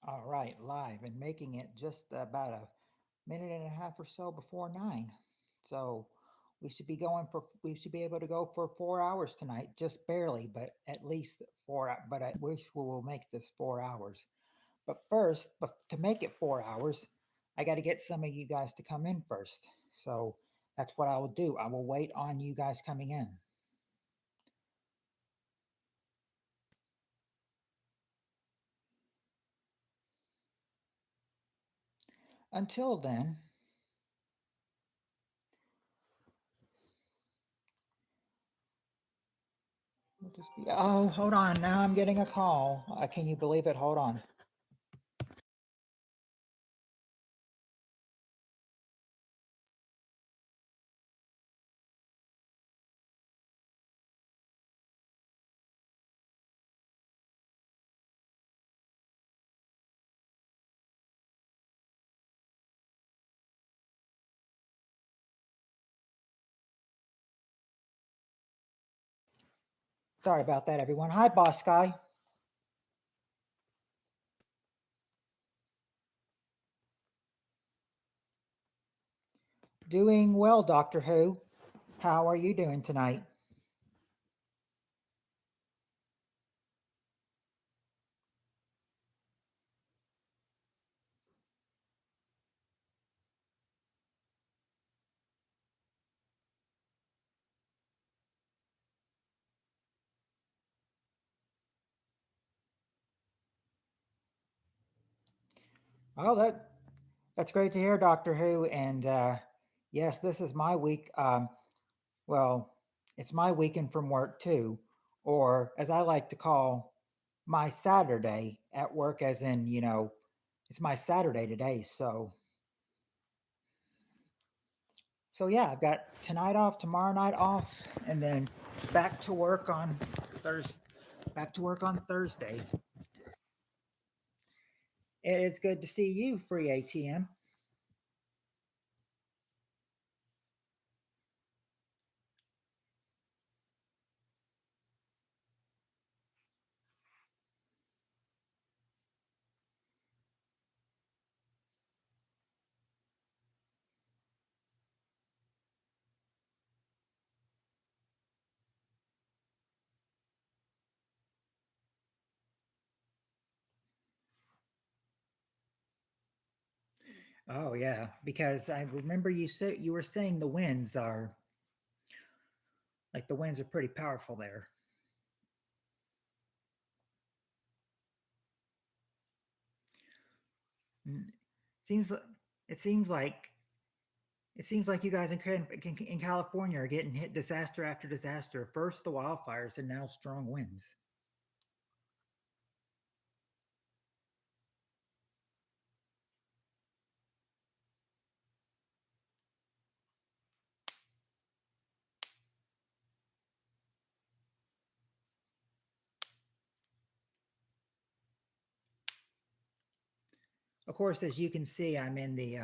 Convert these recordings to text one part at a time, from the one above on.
All right, live and making it just about a minute and a half or so before 9. So we should be able to go for 4 hours tonight, just barely, but at least but I wish we will make this 4 hours. But first, but to make it 4 hours, I got to get some of you guys to come in first. So that's what I will do. I will wait on you guys coming in. Until then, we'll just be. Oh, hold on. Now I'm getting a call. Can you believe it? Hold on. Sorry about that, everyone. Hi, Boss Guy. Doing well, Doctor Who. How are you doing tonight? Oh, that's great to hear, Doctor Who. And yes, this is my week. Well, it's my weekend from work too, or as I like to call my Saturday at work, as in it's my Saturday today. So yeah, I've got tonight off, tomorrow night off, and then back to work on Thursday. Back to work on Thursday. It is good to see you, free ATM. Oh yeah, because I remember you were saying the winds are the winds are pretty powerful there. Mm, Seems it seems like you guys in California are getting hit disaster after disaster. First the wildfires and now strong winds. Of course, as you can see, I'm in the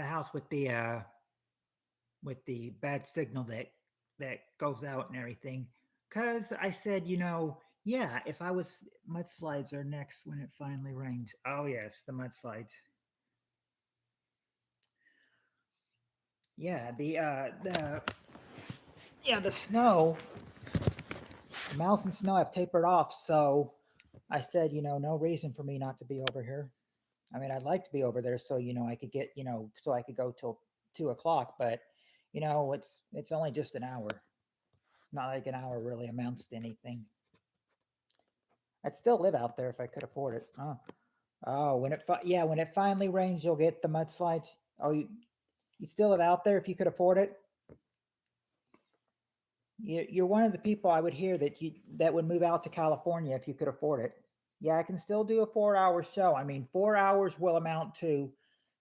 house with the bad signal that goes out and everything. Cause I said, yeah, if I was mudslides are next when it finally rains. Oh yes, the mudslides. Yeah, the snow, the mouse and snow have tapered off. So I said, no reason for me not to be over here. I mean, I'd like to be over there so I could get so I could go till 2 o'clock, but it's only just an hour. Not like an hour really amounts to anything. I'd still live out there if I could afford it. Oh, when it finally rains, you'll get the mudslides. Oh, you still live out there if you could afford it. You're one of the people I would hear that would move out to California if you could afford it. Yeah, I can still do a 4 hour show. I mean, 4 hours will amount to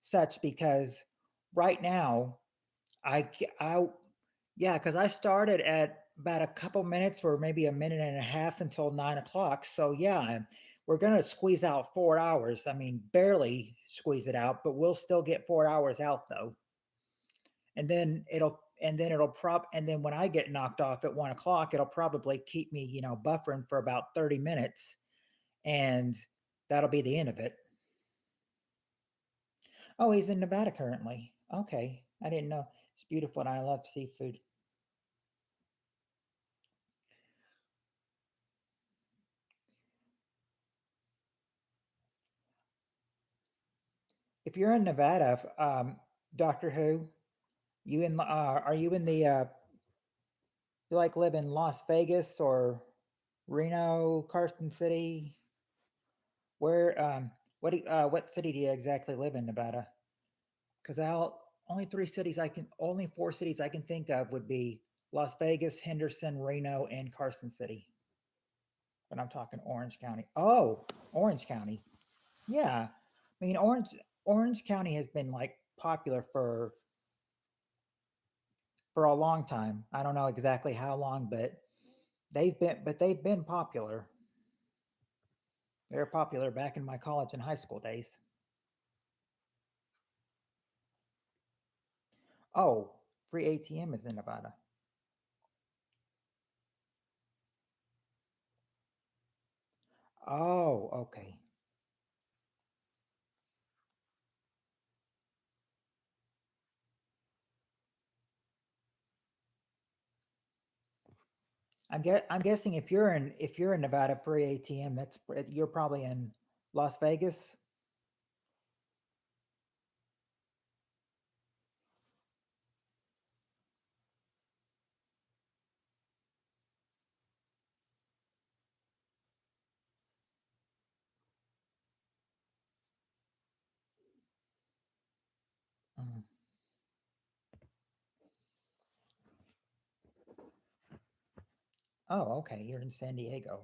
such because right now I yeah, because I started at about a couple minutes or maybe a minute and a half until 9 o'clock. So yeah, we're gonna squeeze out 4 hours. I mean, barely squeeze it out, but we'll still get 4 hours out though. And then when I get knocked off at 1 o'clock, it'll probably keep me, buffering for about 30 minutes. And that'll be the end of it. Oh, he's in Nevada currently. Okay, I didn't know. It's beautiful, and I love seafood. If you're in Nevada, Doctor Who, you in? Are you in the? You like live in Las Vegas or Reno, Carson City? Where? What city do you exactly live in, Nevada? Because I'll only three cities I can, only four cities I can think of would be Las Vegas, Henderson, Reno, and Carson City. But I'm talking Orange County. Oh, Orange County. Yeah, I mean Orange County has been like popular for a long time. I don't know exactly how long, but they've been popular. They were popular back in my college and high school days. Oh, free ATM is in Nevada. Oh, okay. I'm guessing if you're in Nevada free ATM, that's you're probably in Las Vegas. Mm. Oh, okay. You're in San Diego,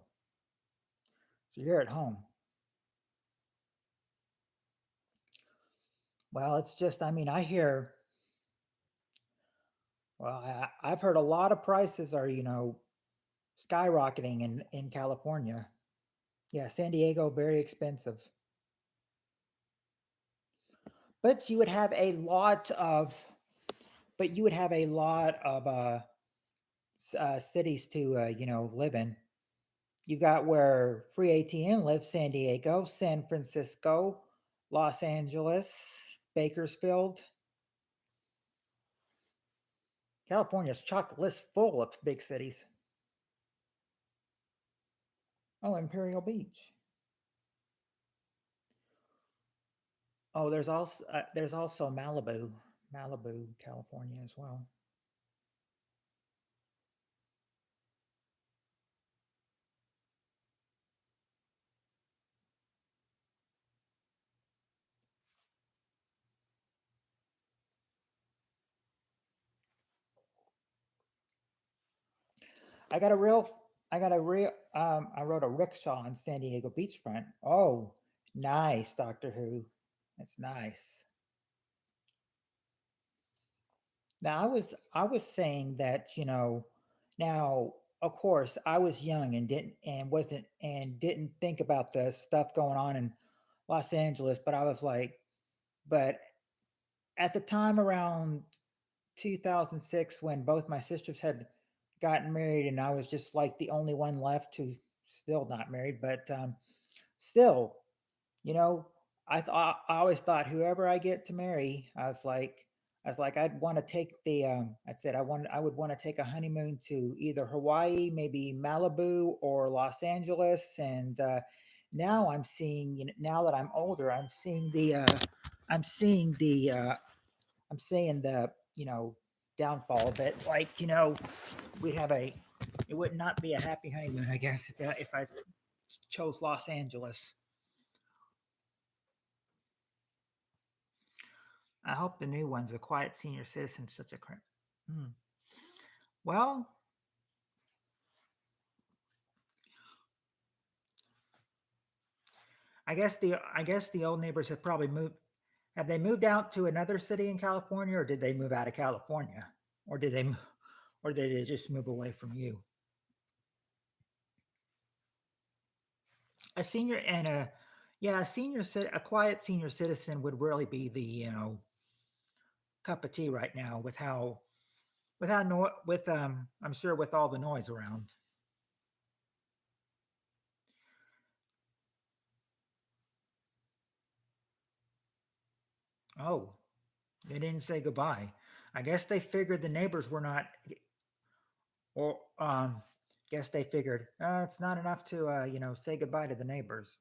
so you're at home. Well, it's just I mean I hear well I've heard a lot of prices are skyrocketing in California. Yeah, San Diego very expensive, but you would have a lot of but you would have a lot of cities to live in. You got where free ATM lives: San Diego, San Francisco, Los Angeles, Bakersfield. California's chock list full of big cities. Oh, Imperial Beach. Oh, there's also Malibu, California as well. I got a real, I got a real, I rode a rickshaw on San Diego beachfront. Oh, nice, Doctor Who. That's nice. Now I was saying that, now of course I was young and didn't think about the stuff going on in Los Angeles, but I was like, but at the time around 2006 when both my sisters had gotten married and I was just like the only one left who still not married, but still, you know, I always thought whoever I get to marry, I was like I'd want to take the I said I would want to take a honeymoon to either Hawaii, maybe Malibu or Los Angeles, and now I'm seeing now that I'm older, I'm seeing the I'm seeing the downfall of it. Like we have a it would not be a happy honeymoon, I guess, if I chose Los Angeles. I hope the new one's a quiet senior citizen. Such a crap. Hmm. Well, I guess the old neighbors have probably moved. Have they moved out to another city in California, or did they move out of California, or did they, or did they just move away from you? A senior and a yeah, a quiet senior citizen would really be the cup of tea right now with how with I'm sure with all the noise around. Oh, they didn't say goodbye. I guess they figured the neighbors were not, or guess they figured it's not enough to say goodbye to the neighbors.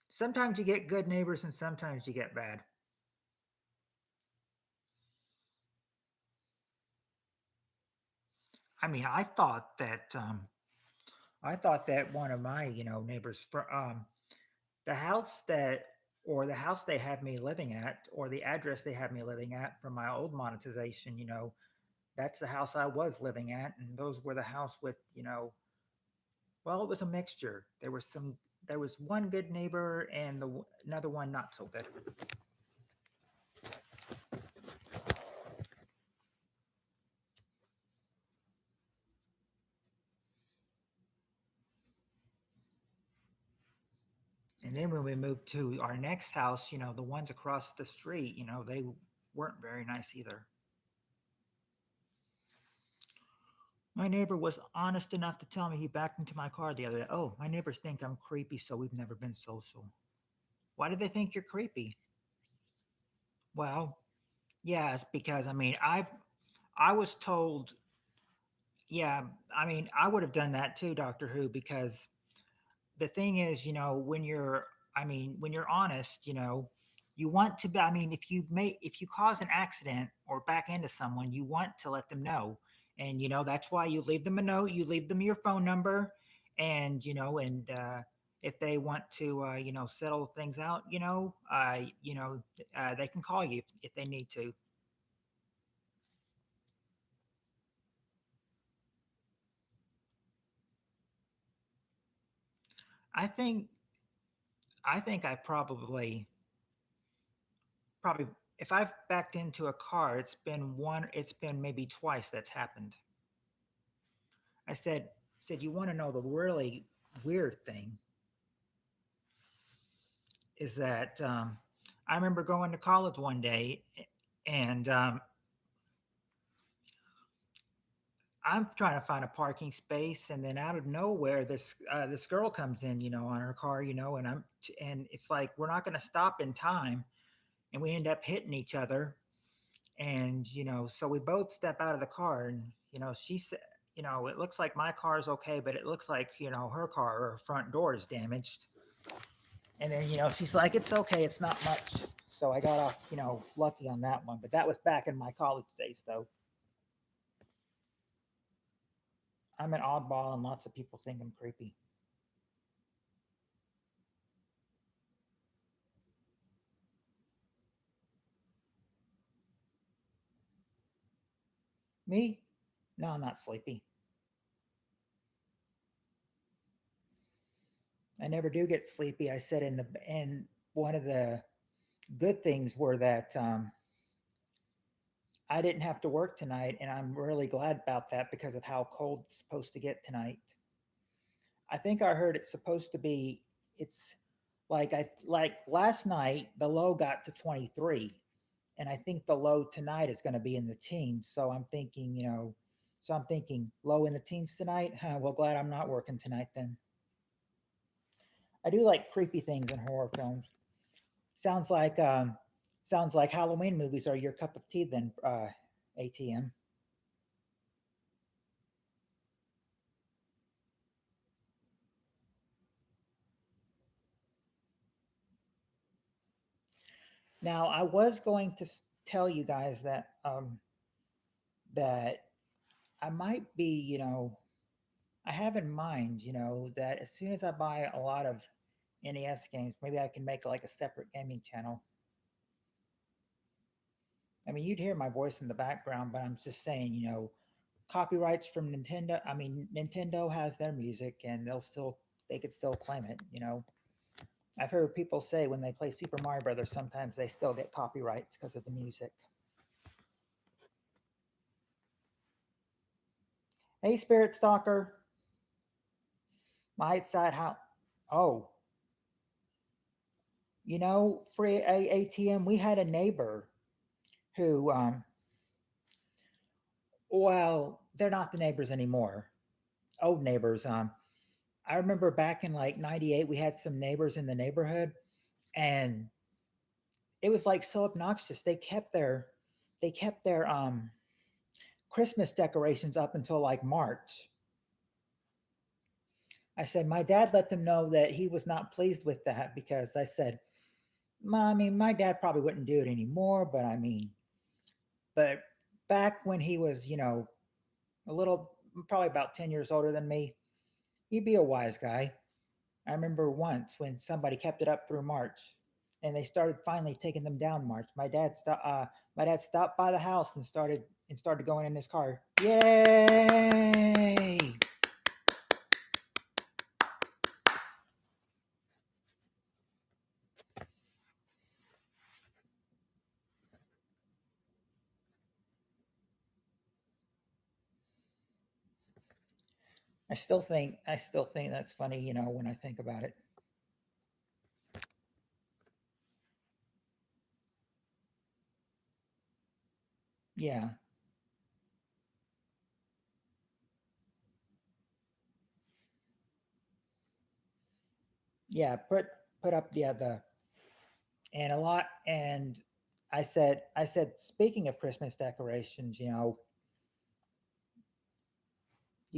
Sometimes you get good neighbors and sometimes you get bad. I mean, I thought that one of my neighbors for the house that or the house they had me living at or the address they had me living at from my old monetization, that's the house I was living at, and those were the house with well, it was a mixture. There was one good neighbor and another one not so good. And then when we moved to our next house, the ones across the street, they weren't very nice either. My neighbor was honest enough to tell me he backed into my car the other day. Oh, my neighbors think I'm creepy, so we've never been social. Why do they think you're creepy? Well, yes, because I was told, yeah, I would have done that too, Doctor Who, because the thing is, when you're honest, you want to be, if you cause an accident or back into someone, you want to let them know. And, that's why you leave them a note, you leave them your phone number, and, if they want to, settle things out, they can call you if they need to. I think, I think I probably if I've backed into a car, it's been maybe twice that's happened. I said you want to know the really weird thing is that I remember going to college one day and I'm trying to find a parking space and then out of nowhere this girl comes in, on her car, and it's like we're not going to stop in time and we end up hitting each other. And so we both step out of the car and she said, it looks like my car is okay, but it looks like her car or her front door is damaged. And then she's like, it's okay, it's not much. So I got off lucky on that one, but that was back in my college days. Though I'm an oddball and lots of people think I'm creepy. Me? No, I'm not sleepy. I never do get sleepy. I said in one of the good things were that I didn't have to work tonight, and I'm really glad about that because of how cold it's supposed to get tonight. I think I heard it's supposed to be. It's like last night the low got to 23, and I think the low tonight is going to be in the teens. So I'm thinking low in the teens tonight. Huh, well, glad I'm not working tonight then. I do like creepy things in horror films. Sounds like sounds like Halloween movies are your cup of tea then, ATM. Now, I was going to tell you guys that I might be, I have in mind, that as soon as I buy a lot of NES games, maybe I can make like a separate gaming channel. I mean, you'd hear my voice in the background, but I'm just saying, copyrights from Nintendo. I mean, Nintendo has their music, and they could still claim it. I've heard people say when they play Super Mario Brothers, sometimes they still get copyrights because of the music. Hey, Spirit Stalker, my side how? Oh, free ATM. We had a neighbor who, well, they're not the neighbors anymore. Old neighbors. I remember back in like '98, we had some neighbors in the neighborhood, and it was like so obnoxious. They kept their Christmas decorations up until like March. I said my dad let them know that he was not pleased with that because I said, I mean, my dad probably wouldn't do it anymore, but I mean, but back when he was, a little, probably about 10 years older than me, he'd be a wise guy. I remember once when somebody kept it up through March, and they started finally taking them down March. My dad stopped by the house and started going in his car. Yay! I still think that's funny, when I think about it. Yeah, yeah. Put up the and a lot. And I said, speaking of Christmas decorations, you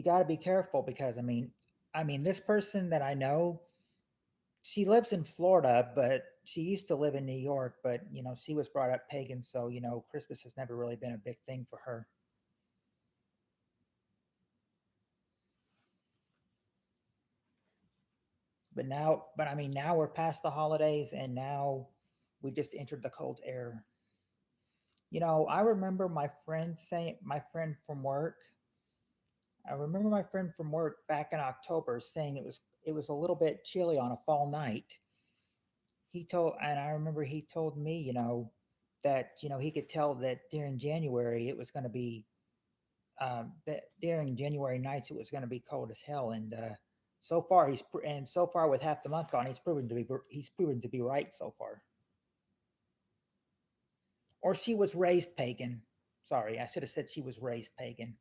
got to be careful because I mean, this person that I know, she lives in Florida, but she used to live in New York. But she was brought up pagan, so Christmas has never really been a big thing for her. But I mean, now we're past the holidays, and now we just entered the cold air. I remember my friend from work. I remember my friend from work back in October saying it was a little bit chilly on a fall night. And I remember he told me, that he could tell that during January it was going to be that during January nights it was going to be cold as hell. And so far with half the month gone, he's proven to be right so far. Or she was raised pagan. Sorry, I should have said she was raised pagan.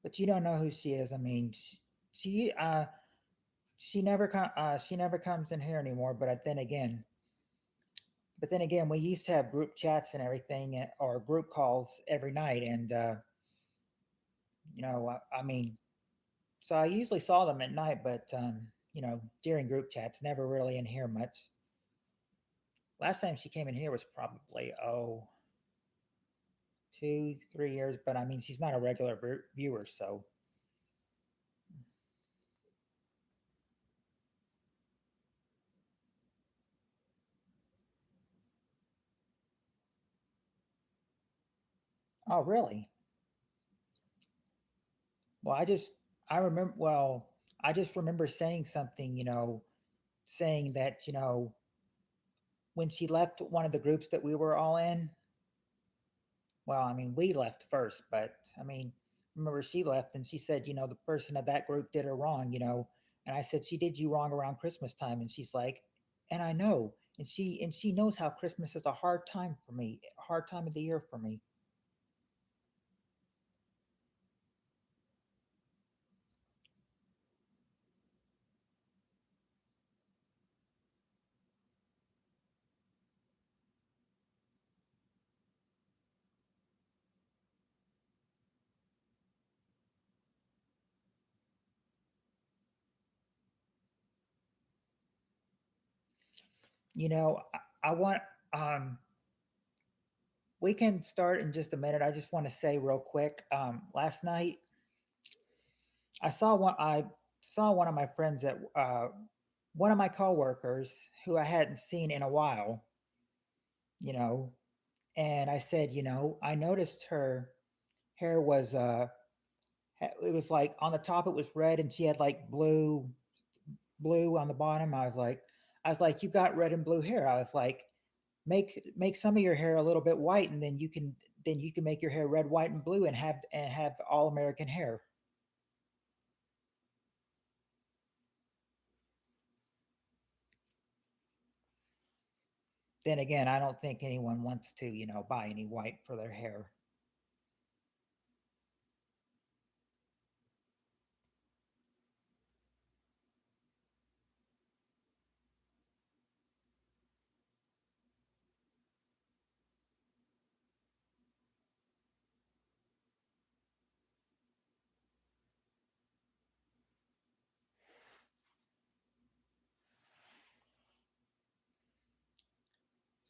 But you don't know who she is. I mean, she uh, she never comes in here anymore. But then again, we used to have group chats and everything, or group calls every night, and I mean, so I usually saw them at night, but during group chats, never really in here much. Last time she came in here was probably 2, 3 years, but I mean, she's not a regular viewer, so. Oh, really? Well, I just remember saying something, saying that, when she left one of the groups that we were all in, well, I mean, we left first, but I mean, remember she left and she said, the person of that group did her wrong, and I said, she did you wrong around Christmas time. And she's like, and I know. And she knows how Christmas is a hard time for me, a hard time of the year for me. I want um we can start in just a minute. I just want to say real quick. Last night I saw one of my friends at one of my coworkers who I hadn't seen in a while, you know, and I said, I noticed her hair was it was like on the top it was red and she had like blue on the bottom. I was like, you've got red and blue hair. I was like, make some of your hair a little bit white, and then you can make your hair red, white, and blue, and have all American hair. Then again, I don't think anyone wants to, buy any white for their hair.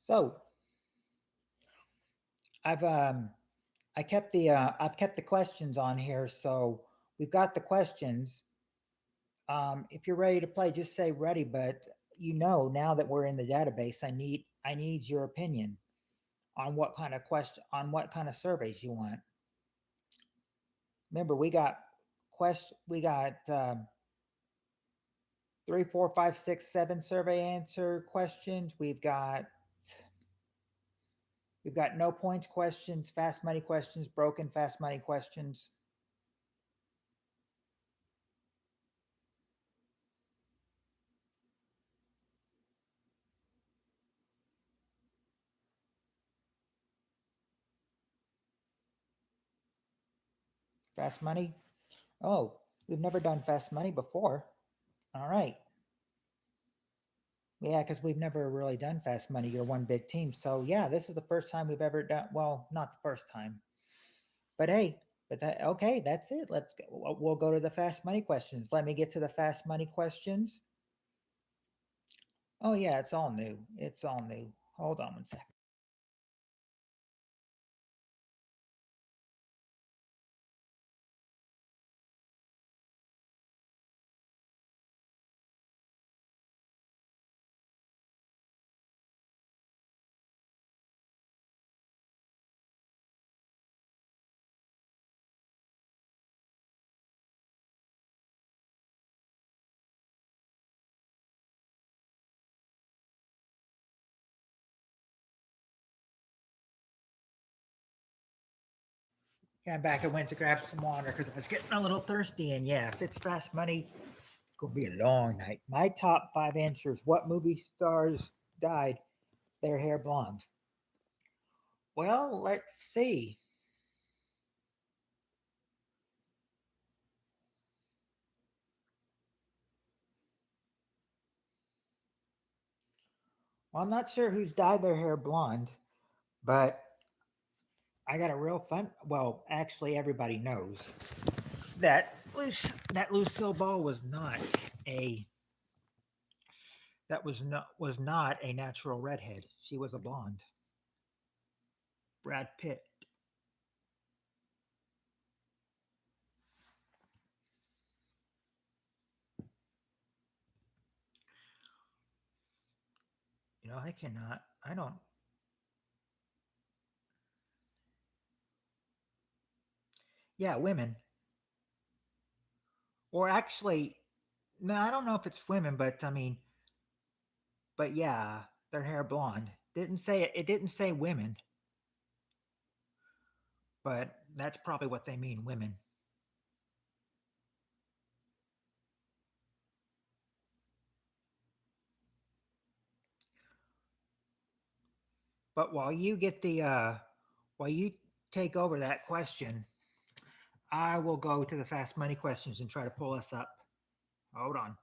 So I've I've kept the questions on here. So we've got the questions. If you're ready to play, just say ready. But now that we're in the database, I need your opinion on what kind of what kind of surveys you want. Remember, we got 3, 4, 5, 6, 7 survey answer questions. We've got no points questions, fast money questions, broken fast money questions. Fast money. Oh, we've never done fast money before. All right. Yeah, because we've never really done fast money. You're one big team. So yeah, this is the first time we've ever done. Well, not the first time, but hey, okay. That's it. Let's go. We'll go to the fast money questions. Let me get to the fast money questions. Oh yeah, it's all new. It's all new. Hold on one second. Yeah, I'm back. I went to grab some water because I was getting a little thirsty. And yeah, if it's fast money, it's gonna be a long night. My top 5 answers: what movie stars died their hair blonde? Well, let's see. Well, I'm not sure who's dyed their hair blonde, but I got a real fun. Well, actually, everybody knows that Lucille Ball a was not a natural redhead. She was a blonde. Brad Pitt. I cannot. I don't. Yeah, women. Or actually, no, I don't know if it's women, but I mean, but yeah, their hair blonde. Didn't say it. It didn't say women, but that's probably what they mean, women. But while you take over that question, I will go to the fast money questions and try to pull us up. Hold on.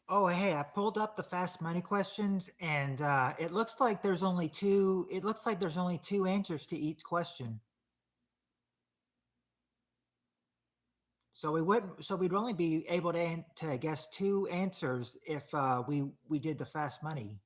Oh, hey, I pulled up the fast money questions, and it looks like there's only two. It looks like there's only two answers to each question. So we wouldn't. So we'd only be able to guess two answers if we did the fast money.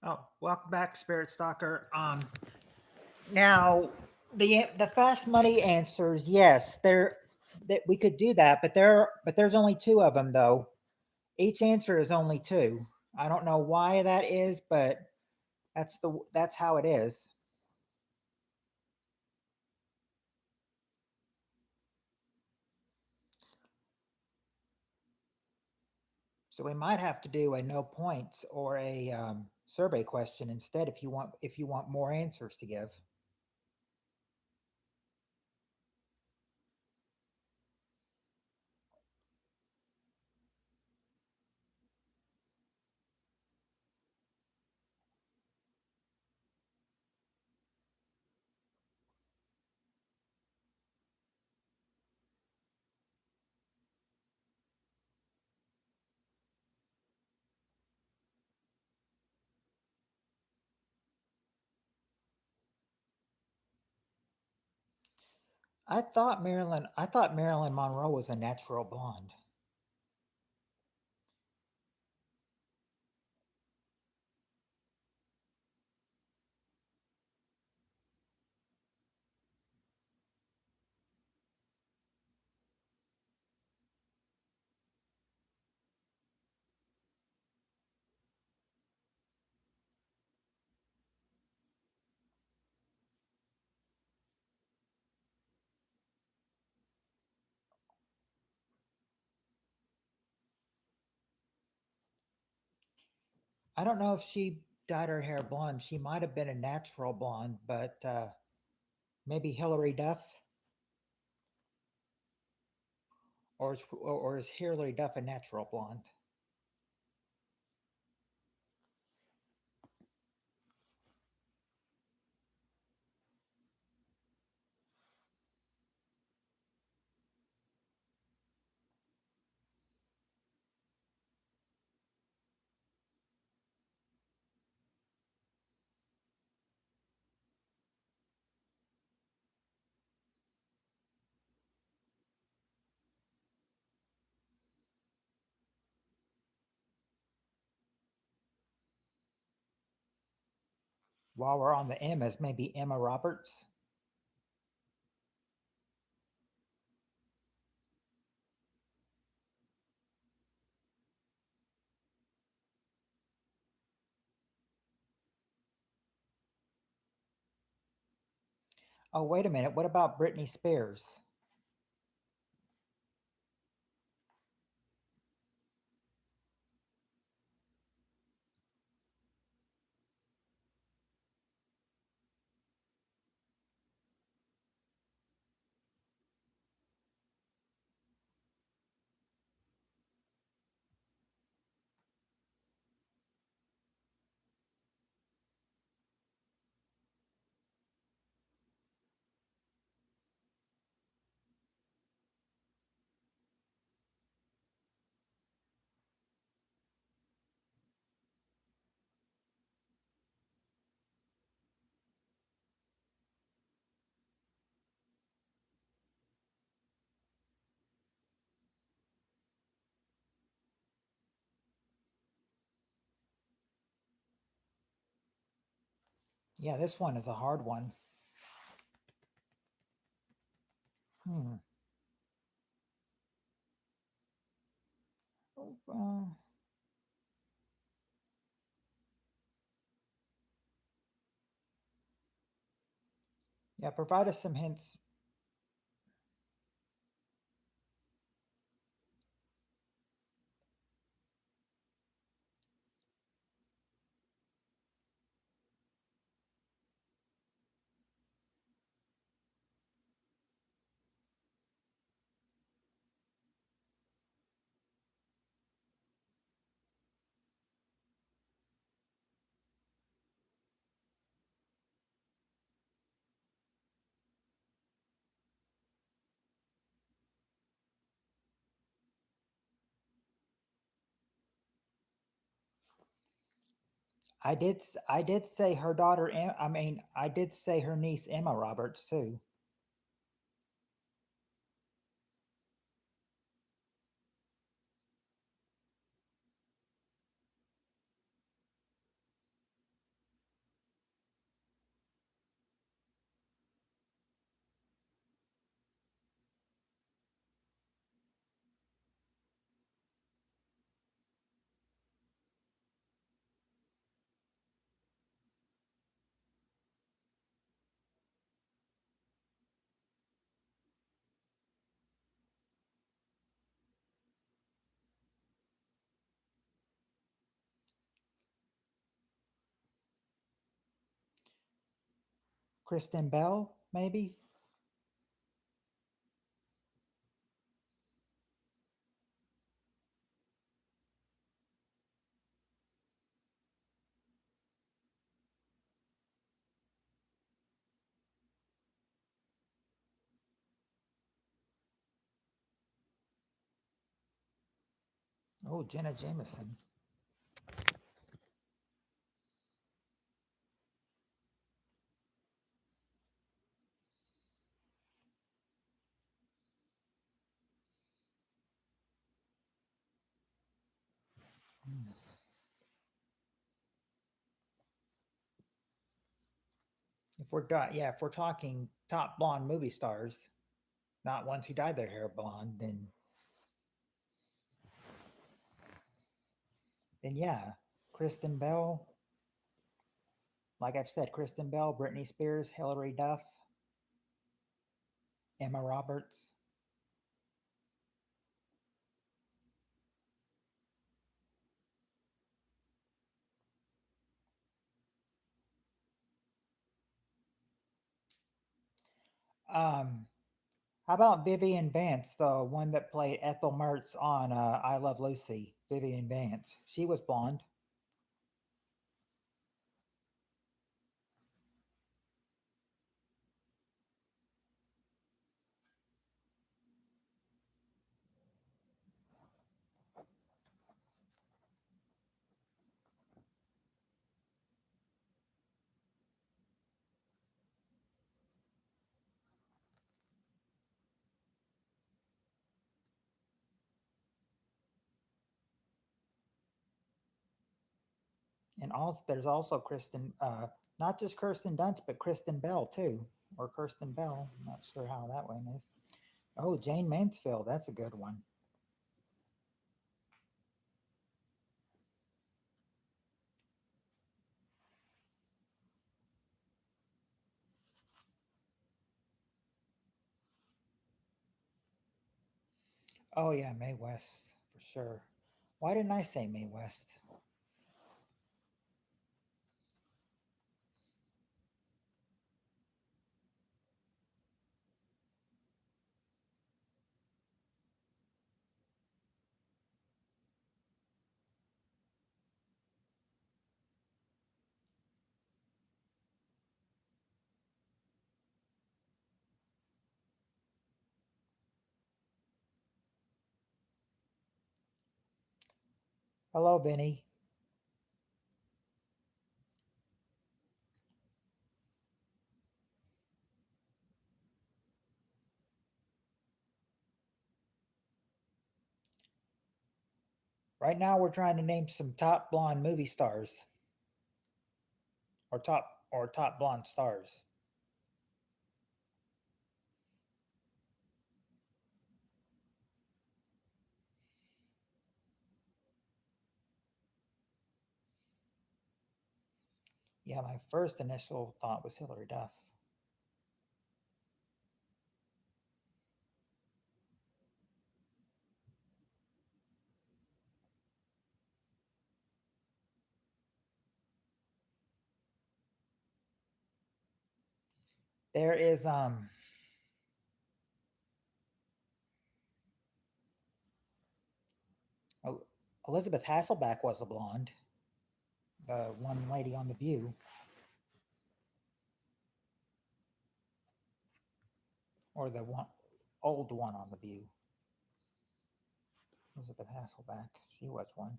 Oh, welcome back, Spirit Stalker. Now the fast money answers, yes, there that we could do that, but there's only two of them though. Each answer is only two. I don't know why that is, but that's how it is. So we might have to do a no points or a survey question instead if you want more answers to give. I thought Marilyn Monroe was a natural blonde. I don't know if she dyed her hair blonde. She might have been a natural blonde, but maybe Hillary Duff, or is Hillary Duff a natural blonde? While we're on the Emmas, maybe Emma Roberts. Oh, wait a minute. What about Britney Spears? Yeah, this one is a hard one. Hmm. Uh, yeah, provide us some hints. I did say her daughter. I mean, I did say her niece Emma Roberts too. Kristen Bell, maybe? Oh, Jenna Jameson. If we're talking top blonde movie stars, not ones who dyed their hair blonde, then yeah, Kristen Bell. Like I've said, Kristen Bell, Britney Spears, Hilary Duff, Emma Roberts. Um, how about Vivian Vance, the one that played Ethel Mertz on I Love Lucy? Vivian Vance. She was blonde. And also, there's also Kristen, not just Kirsten Dunst, but Kristen Bell too, or Kirsten Bell. I'm not sure how that one is. Oh, Jane Mansfield. That's a good one. Oh yeah, Mae West for sure. Why didn't I say Mae West? Hello, Vinny. Right now, we're trying to name some top blonde movie stars, or top blonde stars. Yeah, my first initial thought was Hilary Duff. There is Elizabeth Hasselbeck was a blonde. The one lady on The View, or the one old one on The View. Elizabeth Hasselbeck. She was one.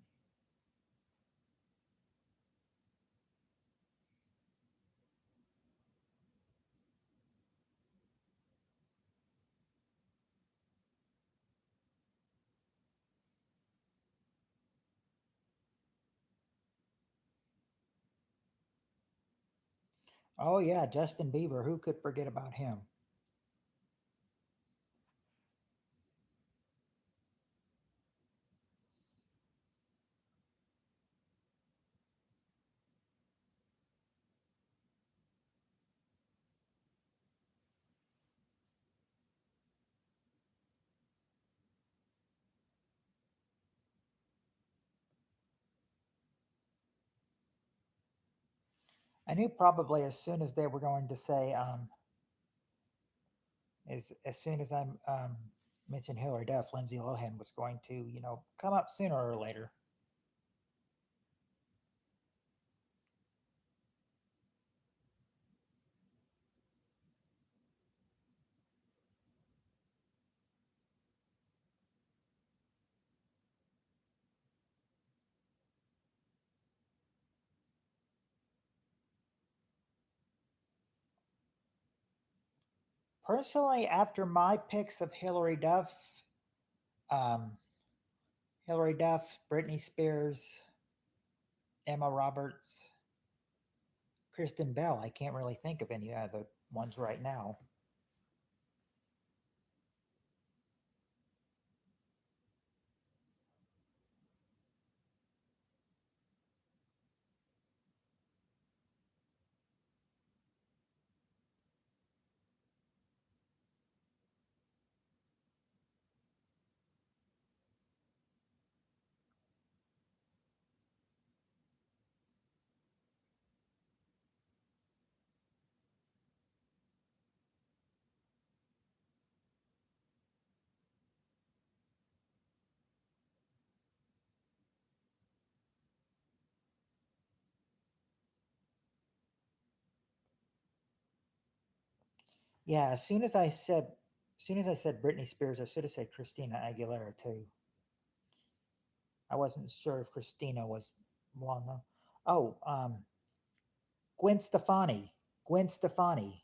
Oh yeah, Justin Bieber. Who could forget about him? I knew probably as soon as they were going to say, as soon as I mentioned Hillary Duff, Lindsay Lohan was going to, come up sooner or later. Personally, after my picks of um, Hillary Duff, Britney Spears, Emma Roberts, Kristen Bell, I can't really think of any other ones right now. Yeah, as soon as I said Britney Spears, I should have said Christina Aguilera too. I wasn't sure if Christina was one. Oh, Gwen Stefani. Gwen Stefani.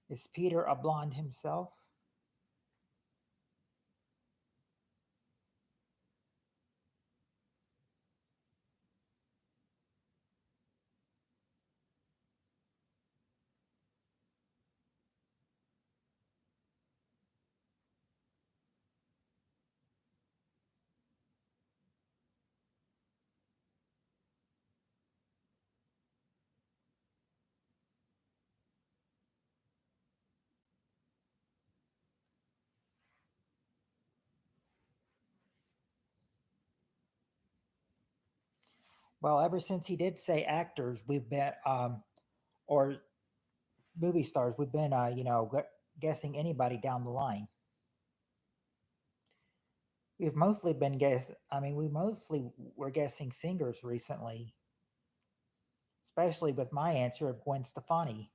Is Peter a blonde himself? Well, ever since he did say actors, we've been or movie stars, we've been guessing anybody down the line. We've mostly been guess. I mean, we mostly were guessing singers recently, especially with my answer of Gwen Stefani.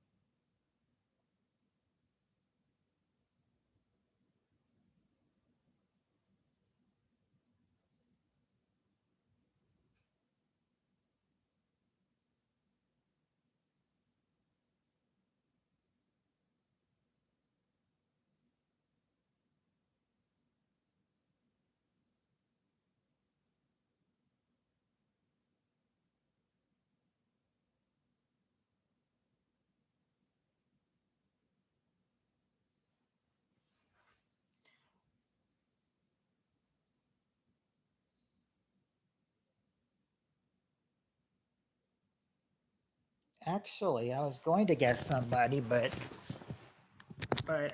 Actually, I was going to guess somebody, but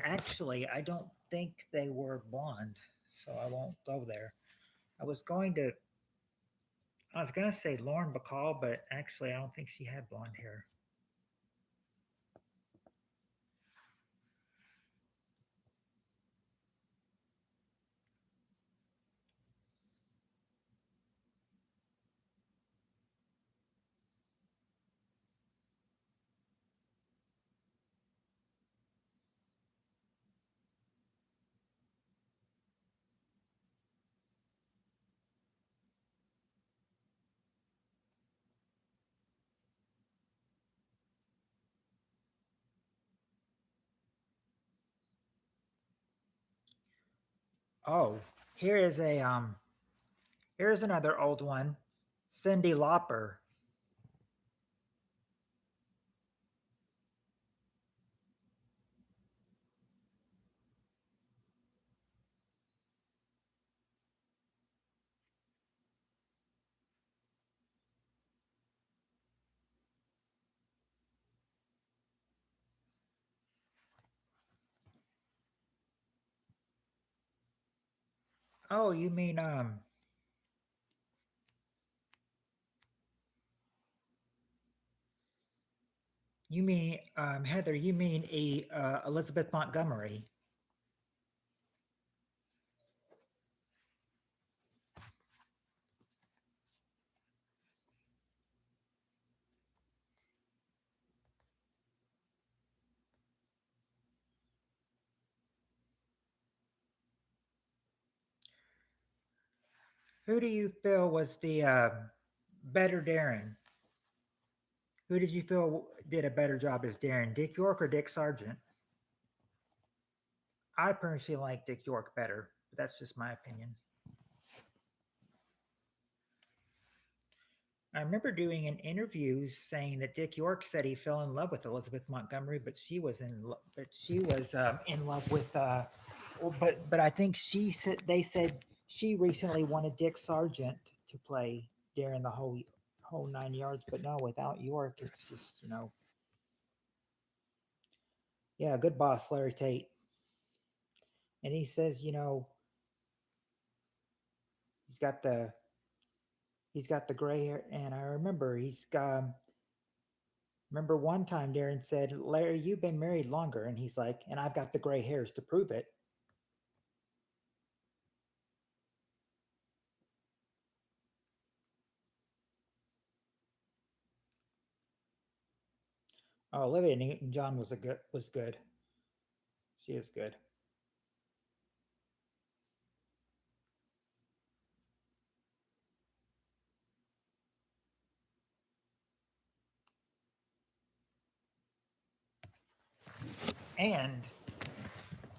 actually, I don't think they were blonde, so I won't go there. I was going to, I was going to say Lauren Bacall, but actually, I don't think she had blonde hair. Oh, here is a here's another old one. Cyndi Lauper. Oh, you mean Heather, you mean Elizabeth Montgomery. Who do you feel was the better Darren? Who did you feel did a better job as Darren, Dick York or Dick Sargent? I personally like Dick York better, but that's just my opinion. I remember doing an interview saying that Dick York said he fell in love with Elizabeth Montgomery, but she was in love with but I think she said they said she recently wanted Dick Sargent to play Darren the whole 9 yards, but no, without York, it's just yeah, good boss Larry Tate, and he says he's got the he's got the gray hair, and I remember he's got. Remember one time Darren said, Larry, you've been married longer. And he's like, and I've got the gray hairs to prove it. Oh, Olivia Newton-John was good. She is good. And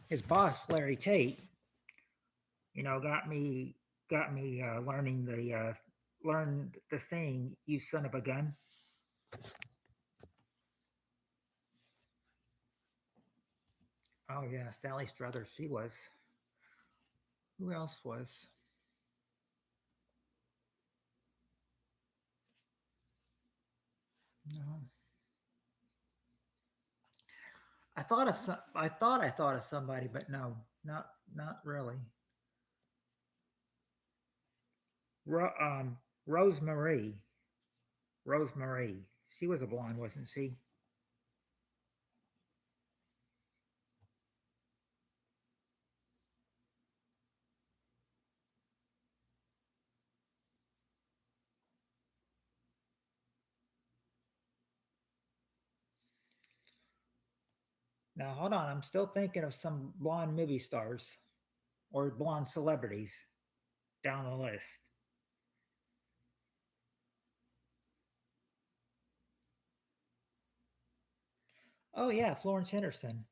his boss, Larry Tate, got me learned the saying, "You son of a gun." Oh yeah, Sally Struthers. She was. Who else was? No, I thought of somebody, but no, not really. Ro- um, Rosemarie. Rosemarie. She was a blonde, wasn't she? Now hold on, I'm still thinking of some blonde movie stars or blonde celebrities down the list. Oh yeah, Florence Henderson.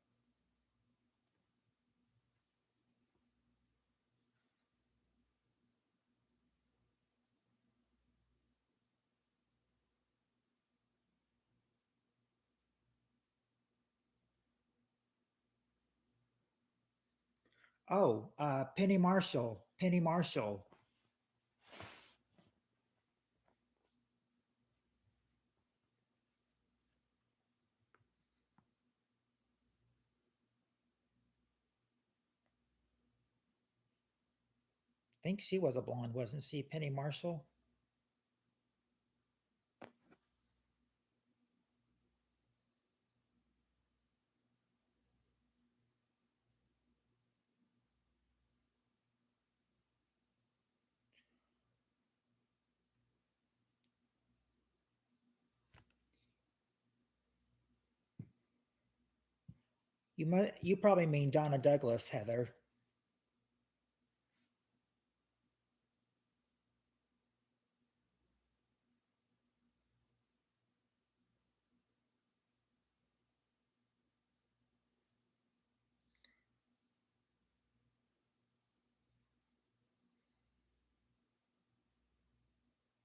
Oh, Penny Marshall. Penny Marshall. I think she was a blonde, wasn't she? Penny Marshall. You probably mean Donna Douglas, Heather.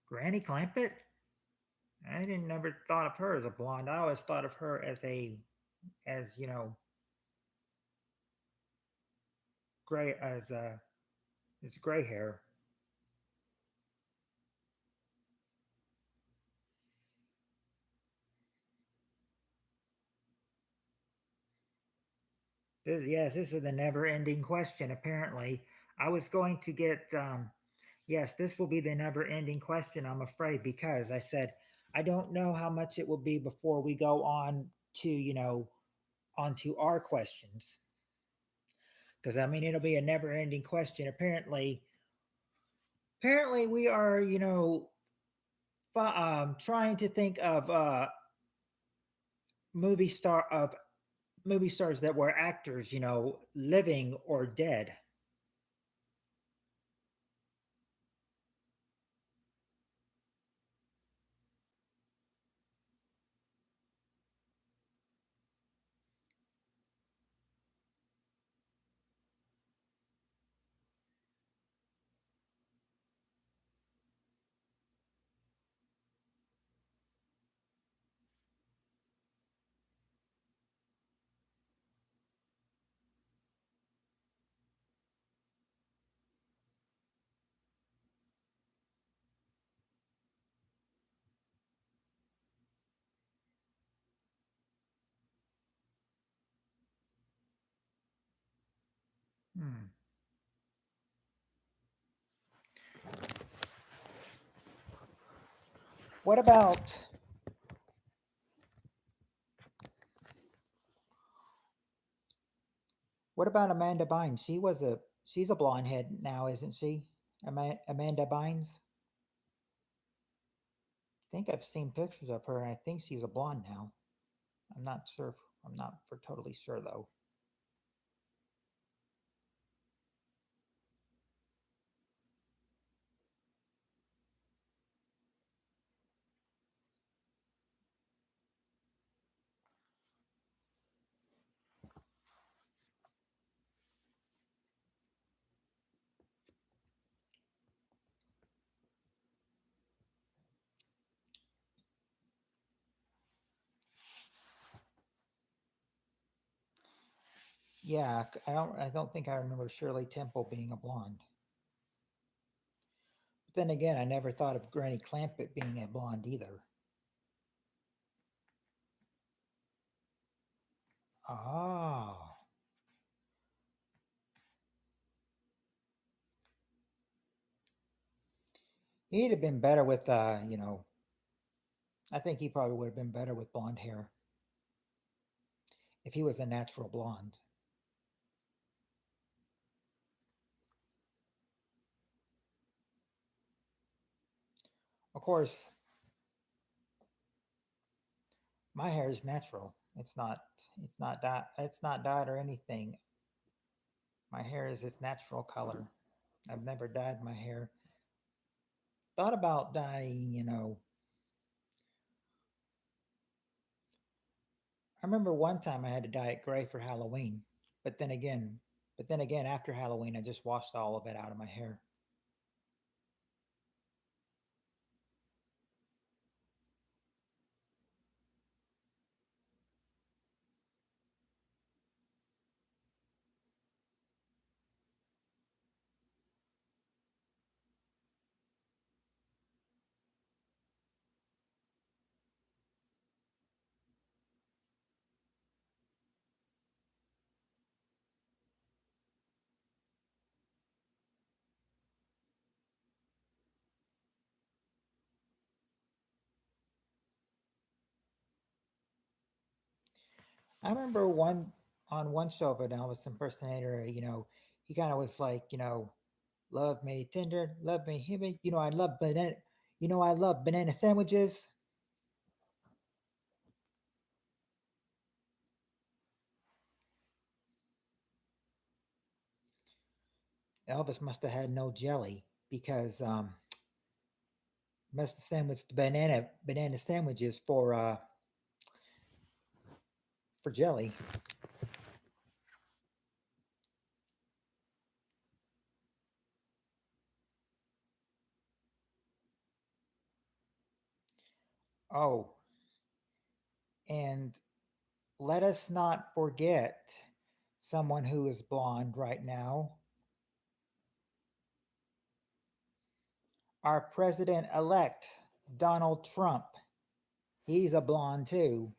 Granny Clampett? I didn't never thought of her as a blonde. I always thought of her as as gray as gray hair. Yes, this is the never-ending question. Apparently, I was going to get. Yes, this will be the never-ending question. I'm afraid because I said I don't know how much it will be before we go on to onto our questions. Because I mean, it'll be a never-ending question. Apparently, we are trying to think of movie star of movie stars that were actors, living or dead. Hmm. What about what about Amanda Bynes? She's a blonde head now, isn't she? Amanda Bynes. I think I've seen pictures of her, and I think she's a blonde now. I'm not sure. I'm not for totally sure though. Yeah, I don't. I don't think I remember Shirley Temple being a blonde. But then again, I never thought of Granny Clampett being a blonde either. Ah, he'd have been better with I think he probably would have been better with blonde hair if he was a natural blonde. Of course, my hair is natural. It's not dyed. It's not dyed or anything. My hair is its natural color. I've never dyed my hair. Thought about dyeing. I remember one time I had to dye it gray for Halloween, but then again, after Halloween, I just washed all of it out of my hair. I remember one show of an Elvis impersonator. He kind of was like, love me tender, love me heavy. I love banana. I love banana sandwiches. Elvis must have had no jelly because must have sandwiched banana sandwiches for jelly. Oh, and let us not forget someone who is blonde right now. Our president elect, Donald Trump. He's a blonde too.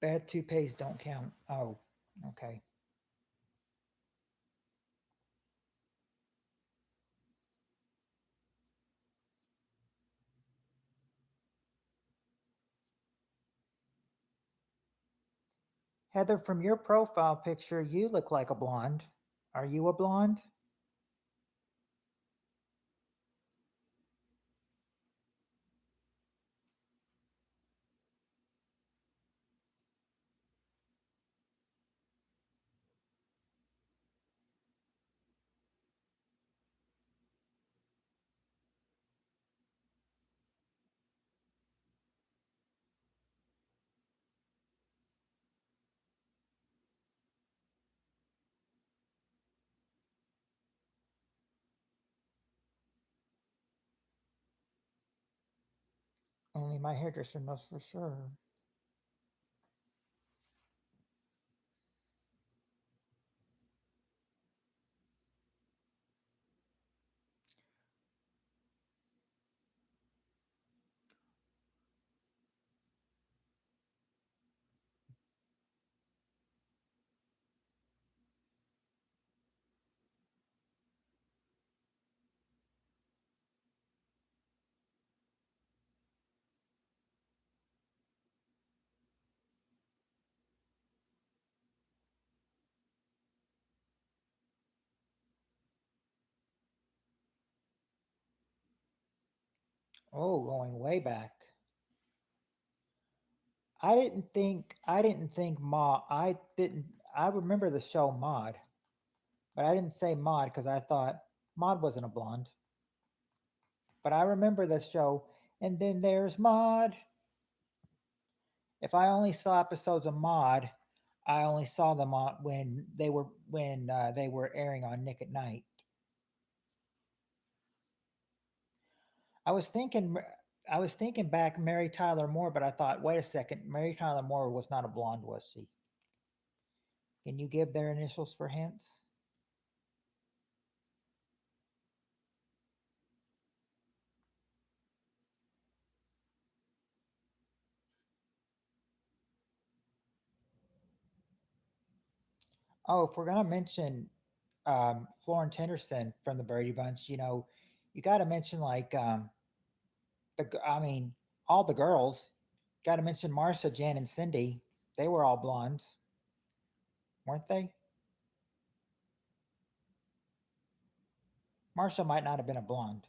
Bad toupees don't count. Oh, okay. Heather, from your profile picture, you look like a blonde. Are you a blonde? Only my hairdresser knows for sure. Oh, going way back. I didn't think Maud. I remember the show Maud, but I didn't say Maud because I thought Maud wasn't a blonde. But I remember the show. And then there's Maud. If I only saw episodes of Maud, I only saw them when they were airing on Nick at Night. I was thinking I was thinking back Mary Tyler Moore, but I thought, wait a second, Mary Tyler Moore was not a blonde, was she? Can you give their initials for hints? Oh, if we're gonna mention Florence Henderson from the Brady Bunch, you got to mention like I mean, all the girls. Got to mention Marsha, Jan, and Cindy. They were all blondes, weren't they? Marsha might not have been a blonde.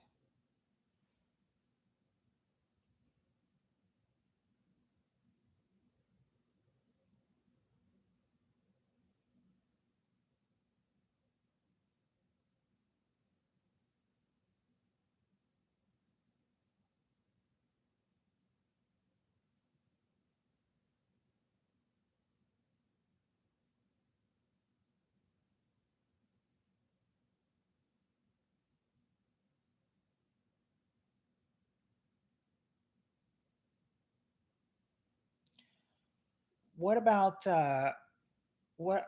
What about what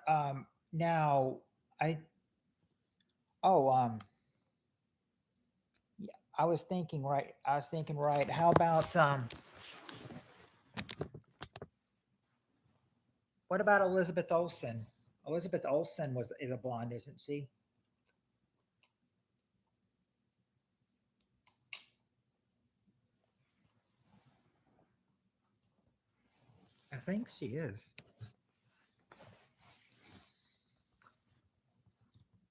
now? I oh yeah, I was thinking right. I was thinking right. How about what about Elizabeth Olsen? Elizabeth Olsen is a blonde, isn't she? think she is. I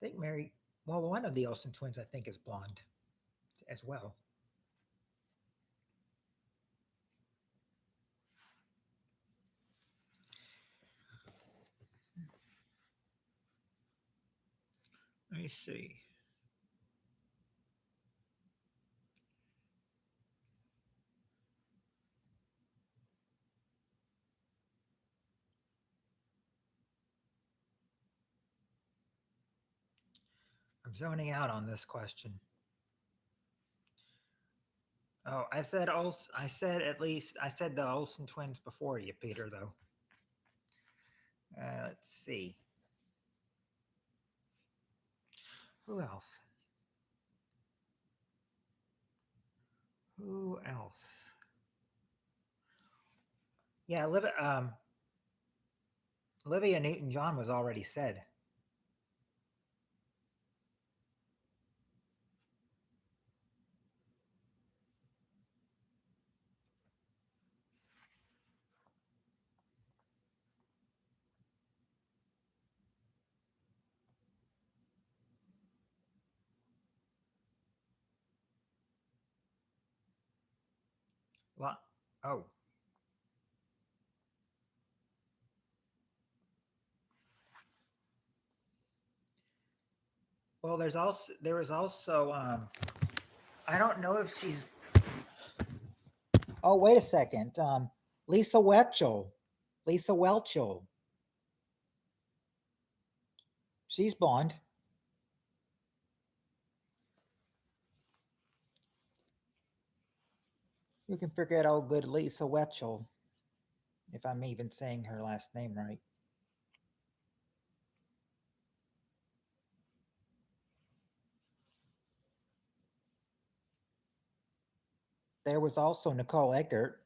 think Mary. Well, one of the Olsen twins, I think, is blonde as well. Let me see. I'm zoning out on this question. Oh, I said I said at least I said the Olsen twins before you, Peter. Though. Let's see. Who else? Who else? Yeah, Olivia Newton-John was already said. Well, oh, well, there was also I don't know if she's. Oh, wait a second. Lisa Whelchel. Lisa Whelchel. She's blonde. You can forget old good Lisa Whelchel, if I'm even saying her last name right. There was also Nicole Eggert.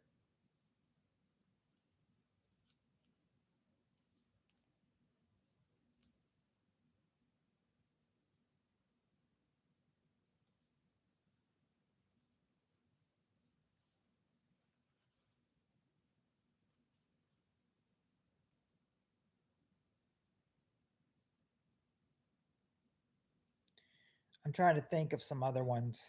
I'm trying to think of some other ones.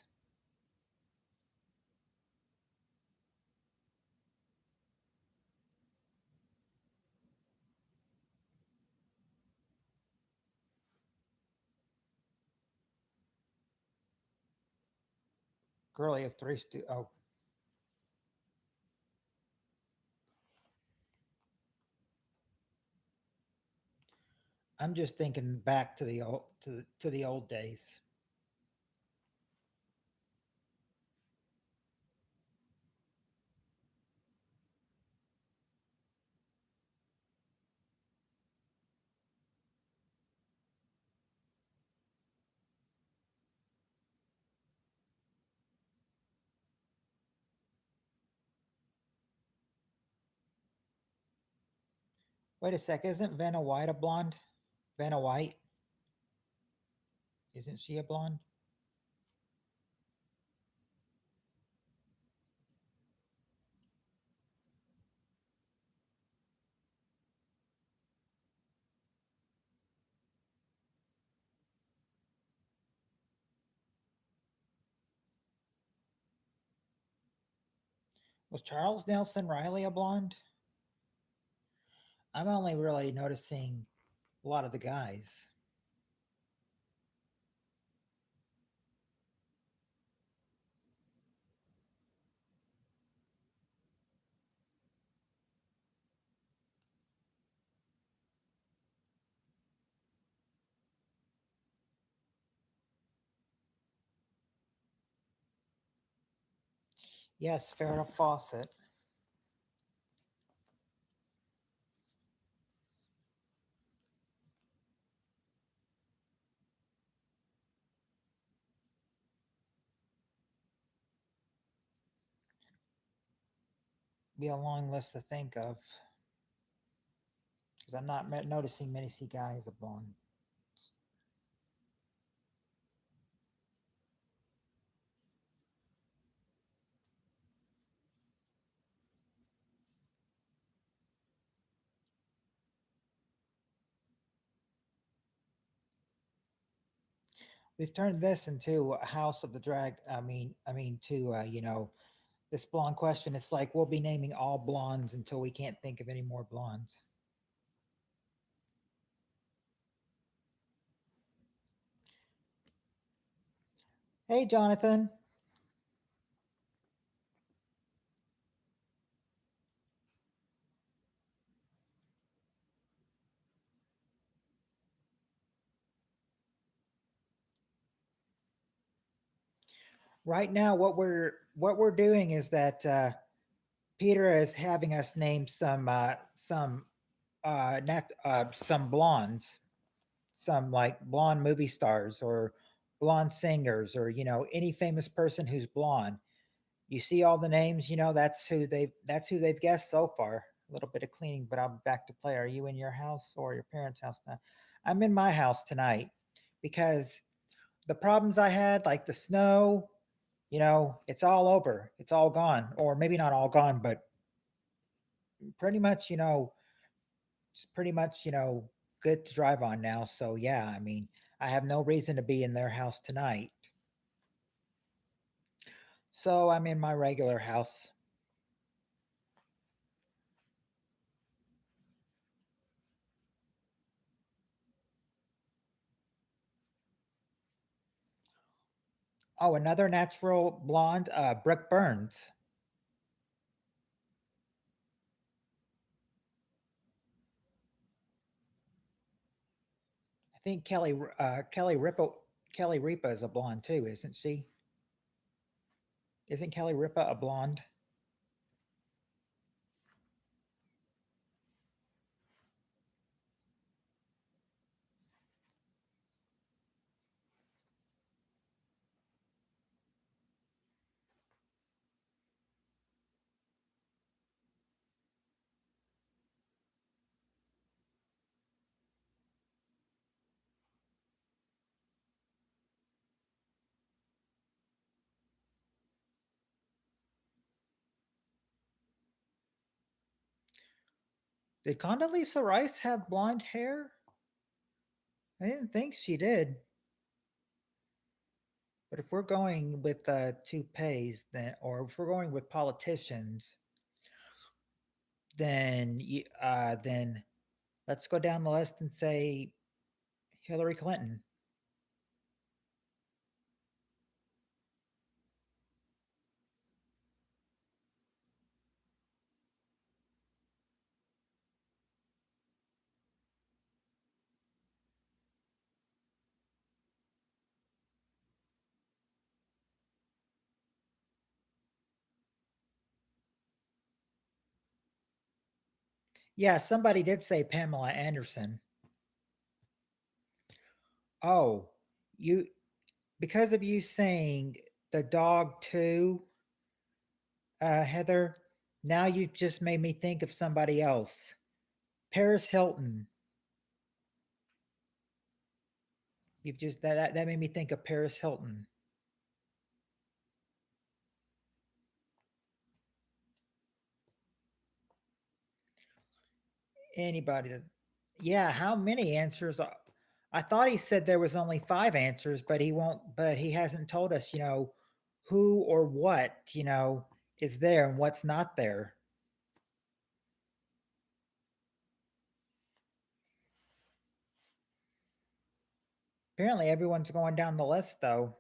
Girlie of Three Stu. Oh, I'm just thinking back to the old to the old days. Wait a sec, isn't Vanna White a blonde? Vanna White, isn't she a blonde? Was Charles Nelson Riley a blonde? I'm only really noticing a lot of the guys. Yes, Farrah Fawcett. Be a long list to think of because I'm not noticing many see guys a blonde. we've turned this into a house of the drag. To this blonde question. It's like we'll be naming all blondes until we can't think of any more blondes. Hey, Jonathan. Right now, what we're doing is that Peter is having us name some blondes, some like blonde movie stars or blonde singers or any famous person who's blonde. You see all the names, that's who they've guessed so far. A little bit of cleaning, but I'll be back to play. Are you in your house or your parents' house now? I'm in my house tonight because the problems I had, like the snow, it's all over. It's all gone. Or maybe not all gone, but pretty much, it's pretty much, good to drive on now. So yeah, I have no reason to be in their house tonight. So I'm in my regular house. Oh, another natural blonde, Brooke Burns. I think Kelly Ripa is a blonde too, isn't she? Isn't Kelly Ripa a blonde? Did Condoleezza Rice have blonde hair? I didn't think she did. But if we're going with toupees, or if we're going with politicians, then let's go down the list and say Hillary Clinton. Yeah, somebody did say Pamela Anderson. Oh, you because of you saying the dog too, Heather. Now you've just made me think of somebody else. Paris Hilton. You've just that made me think of Paris Hilton. Anybody that, yeah, how many answers I thought he said there was only 5 answers, but he hasn't told us, who or what, is there and what's not there. Apparently everyone's going down the list though.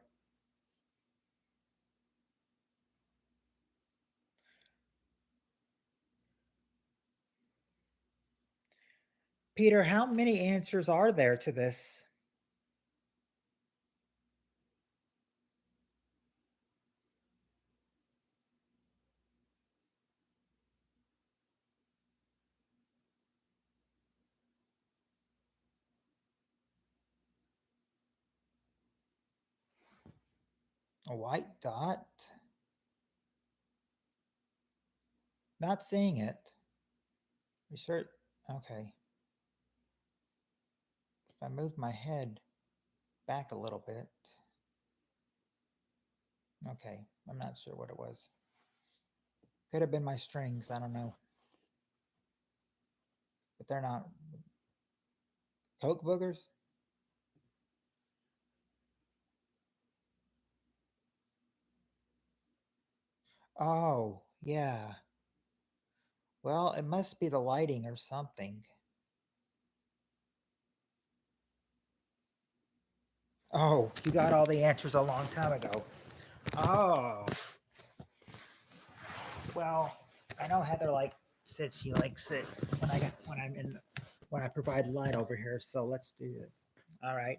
Peter, how many answers are there to this? A white dot? Not seeing it. We sure, okay. If I move my head back a little bit. Okay, I'm not sure what it was. Could have been my strings, I don't know. But they're not. Coke boogers? Oh, yeah. Well, it must be the lighting or something. Oh, you got all the answers a long time ago. Oh, well, I know Heather said she likes it when I provide light over here. So let's do this. All right.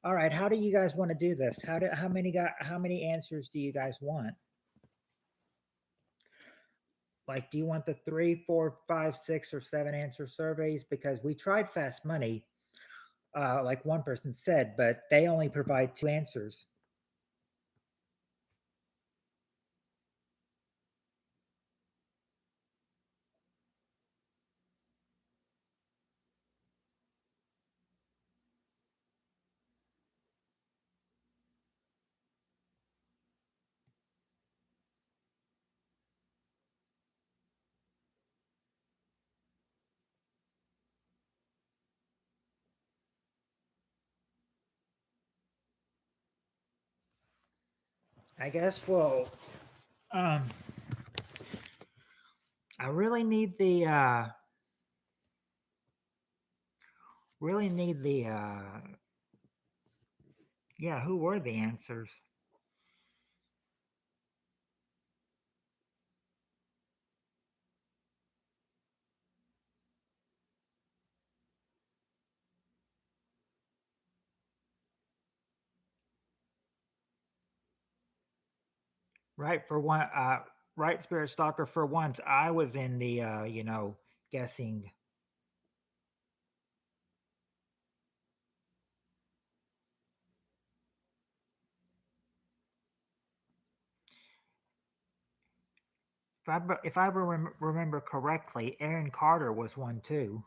All right. How do you guys want to do this? How many answers do you guys want? Like, do you want the 3, 4, 5, 6, or 7 answer surveys? Because we tried Fast Money, like one person said, but they only provide 2 answers. I guess. Well, um, I really need the yeah. Who were the answers? Right for one. Right, Spirit Stalker. For once, I was in the guessing. If I remember correctly, Aaron Carter was one too.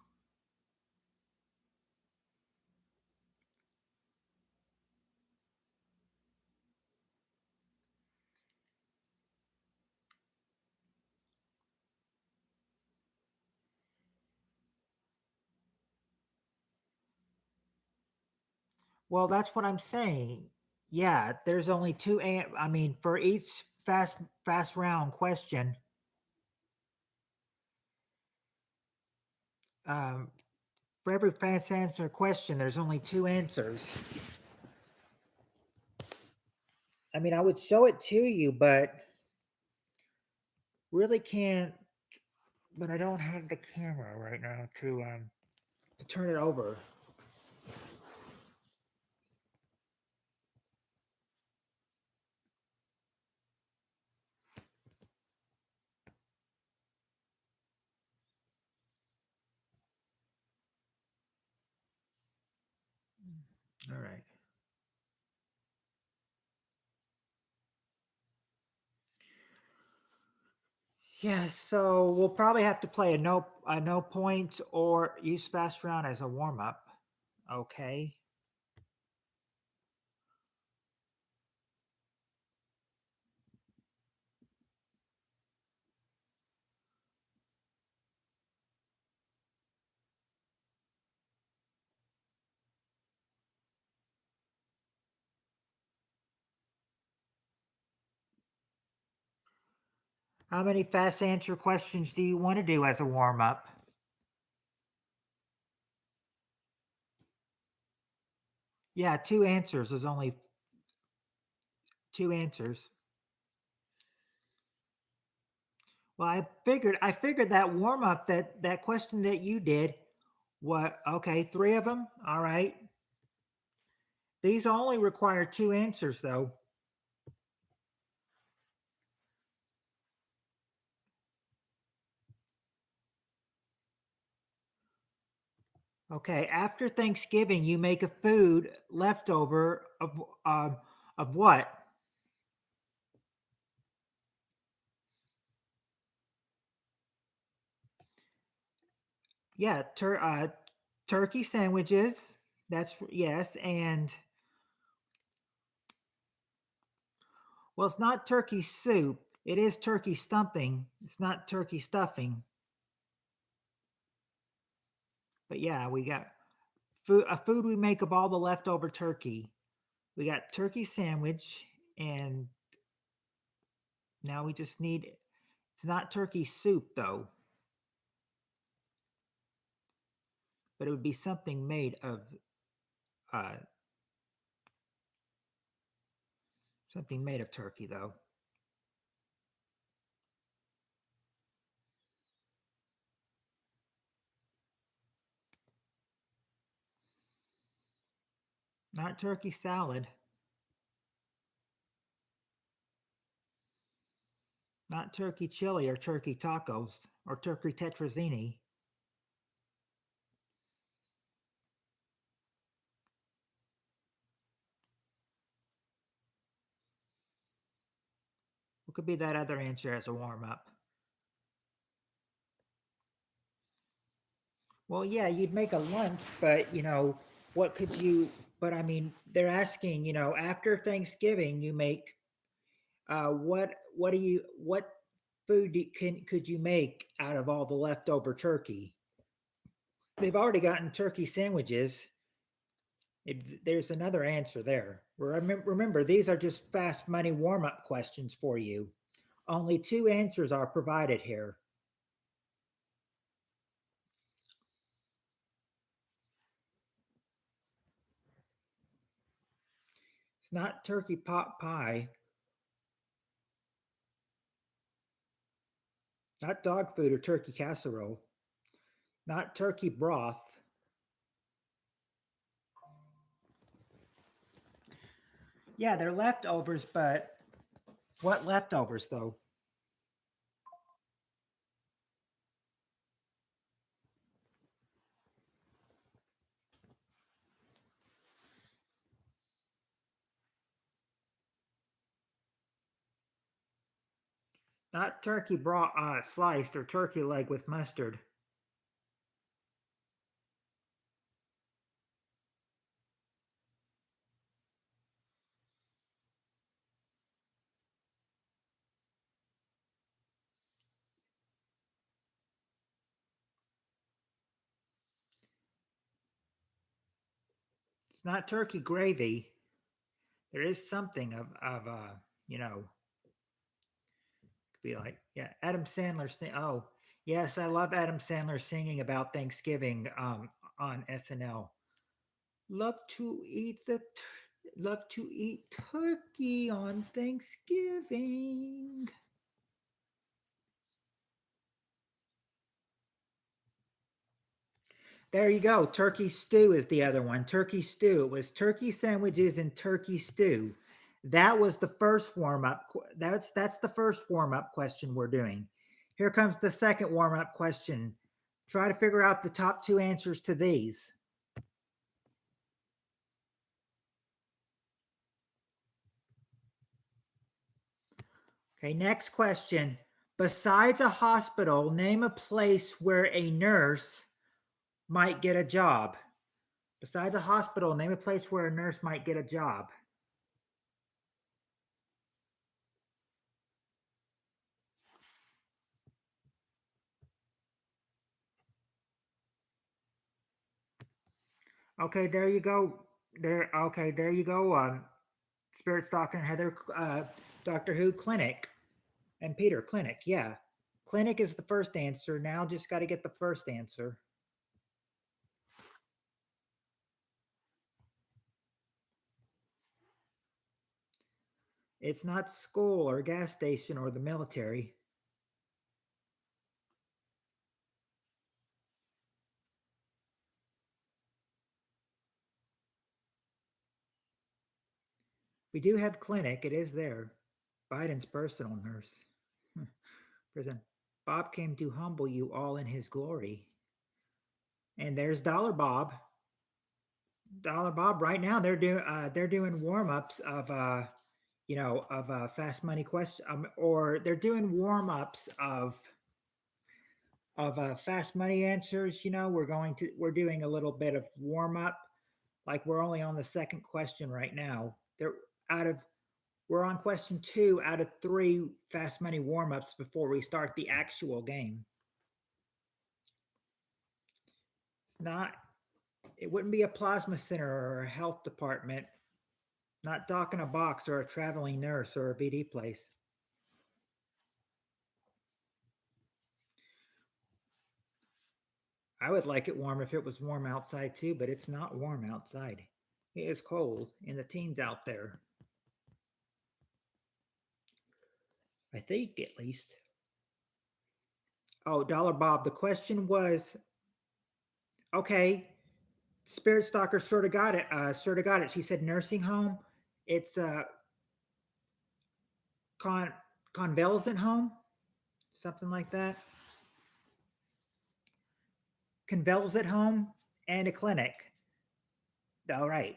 Well, that's what I'm saying. Yeah, there's only two. I mean, for each fast round question, um, for every fast answer question, there's only 2 answers. I mean, I would show it to you, but really can't. But I don't have the camera right now to turn it over. All right. Yeah, so we'll probably have to play a no points or use fast round as a warm up. Okay. How many fast answer questions do you want to do as a warm up? Yeah, 2 answers. There's only 2 answers. Well, I figured that warm up that question that you did. What? Okay, 3 of them. All right. These only require 2 answers, though. Okay. After Thanksgiving, you make a food leftover of what? Yeah, turkey sandwiches. That's yes, and well, it's not turkey soup. It is turkey stumping. It's not turkey stuffing. But yeah, we got food we make of all the leftover turkey. We got turkey sandwich and Now we just need, it's not turkey soup though, but it would be something made of uh, turkey though. Not turkey salad. Not turkey chili or turkey tacos or turkey tetrazzini. What could be that other answer as a warm up? Well, yeah, you'd make a lunch, but what could you? But I mean, they're asking, after Thanksgiving, you make what do you what food could you make out of all the leftover turkey? They've already gotten turkey sandwiches. There's another answer there. Remember, these are just fast money warm up questions for you. Only two answers are provided here. It's not turkey pot pie, not dog food or turkey casserole, not turkey broth. Yeah, they're leftovers, but what leftovers though? Not turkey broth sliced or turkey leg with mustard. It's not turkey gravy. There is something of could be like, yeah, Adam Sandler. Oh, yes, I love Adam Sandler singing about Thanksgiving on SNL. Love to eat love to eat turkey on Thanksgiving. There you go. Turkey stew is the other one. Turkey stew. It was turkey sandwiches and turkey stew. That was the first warm up. That's the first warm up question we're doing. Here comes the second warm up question. Try to figure out the top two answers to these. Okay, next question. Besides a hospital, name a place where a nurse might get a job. Besides a hospital, name a place where a nurse might get a job. Okay, there you go. There you go. Spirit Stalker and Heather, Doctor Who Clinic, and Peter Clinic. Yeah, Clinic is the first answer. Now just got to get the first answer. It's not school or gas station or the military. We do have Clinic. It is there. Biden's personal nurse. Prison. Bob came to humble you all in his glory. And there's Dollar Bob. Dollar Bob. Right now they're doing warm ups of fast money question, or they're doing warm ups of fast money answers. We're doing a little bit of warm up. Like we're only on the second question right now. Out of we're on question 2 out of 3 fast money warm ups before we start the actual game. It's not. It wouldn't be a plasma center or a health department. Not Doc in a Box or a traveling nurse or a BD place. I would like it warm if it was warm outside too, but it's not warm outside. It is cold, and the teens out there. I think, at least. Oh, Dollar Bob. The question was, okay. Spirit Stalker sort of got it. Sort of got it. She said nursing home. It's con convalescent home, something like that. Convalescent home and a clinic. All right.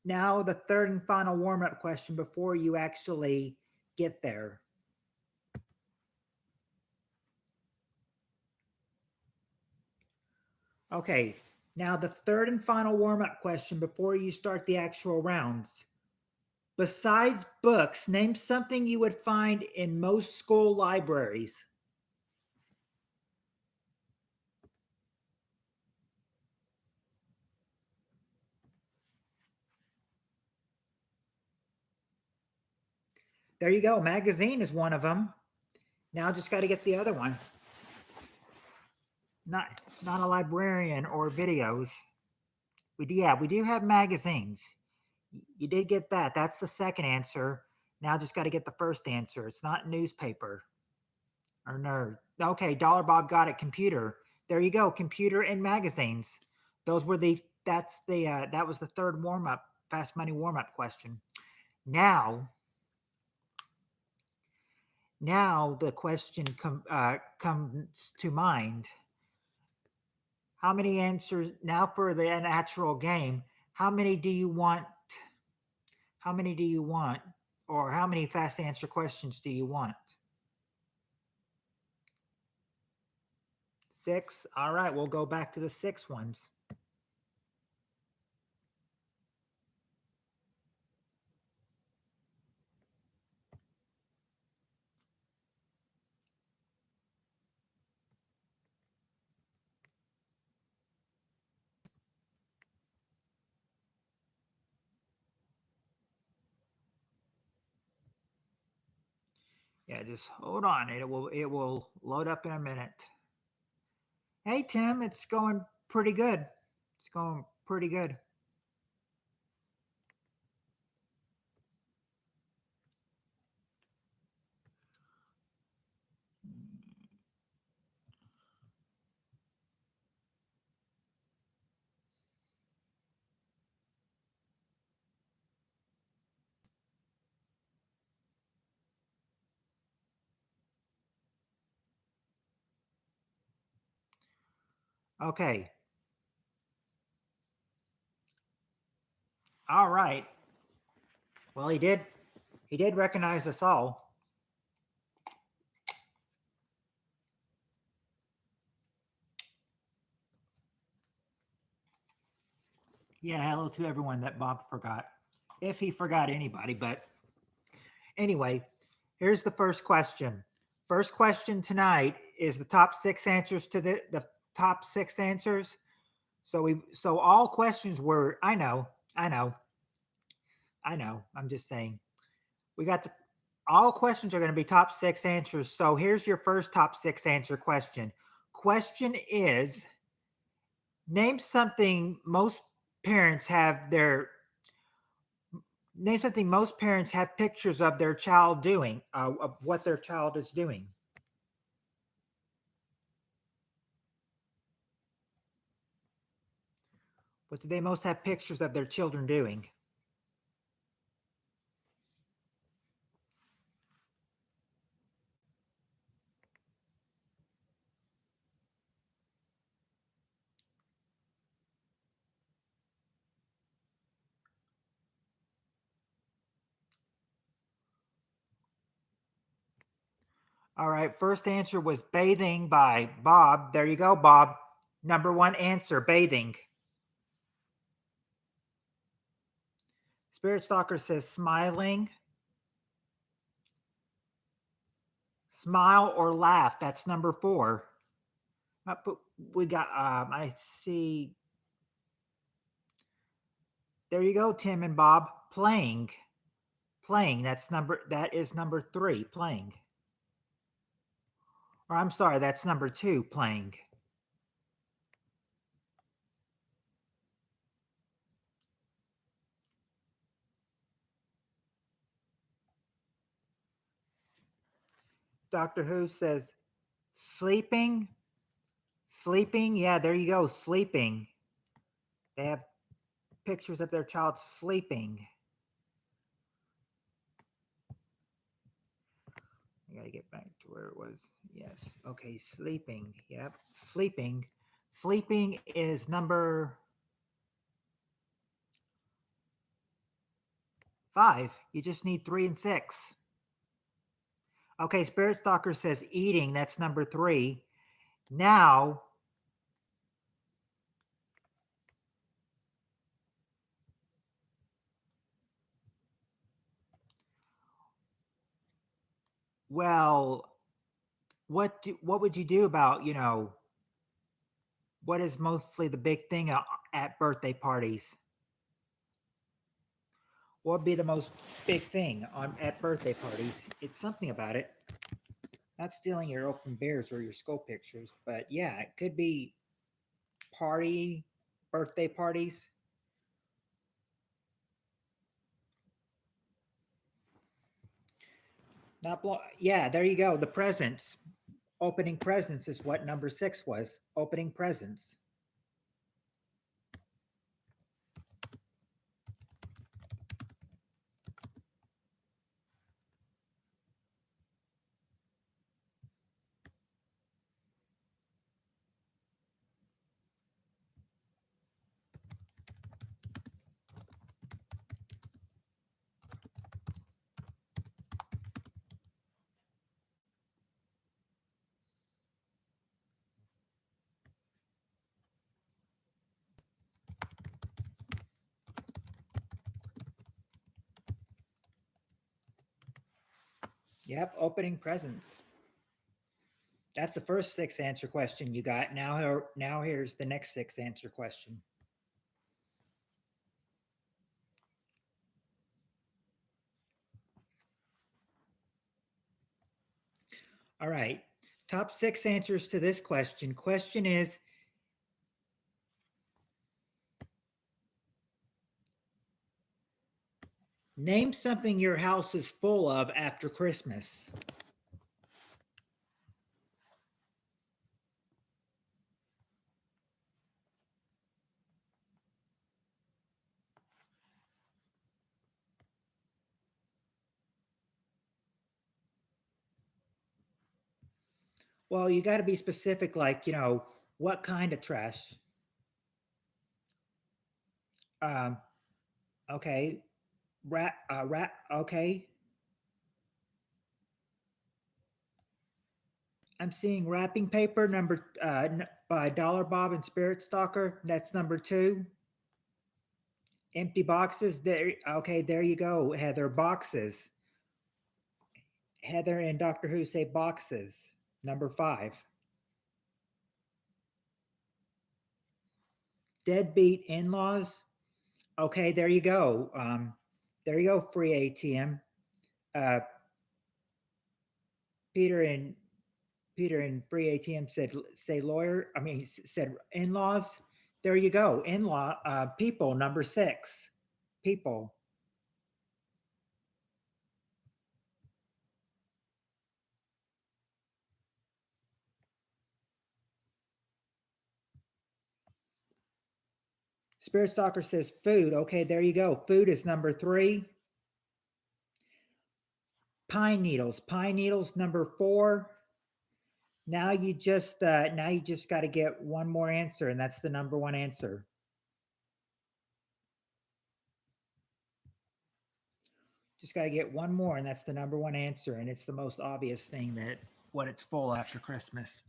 Now the third and final warm up question before you actually get there. Okay. Now the third and final warm up question before you start the actual rounds. Besides books, name something you would find in most school libraries. There you go. Magazine is one of them. Now just got to get the other one. It's not a librarian or videos. We do have magazines. You did get that. That's the second answer. Now just got to get the first answer. It's not newspaper or nerd. Okay, Dollar Bob got it. Computer. There you go. Computer and magazines. Those were that was the third warm up, fast money warm up question. Now the question comes to mind. How many answers now for the natural game? How many do you want? How many do you want? Or how many fast answer questions do you want? 6. All right, we'll go back to the 6 ones. Yeah, just hold on. It will load up in a minute. Hey Tim, it's going pretty good. It's going pretty good. Okay. All right. Well, he did recognize us all. Yeah, hello to everyone that Bob forgot. If he forgot anybody, but anyway, here's the first question. First question tonight is the top 6 answers to the top 6 answers. So all questions were I know. I'm just saying. We got all questions are going to be top 6 answers. So here's your first top 6 answer question. Question is, name something most parents have pictures of their child doing, of what their child is doing. What do they most have pictures of their children doing? All right, first answer was bathing by Bob. There you go, Bob. Number 1 answer, bathing. Spirit Stalker says smiling. Smile or laugh. That's number 4. We got, I see. There you go, Tim and Bob. Playing. That is number 3, playing. Or I'm sorry, that's number 2, playing. Doctor Who says sleeping. Sleeping. Yeah, there you go. Sleeping. They have pictures of their child sleeping. I gotta get back to where it was. Yes. Okay. Sleeping. Yep. Sleeping. Sleeping is number 5. You just need 3 and 6. Okay. Spirit Stalker says eating. That's number 3. Now, well, what would you do about, what is mostly the big thing at birthday parties? What would be the most big thing at birthday parties? It's something about it. Not stealing your open bears or your skull pictures, but yeah, it could be birthday parties. Yeah, there you go. The presents. Opening presents is what number 6 was. Opening presents. Yep, opening presents. That's the first 6 answer question you got. Now here's the next 6 answer question. All right. Top 6 answers to this question. Question is, name something your house is full of after Christmas. Well, you got to be specific, like, what kind of trash? Um, okay. Okay. I'm seeing wrapping paper by Dollar Bob and Spirit Stalker. That's number 2. Empty boxes. There. Okay, there you go, Heather. Boxes. Heather and Doctor Who say boxes. Number 5. Deadbeat in-laws. Okay, there you go. There you go. Free ATM. Uh, Peter and Free ATM said in-laws. There you go. People. Number 6. People. Spirit Stalker says food. Okay, there you go. Food is number 3. Pine needles. Pine needles number 4. Now you just got to get one more answer, and that's the number 1 answer. Just got to get one more, and that's the number 1 answer, and it's the most obvious thing that what it's full after Christmas.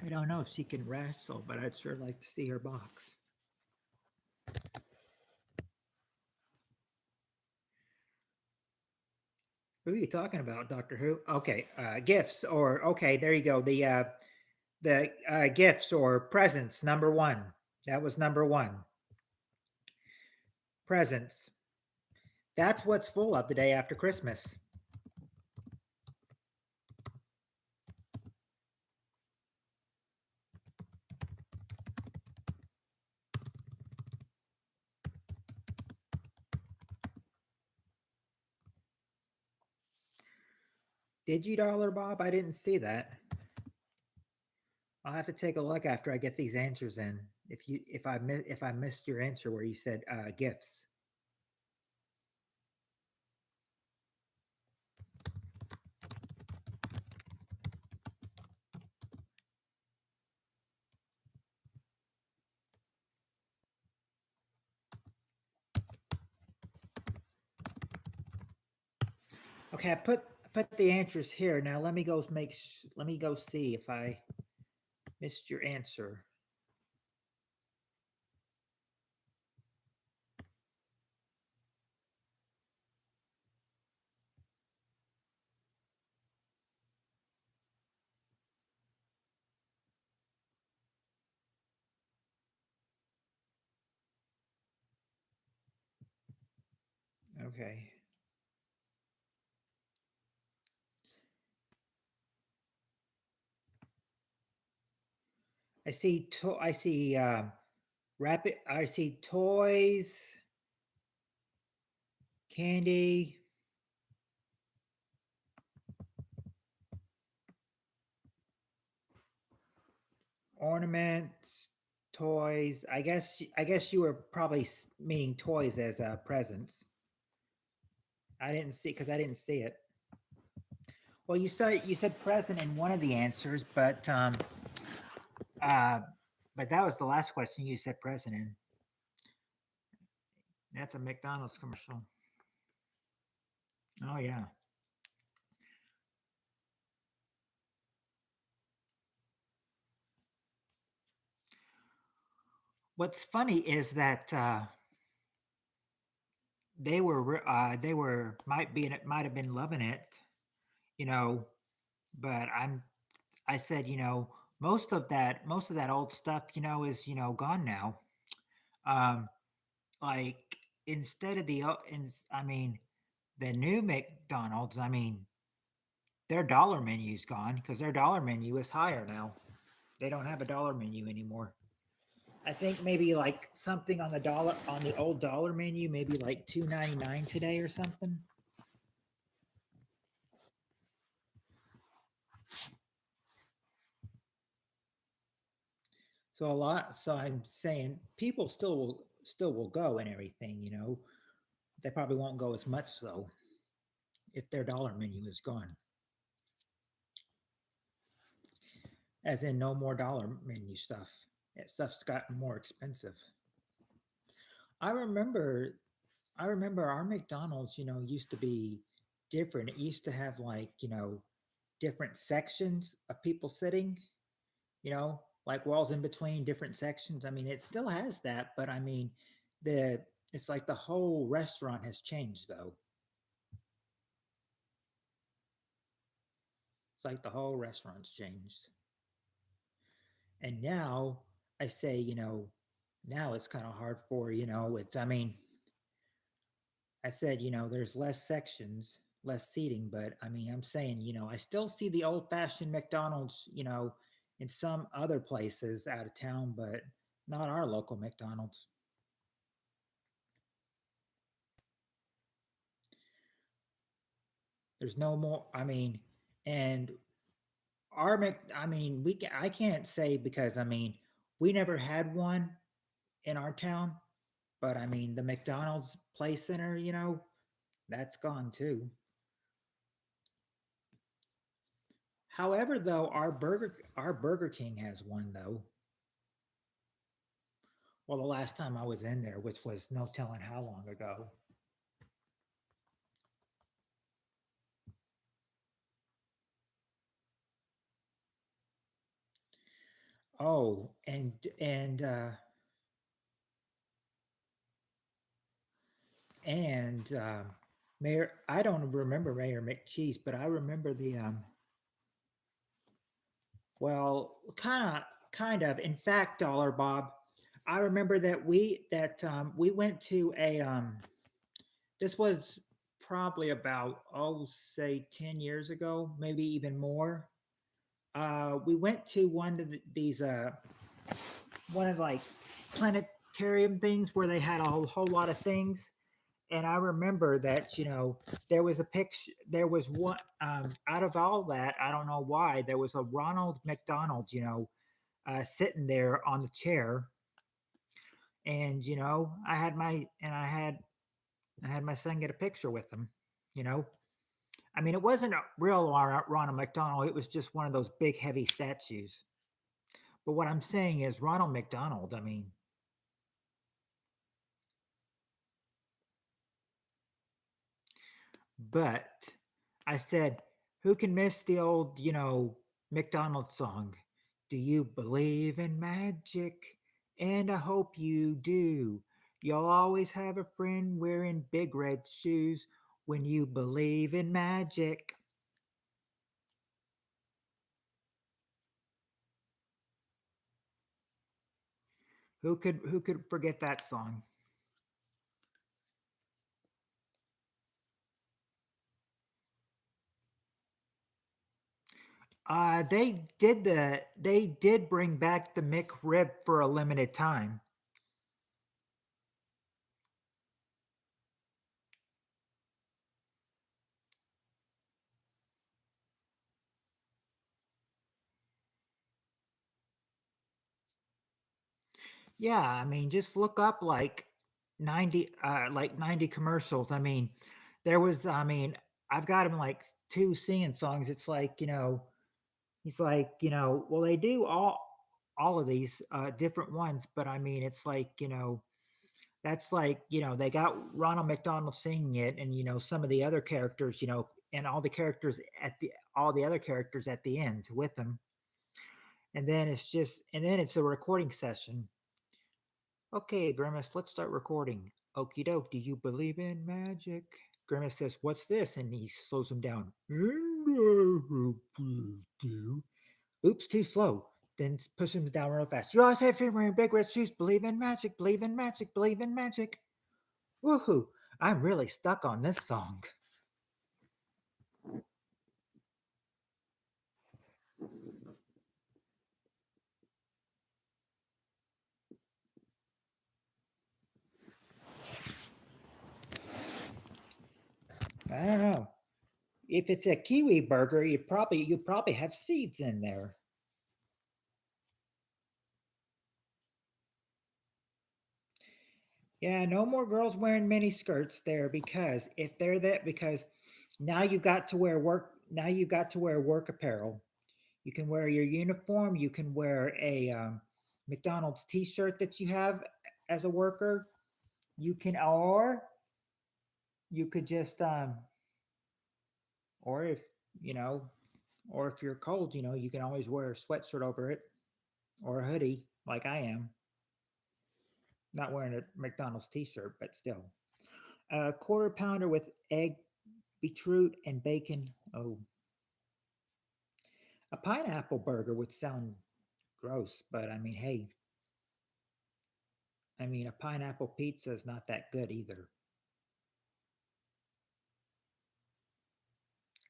I don't know if she can wrestle, but I'd sure like to see her box. Who are you talking about, Doctor Who? Okay, gifts okay, there you go. The gifts or presents, number 1. That was number 1. Presents. That's what's full of the day after Christmas. Did you, Dollar Bob? I didn't see that. I'll have to take a look after I get these answers in. If I missed your answer where you said gifts. Okay, I put the answers here. Now let me go see if I missed your answer. Okay. I see rapid I see toys, candy, ornaments, toys. I guess you were probably meaning toys as presents. I didn't see because I didn't see it. Well, you said present in one of the answers, uh, but that was the last question you said present in. That's a McDonald's commercial. Oh yeah. What's funny is that they were might have been loving it, you know, but I said, most of that old stuff, is, gone now. Um, like instead of I mean, the new McDonald's, I mean, their dollar menu's gone because their dollar menu is higher now. They don't have a dollar menu anymore. I think maybe like something on the old dollar menu, maybe like $2.99 today or something. So I'm saying people still will go and everything, They probably won't go as much so if their dollar menu is gone. As in no more dollar menu stuff. Stuff's gotten more expensive. I remember I remember our McDonald's, used to be different. It used to have like, different sections of people sitting, like walls in between different sections. I mean, it still has that, but I mean, the it's like the whole restaurant has changed though. It's like the whole restaurant's changed. And now I say, now it's kind of hard for, it's I mean, I said, there's less sections, less seating, but I mean, I'm saying, I still see the old fashioned McDonald's, in some other places out of town, but not our local McDonald's. There's no more, I mean, and I mean, I can't say because I mean, we never had one in our town, but I mean, the McDonald's Play Center, that's gone too. However, though, our Burger King has one though. Well, the last time I was in there, which was no telling how long ago. Oh, and Mayor, I don't remember Mayor McCheese, but I remember the well, kind of. In fact, Dollar Bob, I remember that we went to a this was probably about say 10 years ago, maybe even more. We went to these one of like planetarium things where they had a whole lot of things, and I remember that, there was a picture, there was one, out of all that, I don't know why, there was a Ronald McDonald, sitting there on the chair. And, I had my son get a picture with him, you know. I mean, it wasn't a real Ronald McDonald, it was just one of those big, heavy statues. But what I'm saying is, Ronald McDonald, I mean, but I said, who can miss the old, McDonald song? Do you believe in magic? And I hope you do. You'll always have a friend wearing big red shoes when you believe in magic. Who could forget that song? They did bring back the McRib for a limited time. Yeah, I mean, just look up like 90 commercials. I mean, I mean, I've got him like two singing songs. It's like, he's like, well, they do all of these different ones, but I mean, it's like, that's like, they got Ronald McDonald singing it, and some of the other characters, and all the other characters at the end with them. And then it's a recording session. Okay, Grimace, let's start recording. Okie doke, do you believe in magic? Grimace says, what's this? And he slows him down. Oops, too slow. Then pushes him down real fast. You always have favorite wearing big red shoes. Believe in magic, believe in magic, believe in magic. Woohoo! I'm really stuck on this song. I don't know. If it's a kiwi burger, you probably have seeds in there. Yeah, no more girls wearing mini skirts there, because if they're that because now you've got to wear work now you've got to wear work apparel. You can wear your uniform, you can wear a McDonald's t-shirt that you have as a worker. You can or you could just or if you know or if you're cold, you can always wear a sweatshirt over it or a hoodie like I am. Not wearing a McDonald's t-shirt, but still. A quarter pounder with egg, beetroot, and bacon. Oh, a pineapple burger would sound gross, but I mean, hey, I mean, a pineapple pizza is not that good either.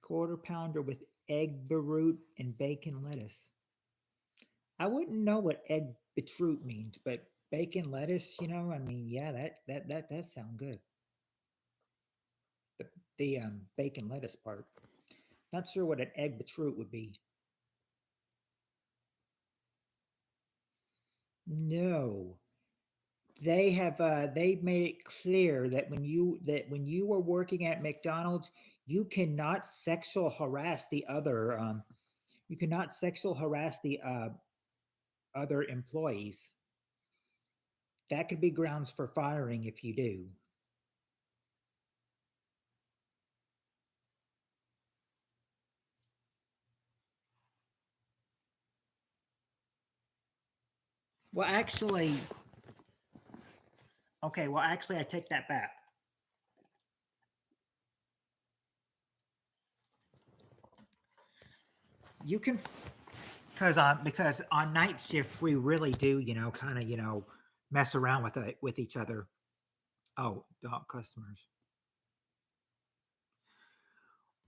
Quarter pounder with egg, beetroot, and bacon lettuce. I wouldn't know what egg beetroot means, but bacon lettuce, I mean, yeah, that does sound good. The bacon lettuce part. Not sure what an egg beetroot would be. No, they've made it clear that when you were working at McDonald's, you cannot sexual harass the other you cannot sexual harass the other employees. That could be grounds for firing if you do. Well, actually, okay. Well, actually, I take that back. You can, because on night shift we really do, kind of, mess around with each other. Oh, adult customers.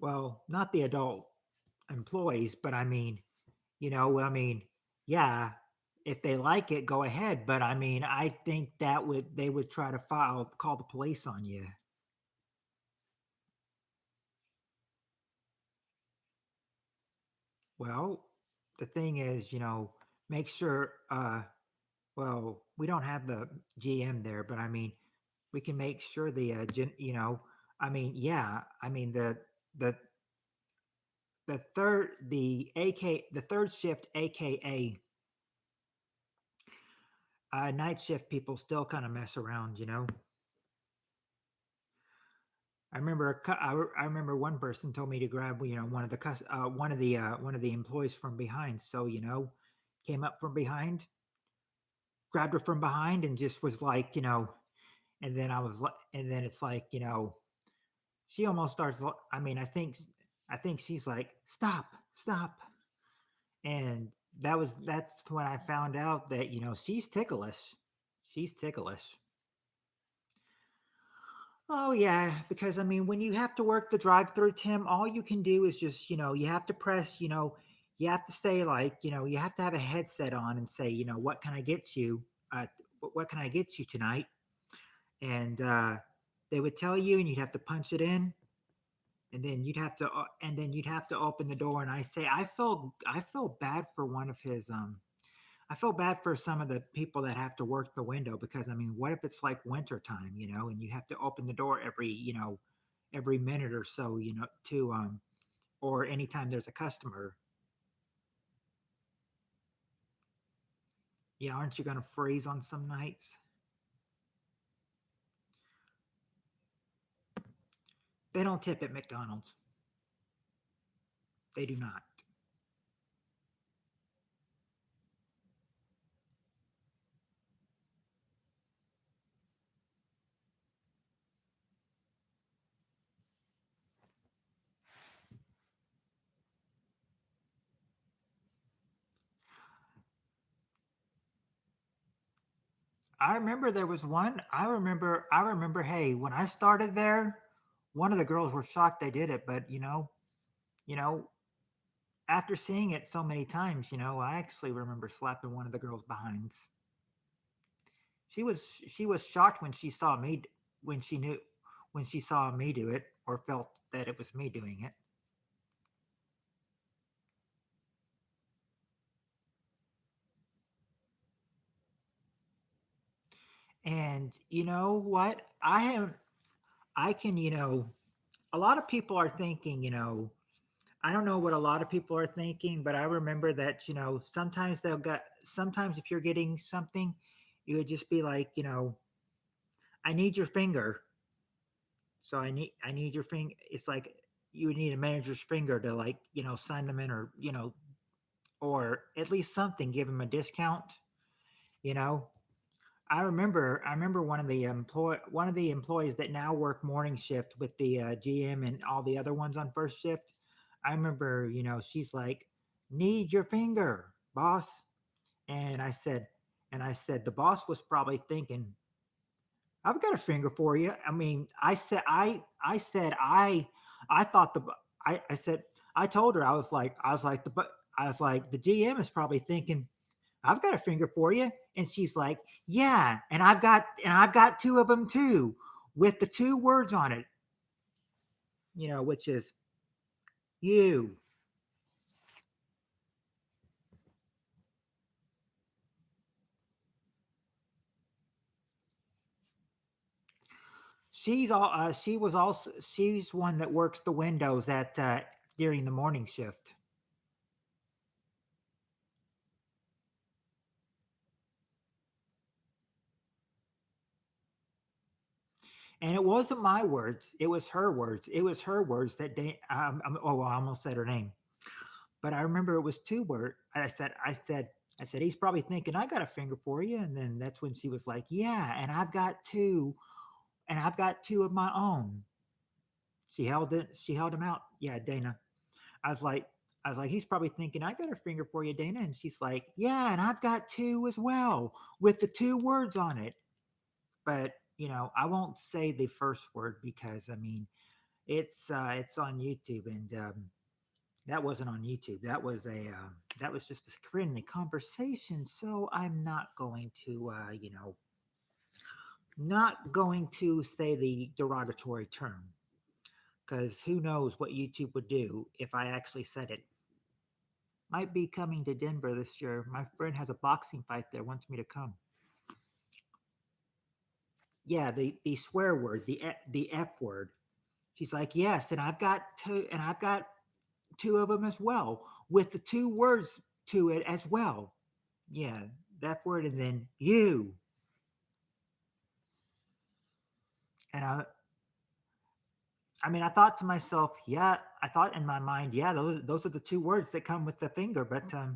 Well, not the adult employees, but I mean, I mean, yeah, if they like it, go ahead. But I mean, I think they would try to call the police on you. Well, the thing is, make sure. Well, we don't have the GM there, but I mean, we can make sure I mean, yeah, I mean the the third shift, aka night shift people still kind of mess around. I remember one person told me to grab one of the employees from behind. So came up from behind, grabbed her from behind, and just was like, and then and then it's like, she almost starts. I mean, I think she's like, stop, stop, and that's when I found out that she's ticklish. She's ticklish. Oh yeah, because I mean, when you have to work the drive-through, Tim, all you can do is just, you have to press, you have to say like, you have to have a headset on and say, what can I get you? What can I get you tonight? And they would tell you, and you'd have to punch it in, and then you'd have to open the door. And I felt bad for one of his I feel bad for some of the people that have to work the window because I mean, what if it's like winter time, and you have to open the door every minute or so, to or anytime there's a customer. Yeah, aren't you going to freeze on some nights? They don't tip at McDonald's. They do not. I remember there was one. I remember. Hey, when I started there, one of the girls were shocked they did it, but you know, after seeing it so many times, I actually remember slapping one of the girls behinds. She was shocked when she saw me when she knew when she saw me do it or felt that it was me doing it. And you know what? I can, a lot of people are thinking, I don't know what a lot of people are thinking, but I remember that, sometimes if you're getting something, you would just be like, I need your finger. So I need your finger. It's like you would need a manager's finger to like, sign them in or at least something, give them a discount, you know. I remember one of the employees that now work morning shift with the GM and all the other ones on first shift. I remember, she's like, "Need your finger, boss." And I said the boss was probably thinking, "I've got a finger for you." I mean, I thought I said I told her I was like the GM is probably thinking, "I've got a finger for you," and she's like, "Yeah, and I've got two of them too, with the two words on it, which is you." She's one that works the windows at during the morning shift. And it wasn't my words; it was her words. It was her words that oh, I almost said her name, but I remember it was two word. I said he's probably thinking I got a finger for you, and then that's when she was like, "Yeah, and I've got two of my own." She held him out. Yeah, Dana. I was like, he's probably thinking I got a finger for you, Dana, and she's like, "Yeah, and I've got two as well with the two words on it." But I won't say the first word because I mean it's on YouTube, and that wasn't on YouTube. That was just a friendly conversation. So I'm not going to not going to say the derogatory term because who knows what YouTube would do if I actually said it. Might be coming to Denver this year. My friend has a boxing fight there, wants me to come. Yeah, the swear word, the F word. She's like, yes, and I've got two of them as well, with the two words to it as well. Yeah, that word and then you. And I mean, I thought to myself, yeah, I thought in my mind, yeah, those are the two words that come with the finger. But I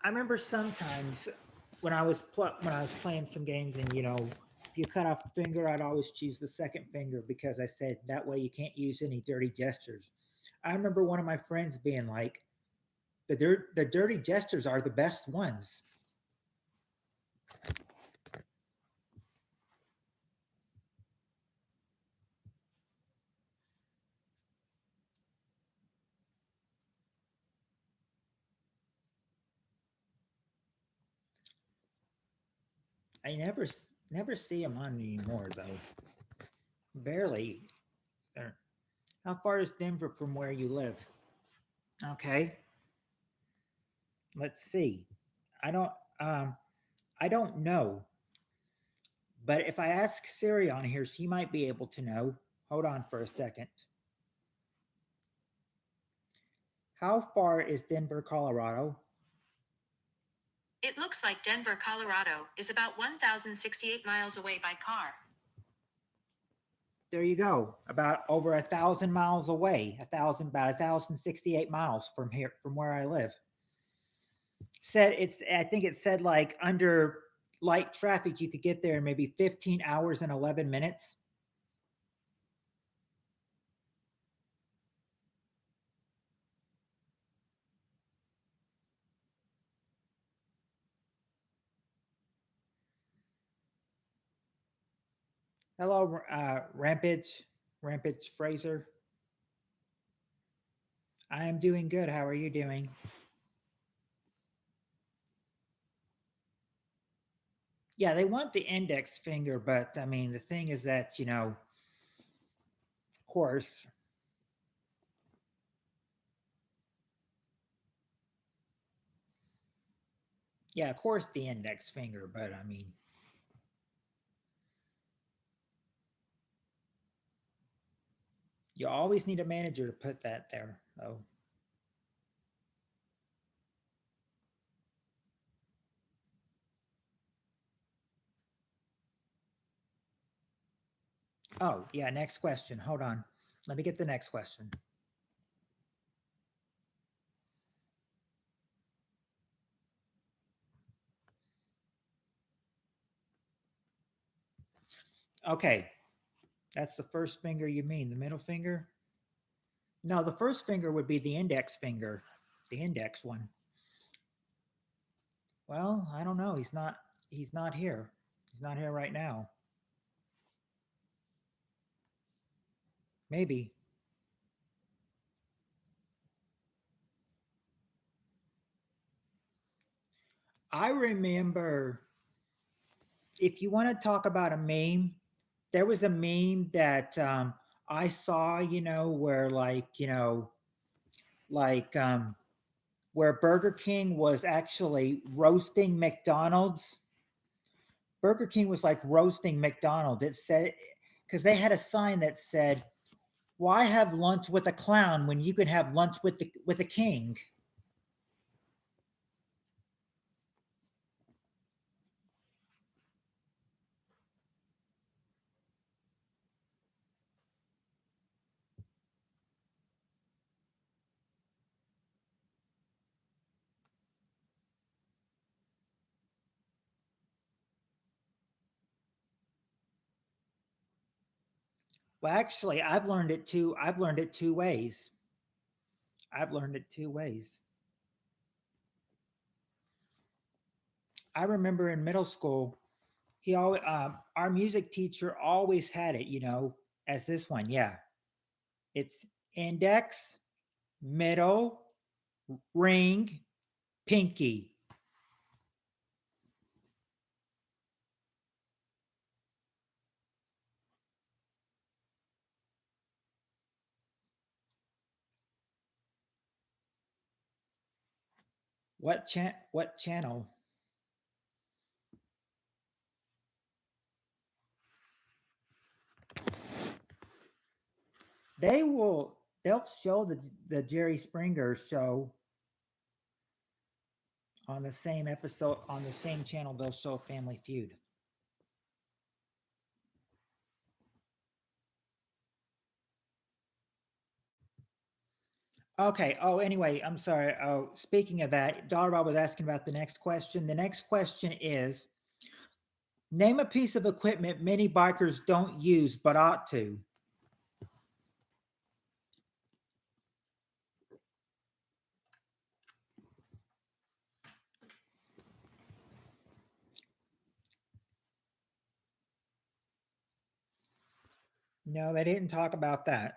remember sometimes when I was playing some games, and if you cut off the finger, I'd always choose the second finger because I said that way you can't use any dirty gestures. I remember one of my friends being like, the dirty gestures are the best ones. I never see them on anymore though. Barely. How far is Denver from where you live? Okay, let's see. I don't um I don't know, but if I ask Siri on here, she might be able to know. Hold on for a second. How far is Denver, Colorado? It looks like Denver, Colorado is about 1,068 miles away by car. There you go. About over 1,000 miles away. About 1,068 miles from here, from where I live. Said it's. I think it said like under light traffic, you could get there in maybe 15 hours and 11 minutes. Hello, Rampage Fraser. I am doing good. How are you doing? Yeah, they want the index finger, but I mean, the thing is that, of course, yeah, of course, the index finger, but I mean, you always need a manager to put that there. Oh, oh, yeah, next question. Hold on. Let me get the next question. Okay, that's the first finger you mean, the middle finger? No, the first finger would be the index finger, the index one. Well, I don't know. He's not here. He's not here right now. Maybe. I remember, if you want to talk about a meme, there was a meme that I saw, where like where Burger King was actually roasting McDonald's. Burger King was like roasting McDonald's. It said, because they had a sign that said, "Why have lunch with a clown when you could have lunch with the king?" Well, actually, I've learned it two ways. I've learned it two ways. I remember in middle school, our music teacher always had it, as this one. Yeah, it's index, middle, ring, pinky. What channel? They'll show the Jerry Springer show on the same episode on the same channel. They'll show Family Feud. Okay. Oh, anyway, I'm sorry. Oh, speaking of that, Dollar Bob was asking about the next question. The next question is, name a piece of equipment many bikers don't use but ought to. No, they didn't talk about that.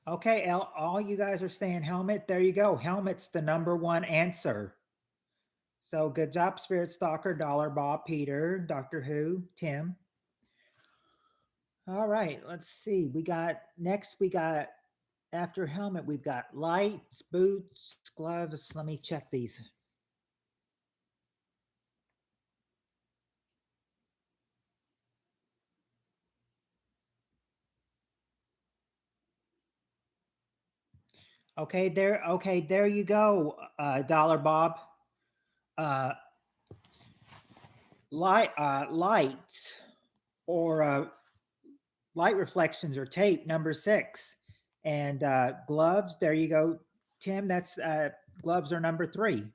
Okay, all you guys are saying helmet. There you go. Helmet's the number one answer. So good job, Spirit Stalker, Dollar Bob, Peter, Doctor Who, Tim. All right, let's see. We got after helmet, we've got lights, boots, gloves. Let me check these. Okay, there you go, Dollar Bob. Lights or light reflections or tape, number 6. And gloves, there you go, Tim. That's gloves are number 3.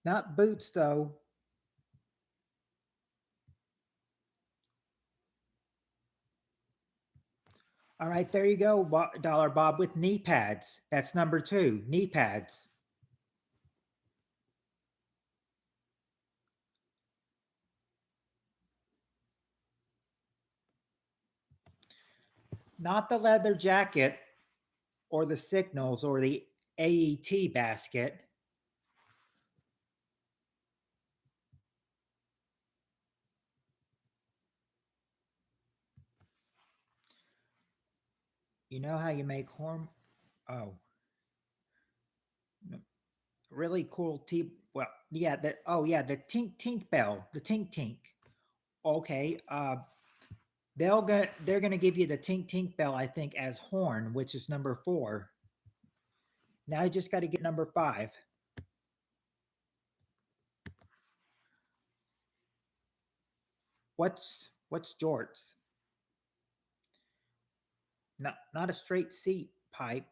Not boots, though. All right, there you go, Dollar Bob, with knee pads. That's number 2, knee pads. Not the leather jacket or the signals or the AET basket. You know how you make horn? Oh, really cool well, yeah, the tink tink bell, the tink tink. Okay, they're gonna give you the tink tink bell, I think, as horn, which is number 4. Now you just got to get number 5. What's jorts? Not a straight seat pipe.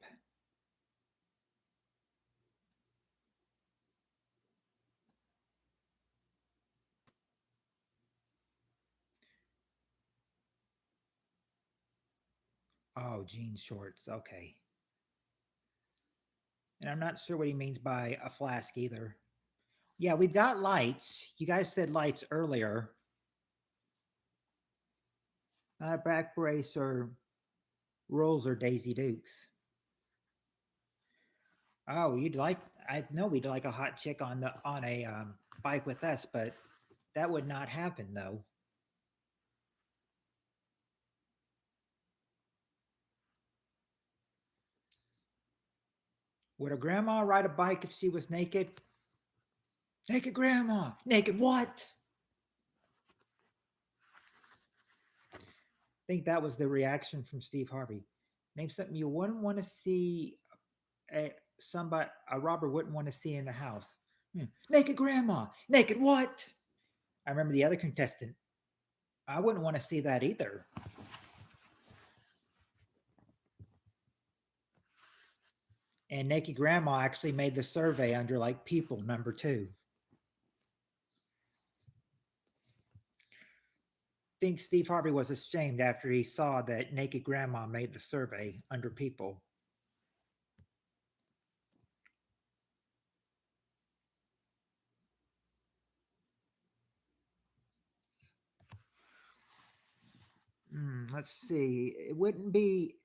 Oh, jean shorts. Okay. And I'm not sure what he means by a flask either. Yeah, we've got lights. You guys said lights earlier. Back brace or rolls or Daisy Dukes. Oh, I know we'd like a hot chick on a bike with us, but that would not happen though. Would a grandma ride a bike if she was naked? Naked grandma. Naked what? I think that was the reaction from Steve Harvey. Name something you wouldn't want to see a robber wouldn't want to see in the house. Naked grandma. Naked what? I remember the other contestant. I wouldn't want to see that either. And Naked Grandma actually made the survey under like people number 2. I think Steve Harvey was ashamed after he saw that Naked Grandma made the survey under people. Let's see. It wouldn't be.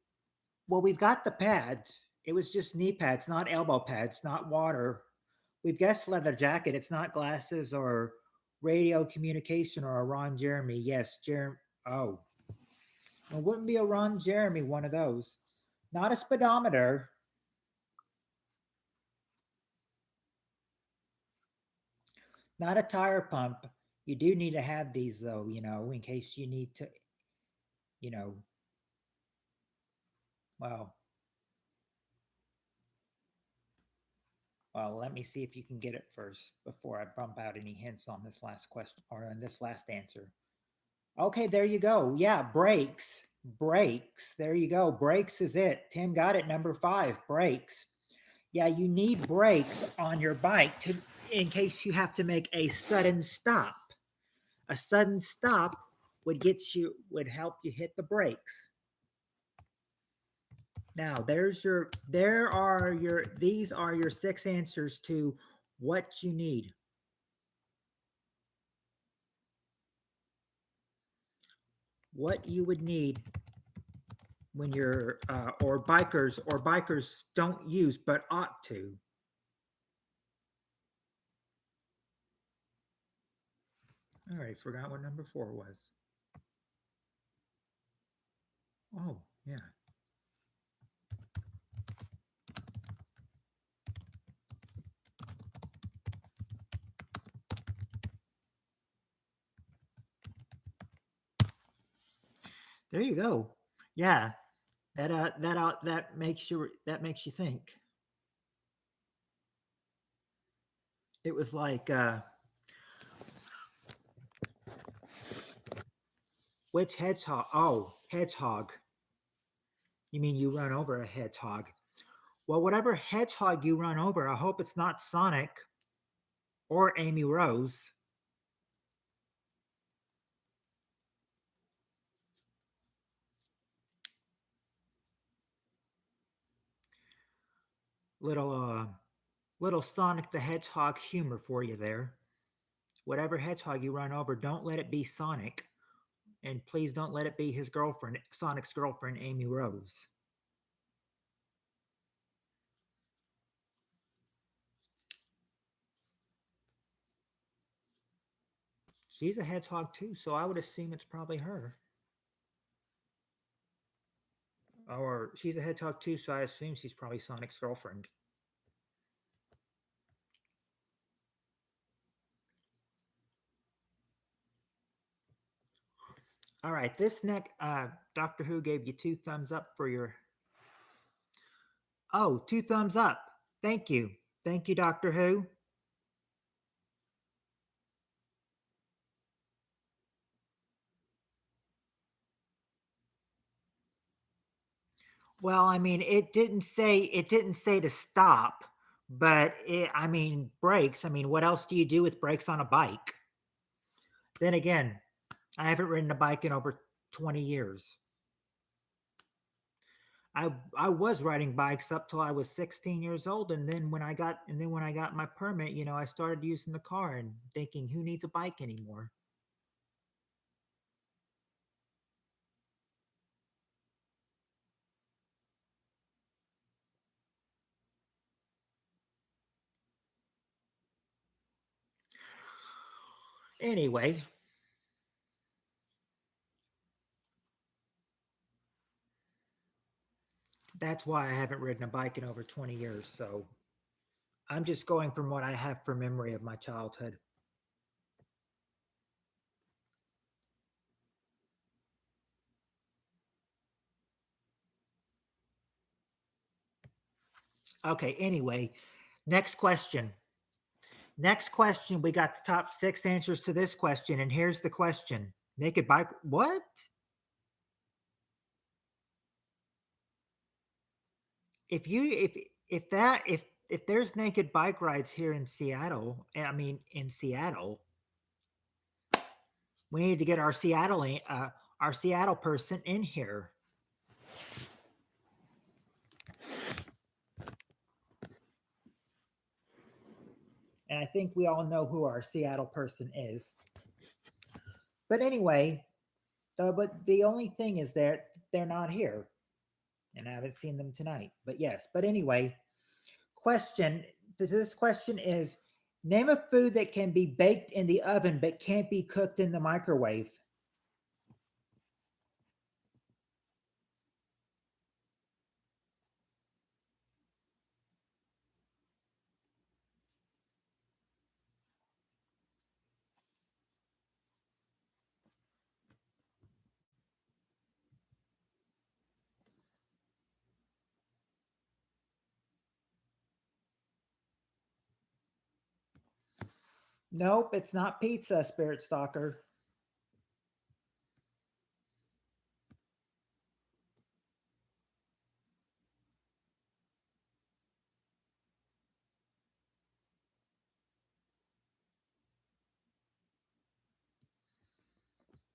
Well, we've got the pads. It was just knee pads, not elbow pads, not water. We've guessed leather jacket. It's not glasses or radio communication or a Ron Jeremy. Yes, Jeremy. Oh, it wouldn't be a Ron Jeremy, one of those. Not a speedometer. Not a tire pump. You do need to have these though, in case you need to, you know, well, let me see if you can get it first before I bump out any hints on this last question or on this last answer. Okay, there you go. Yeah, brakes. Brakes. There you go. Brakes is it. Tim got it. Number 5, brakes. Yeah, you need brakes on your bike in case you have to make a sudden stop. A sudden stop would help you hit the brakes. Now, these are your 6 answers to what you need. What you would need when you're or bikers don't use but ought to. All right, forgot what number 4 was. Oh, yeah. There you go. Yeah. That makes you think. It was like which hedgehog? Oh, hedgehog. You mean you run over a hedgehog? Well, whatever hedgehog you run over, I hope it's not Sonic or Amy Rose. Little Sonic the Hedgehog humor for you there. Whatever hedgehog you run over, don't let it be Sonic. And please don't let it be his girlfriend, Sonic's girlfriend, Amy Rose. She's a hedgehog too, so I would assume it's probably her. Or she's a hedgehog too, so I assume she's probably Sonic's girlfriend. All right, this next Doctor Who gave you 2 thumbs up for your. Oh, 2 thumbs up. Thank you. Thank you, Doctor Who. Well, I mean, it didn't say to stop, but brakes. I mean, what else do you do with brakes on a bike? Then again, I haven't ridden a bike in over 20 years. I was riding bikes up till I was 16 years old, and then when I got my permit, I started using the car and thinking, who needs a bike anymore? Anyway, that's why I haven't ridden a bike in over 20 years. So I'm just going from what I have from memory of my childhood. Okay, anyway, next question. Next question. We got the top 6 answers to this question, and here's the question. Naked bike, what? If there's naked bike rides here in Seattle, in Seattle, we need to get our Seattle person in here. And I think we all know who our Seattle person is. But anyway, So, but the only thing is that they're not here, and I haven't seen them tonight. But yes, but anyway, question. This question is: name a food that can be baked in the oven but can't be cooked in the microwave. Nope, it's not pizza, Spirit Stalker.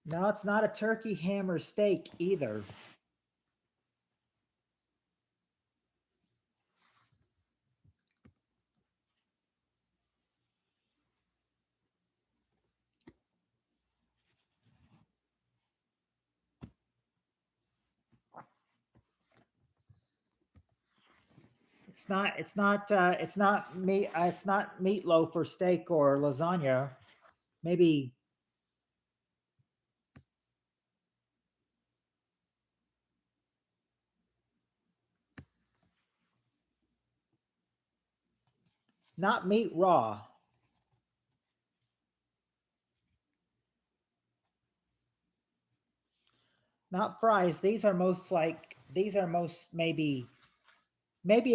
No, it's not a turkey, ham, or steak either. It's not. It's not. It's not meat. It's not meatloaf or steak or lasagna. Maybe not meat raw. Not fries. These are most like. These are most maybe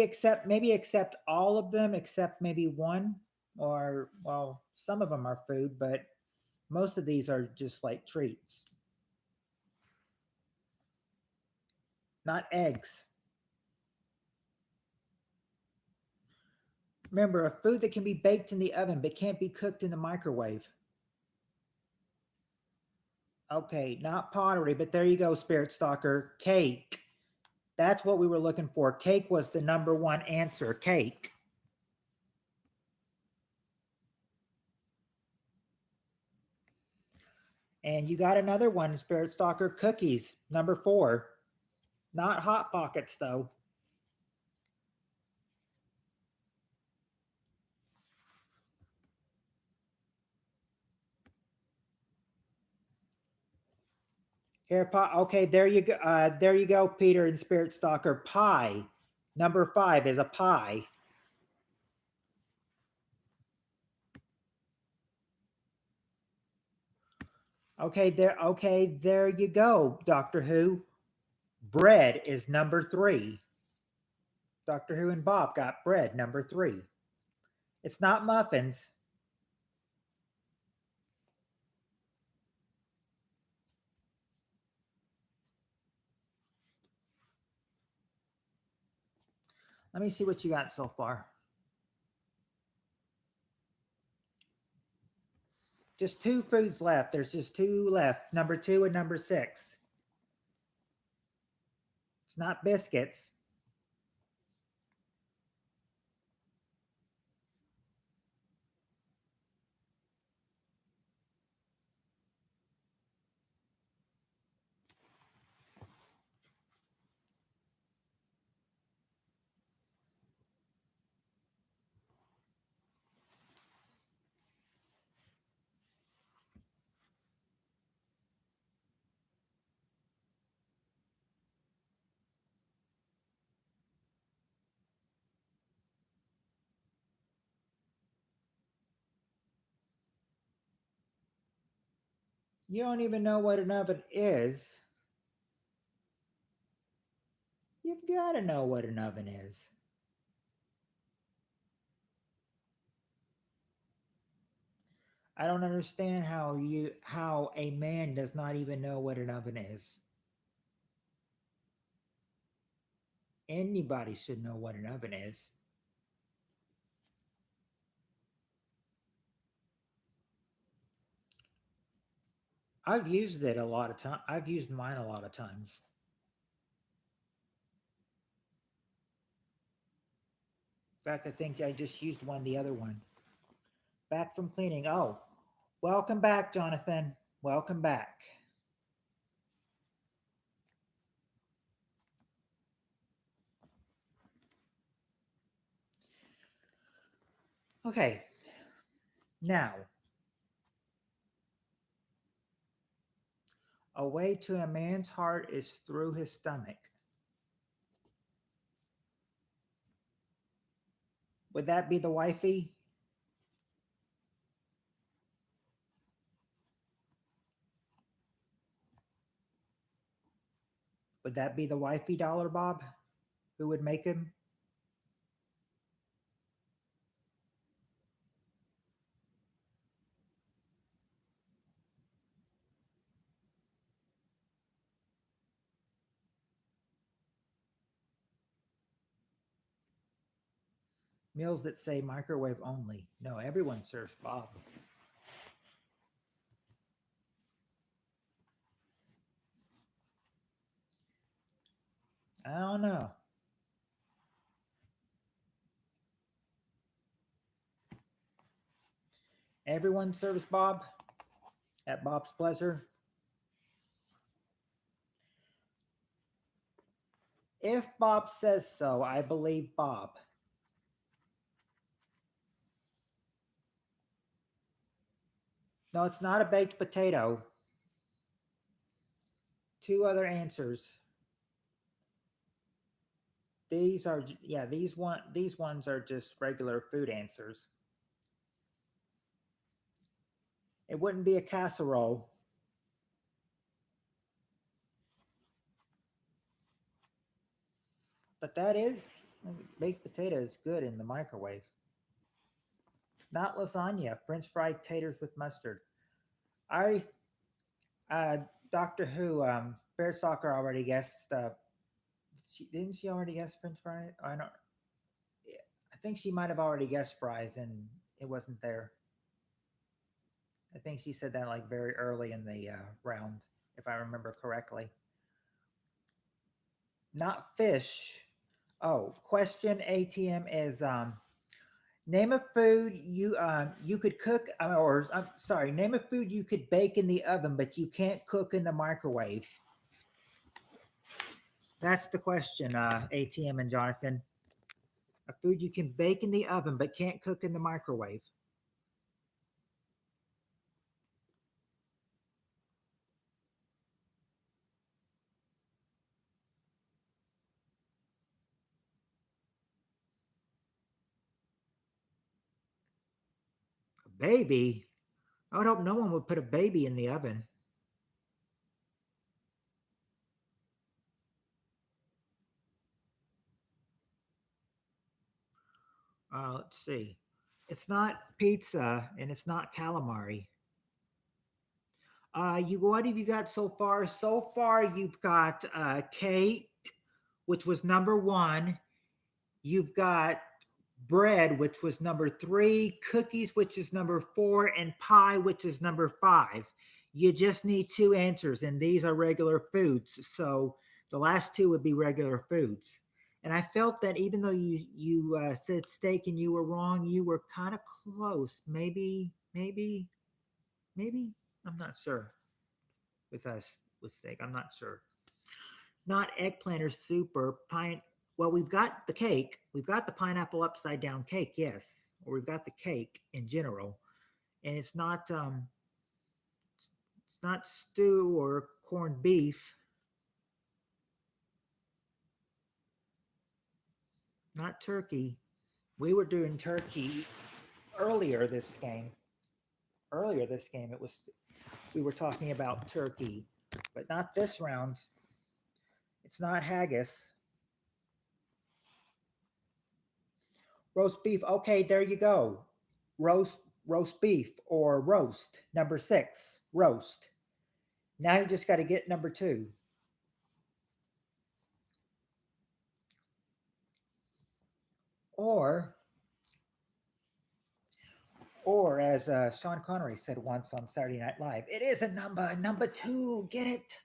except all of them except maybe one, or well, some of them are food, but most of these are just like treats. Not eggs. Remember, a food that can be baked in the oven but can't be cooked in the microwave. Okay, not pottery, but there you go, Spirit Stalker. Cake. That's what we were looking for. Cake was the number one answer. Cake. And you got another one, Spirit Stalker. Cookies. Number four. Not Hot Pockets, though. Here, pie. Okay, there you go. There you go, Peter and Spirit Stalker. Pie. Number five is a pie. Okay, there. Okay, there you go, Doctor Who. Bread is number three. Doctor Who and Bob got bread number three. It's not muffins. Let me see what you got so far. Just two foods left. There's just two left. Number two and number six. It's not biscuits. You don't even know what an oven is. You've got to know what an oven is. I don't understand how a man does not even know what an oven is. Anybody should know what an oven is. I've used it a lot of time. I've used mine a lot of times. In fact, I think I just used one the other one. Back from cleaning. Oh, welcome back, Jonathan. Welcome back. Okay. Now, a way to a man's heart is through his stomach. Would that be the wifey? Would that be the wifey dollar, Bob? Who would make him? Meals that say microwave only. No, everyone serves Bob. I don't know. Everyone serves Bob at Bob's pleasure. If Bob says so, I believe Bob. No, it's not a baked potato. Two other answers. These are yeah, these ones are just regular food answers. It wouldn't be a casserole. But that is baked potato is good in the microwave. Not lasagna, French fried taters with mustard. I uh Doctor Who, Bear Soccer already guessed didn't she already guess French fries? I don't I think she might have already guessed fries and it wasn't there. I think she said that like very early in the round, if I remember correctly. Not fish. Oh, question ATM is name a food you could cook or I'm sorry, name a food you could bake in the oven but you can't cook in the microwave. That's the question, ATM and Jonathan. A food you can bake in the oven but can't cook in the microwave. A baby? I would hope no one would put a baby in the oven. Let's see. It's not pizza and it's not calamari. You what have you got so far? So far, you've got cake, which was number one. You've got bread, which was number three. Cookies, which is number four, and pie, which is number five. You just need two answers, and these are regular foods. So the last two would be regular foods. And I felt that even though you said steak and you were wrong, you were kind of close. Maybe. I'm not sure with us with steak. I'm not sure. Not eggplant or soup or pine. Well, we've got the cake. We've got the pineapple upside down cake, yes, or we've got the cake in general, and it's not stew or corned beef. Not turkey. We were doing turkey earlier this game. Earlier this game, it was we were talking about turkey, but not this round. It's not haggis. Roast beef. Okay, there you go. Roast beef or roast. Number six, roast. Now you just got to get number two. Or or as Sean Connery said once on Saturday Night Live, it is a number two. Get it?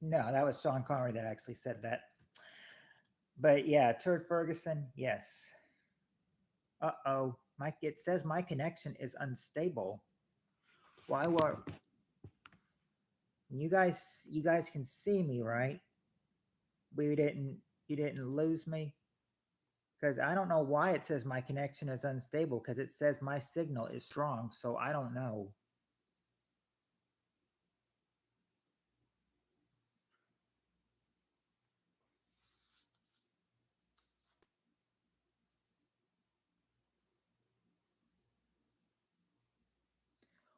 No, that was Sean Connery that actually said that. But yeah, Turd Ferguson, yes. Uh-oh. It says my connection is unstable. Why were you guys can see me, right? We didn't You didn't lose me? Because I don't know why it says my connection is unstable, because it says my signal is strong, so I don't know.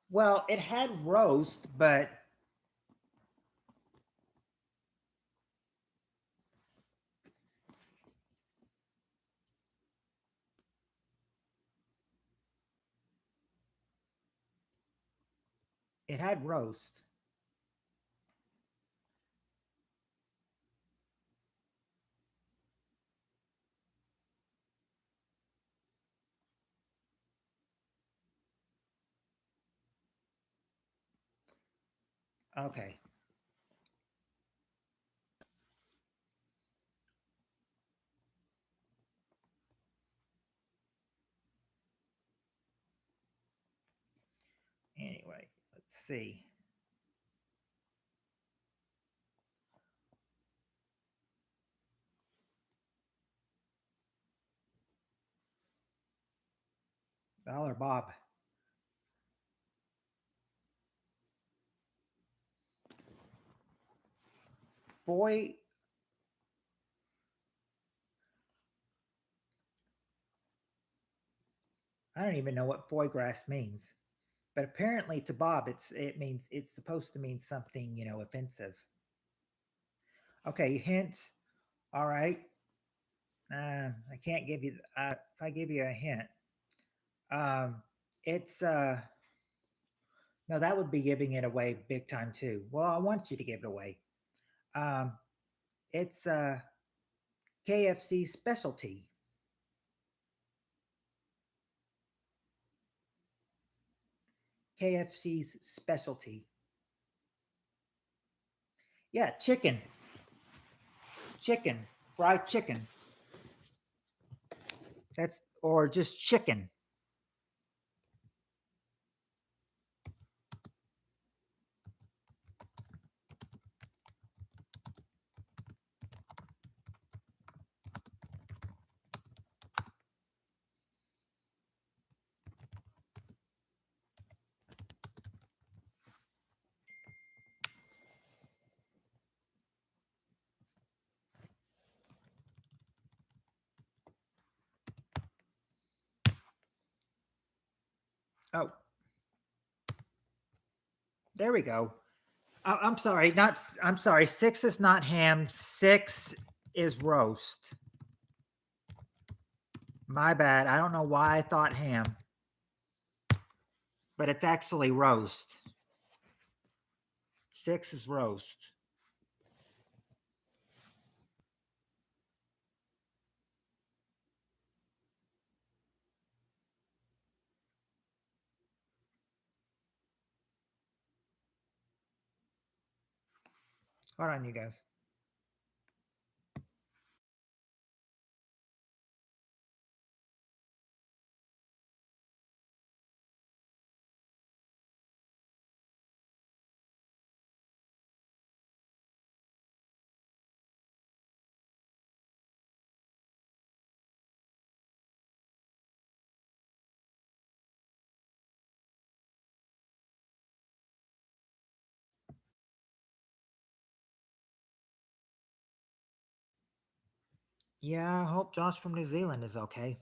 Well, it had roast, but it had roast. Okay. Anyway, let's see. Dollar Bob. Foy, I don't even know what foie grass means. But apparently to Bob it means it's supposed to mean something, offensive. Okay, hint. All right. I can't give you if I give you a hint. Um it's no, that would be giving it away big time too. Well, I want you to give it away. Um it's KFC specialty. KFC's specialty. Yeah, chicken. Chicken. Fried chicken. That's or just chicken. Oh, there we go. I'm sorry, not I'm sorry. 6 is not ham. 6 is roast. My bad. I don't know why I thought ham, but it's actually roast. 6 is roast. Hold on, you guys. Yeah, I hope Josh from New Zealand is okay.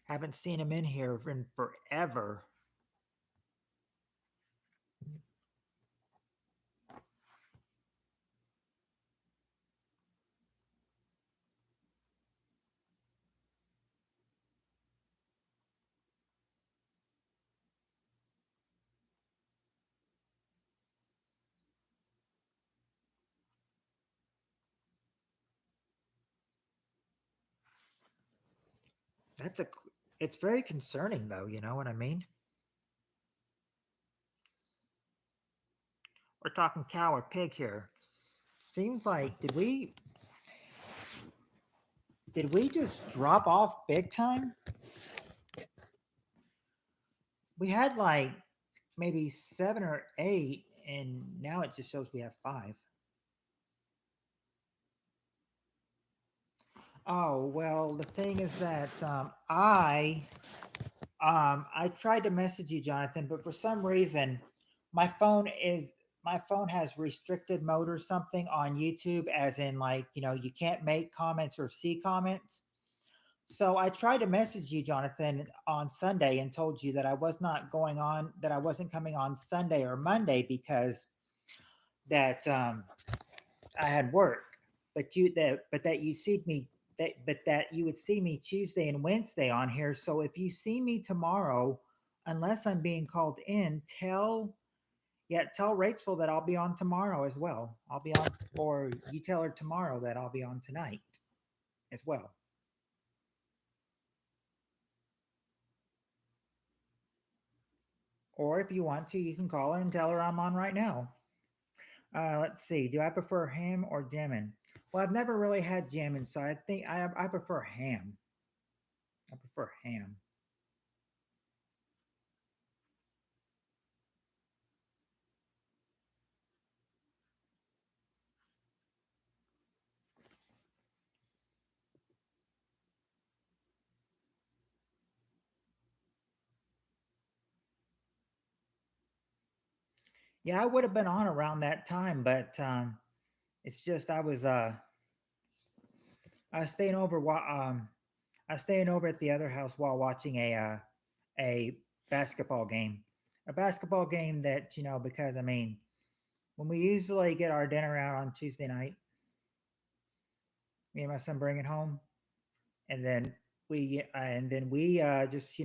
Haven't seen him in here in forever. That's a it's very concerning though, you know what I mean? We're talking cow or pig here. Seems like did we Did we just drop off big time? We had like maybe 7 or 8, and now it just shows we have 5. Oh well, the thing is that I tried to message you, Jonathan, but for some reason, my phone is my phone has restricted mode or something on YouTube, as in like you can't make comments or see comments. So I tried to message you, Jonathan, on Sunday and told you that I was not going on, that I wasn't coming on Sunday or Monday because that I had work. But that you see me that you would see me Tuesday and Wednesday on here. So if you see me tomorrow, unless I'm being called in, tell Rachel that I'll be on tomorrow as well. I'll be on, or you tell her tomorrow that I'll be on tonight as well. Or if you want to, you can call her and tell her I'm on right now. Let's see. Do I prefer ham or jammin'? Well, I've never really had jammin', so I think I prefer ham. I prefer ham. Yeah, I would have been on around that time, but it's just I was staying over I was staying over at the other house while watching a basketball game. A basketball game that, because I mean, when we usually get our dinner out on Tuesday night, me and my son bring it home, and then we just he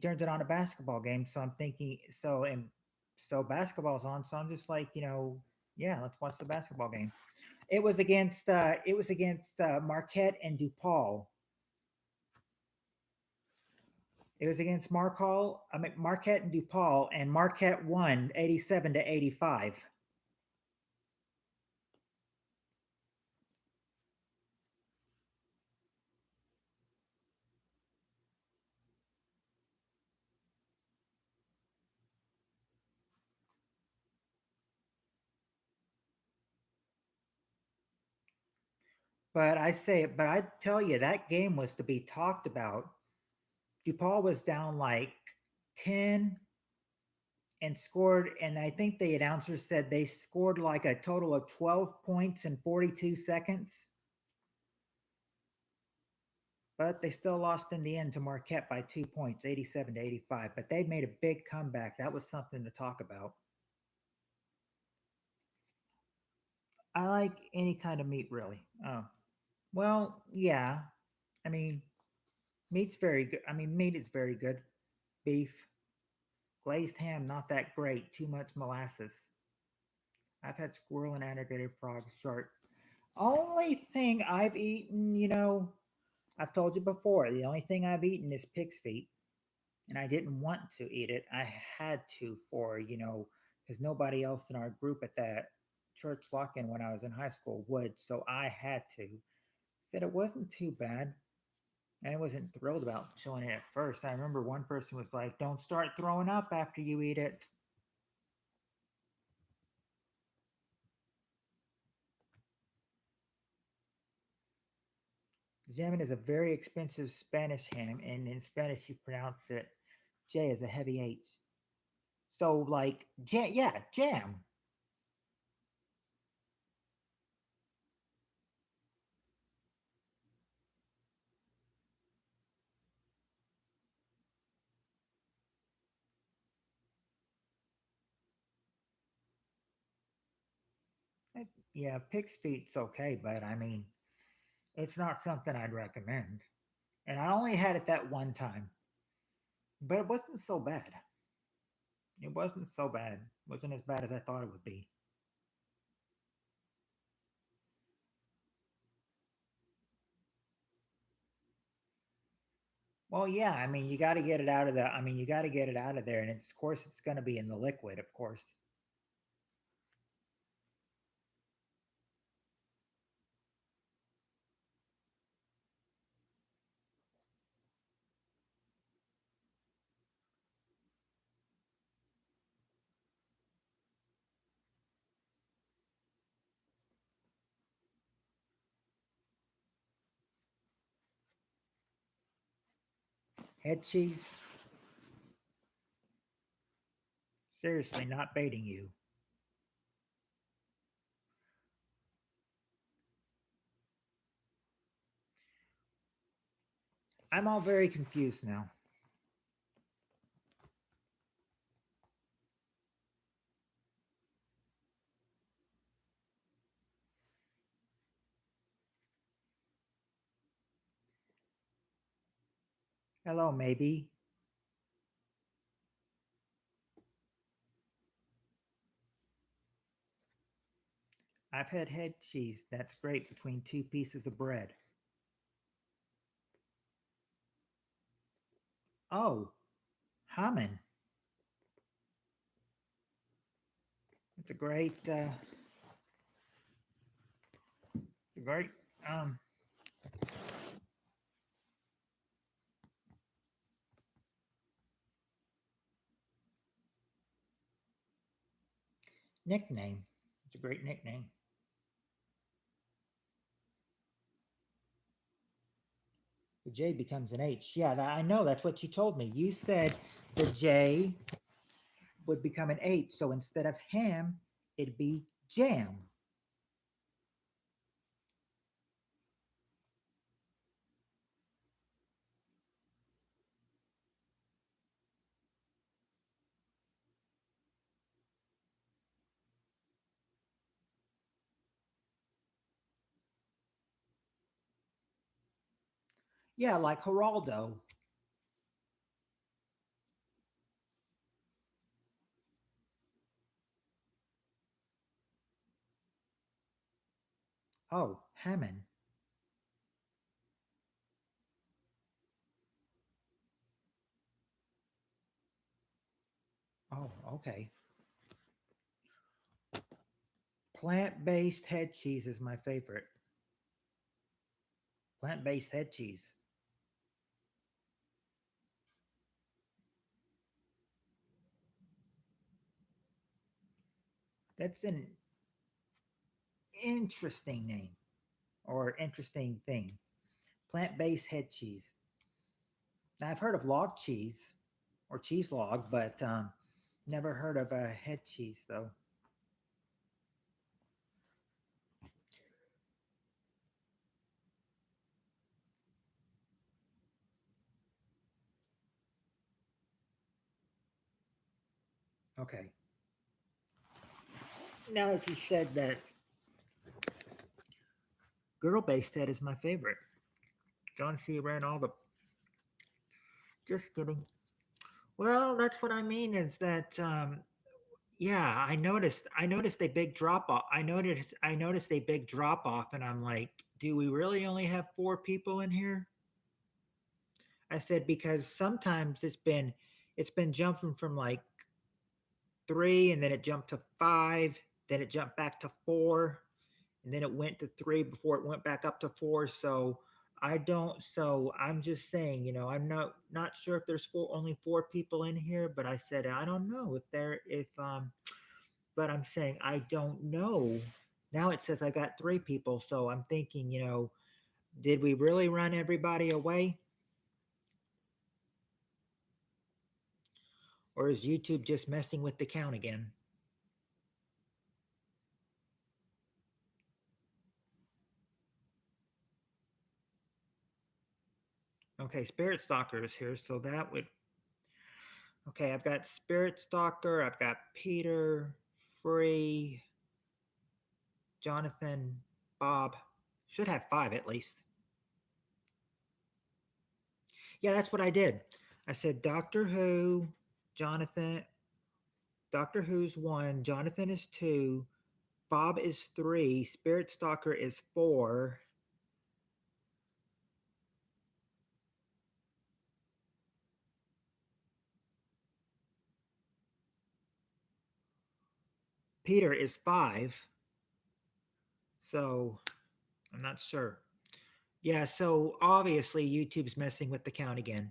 turns it on a basketball game. So I'm thinking, so basketball's on, so I'm just like, yeah, let's watch the basketball game. It was against Marquette and DePaul. It was against Marquette and DePaul, and Marquette won 87-85. But I tell you, that game was to be talked about. DePaul was down like 10 and scored, and I think the announcer said they scored like a total of 12 points in 42 seconds. But they still lost in the end to Marquette by 2 points, 87-85. But they made a big comeback. That was something to talk about. I like any kind of meat, really. Oh, well, yeah. I mean, meat's very good. I mean, meat is very good. Beef, glazed ham, not that great. Too much molasses. I've had squirrel and integrated frog, shark. Only thing I've eaten, I've told you before, the only thing I've eaten is pig's feet. And I didn't want to eat it. I had to because nobody else in our group at that church lock-in when I was in high school would. So I had to. Said it wasn't too bad. I wasn't thrilled about showing it at first. I remember one person was like, "Don't start throwing up after you eat it." Jamon is a very expensive Spanish ham, and in Spanish you pronounce it J as a heavy H. So like jam, yeah, jam. Yeah, pig's feet's okay, but I mean, it's not something I'd recommend. And I only had it that one time, but it wasn't so bad. It wasn't so bad. It wasn't as bad as I thought it would be. Well, yeah, I mean, you got to get it out of the. I mean, you got to get it out of there, and of course, it's going to be in the liquid, of course. Head cheese? Seriously, not baiting you. I'm all very confused now. Hello, maybe. I've had head cheese that's great between two pieces of bread. Oh, Haman. It's a great um, nickname. It's a great nickname. The J becomes an H. Yeah, I know. That's what you told me. You said the J would become an H. So instead of ham, it'd be jam. Yeah, like Geraldo. Oh, Hammond. Oh, okay. Plant-based head cheese is my favorite. Plant-based head cheese. That's an interesting name or interesting thing. Plant-based head cheese. Now, I've heard of log cheese or cheese log, but never heard of a head cheese though. Okay. Now, if you said that girl-based head is my favorite, John C. ran all the. Just kidding. Well, that's what I mean. Is that yeah? I noticed a big drop off. I noticed a big drop off, and I'm like, do we really only have four people in here? I said because sometimes it's been jumping from like three, and then it jumped to five, then it jumped back to four, and then it went to three before it went back up to four. So I don't. So I'm just saying, I'm not sure if there's only four people in here, but I said I don't know if there if but I'm saying I don't know. Now it says I got three people, so I'm thinking, did we really run everybody away? Or is YouTube just messing with the count again? Okay, Spirit Stalker is here, so that would. Okay, I've got Spirit Stalker, I've got Peter, Free, Jonathan, Bob. Should have five at least. Yeah, that's what I did. I said Doctor Who, Jonathan, Doctor Who's one, Jonathan is two, Bob is three, Spirit Stalker is four. Peter is five. So I'm not sure. Yeah, so obviously YouTube's messing with the count again.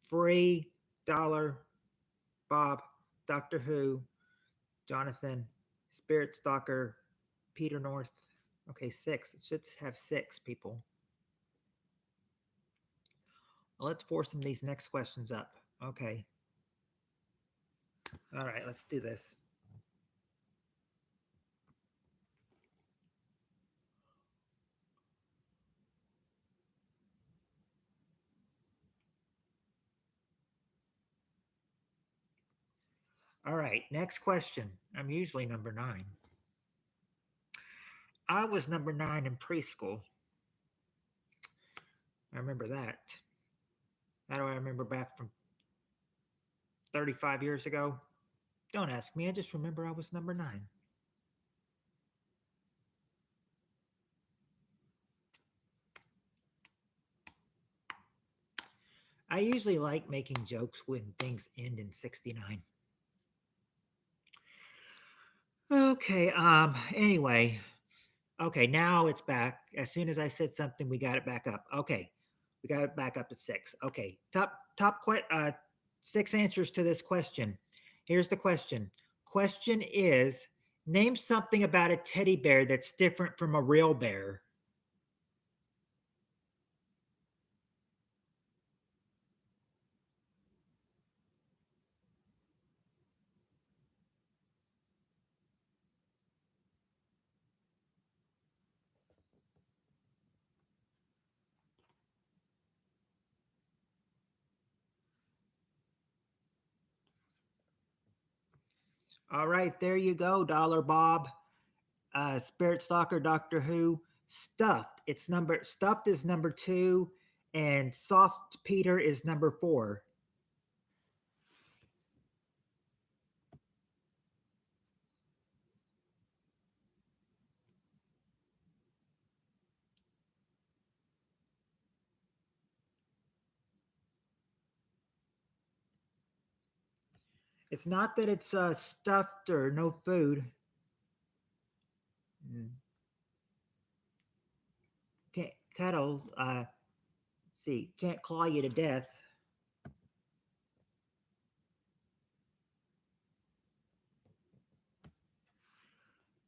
Free, Dollar, Bob, Doctor Who, Jonathan, Spirit Stalker, Peter North. Okay, six. It should have six people. Let's force some of these next questions up. Okay. All right, let's do this. All right, next question. I'm usually number 9. I was number 9 in preschool. I remember that. How do I remember back from 35 years ago? Don't ask me. I just remember I was number 9. I usually like making jokes when things end in 69. Okay, anyway. Okay, now it's back. As soon as I said something, we got it back up. Okay. We got it back up to 6. Okay. Top 6 answers to this question. Here's the question. Question is, name something about a teddy bear that's different from a real bear. All right, there you go, Dollar Bob. Spirit Stalker, Doctor Who, Stuffed. Stuffed is number 2, and Soft Peter is number 4. It's not that it's stuffed or no food. Mm. Can't cuddle. See, can't claw you to death.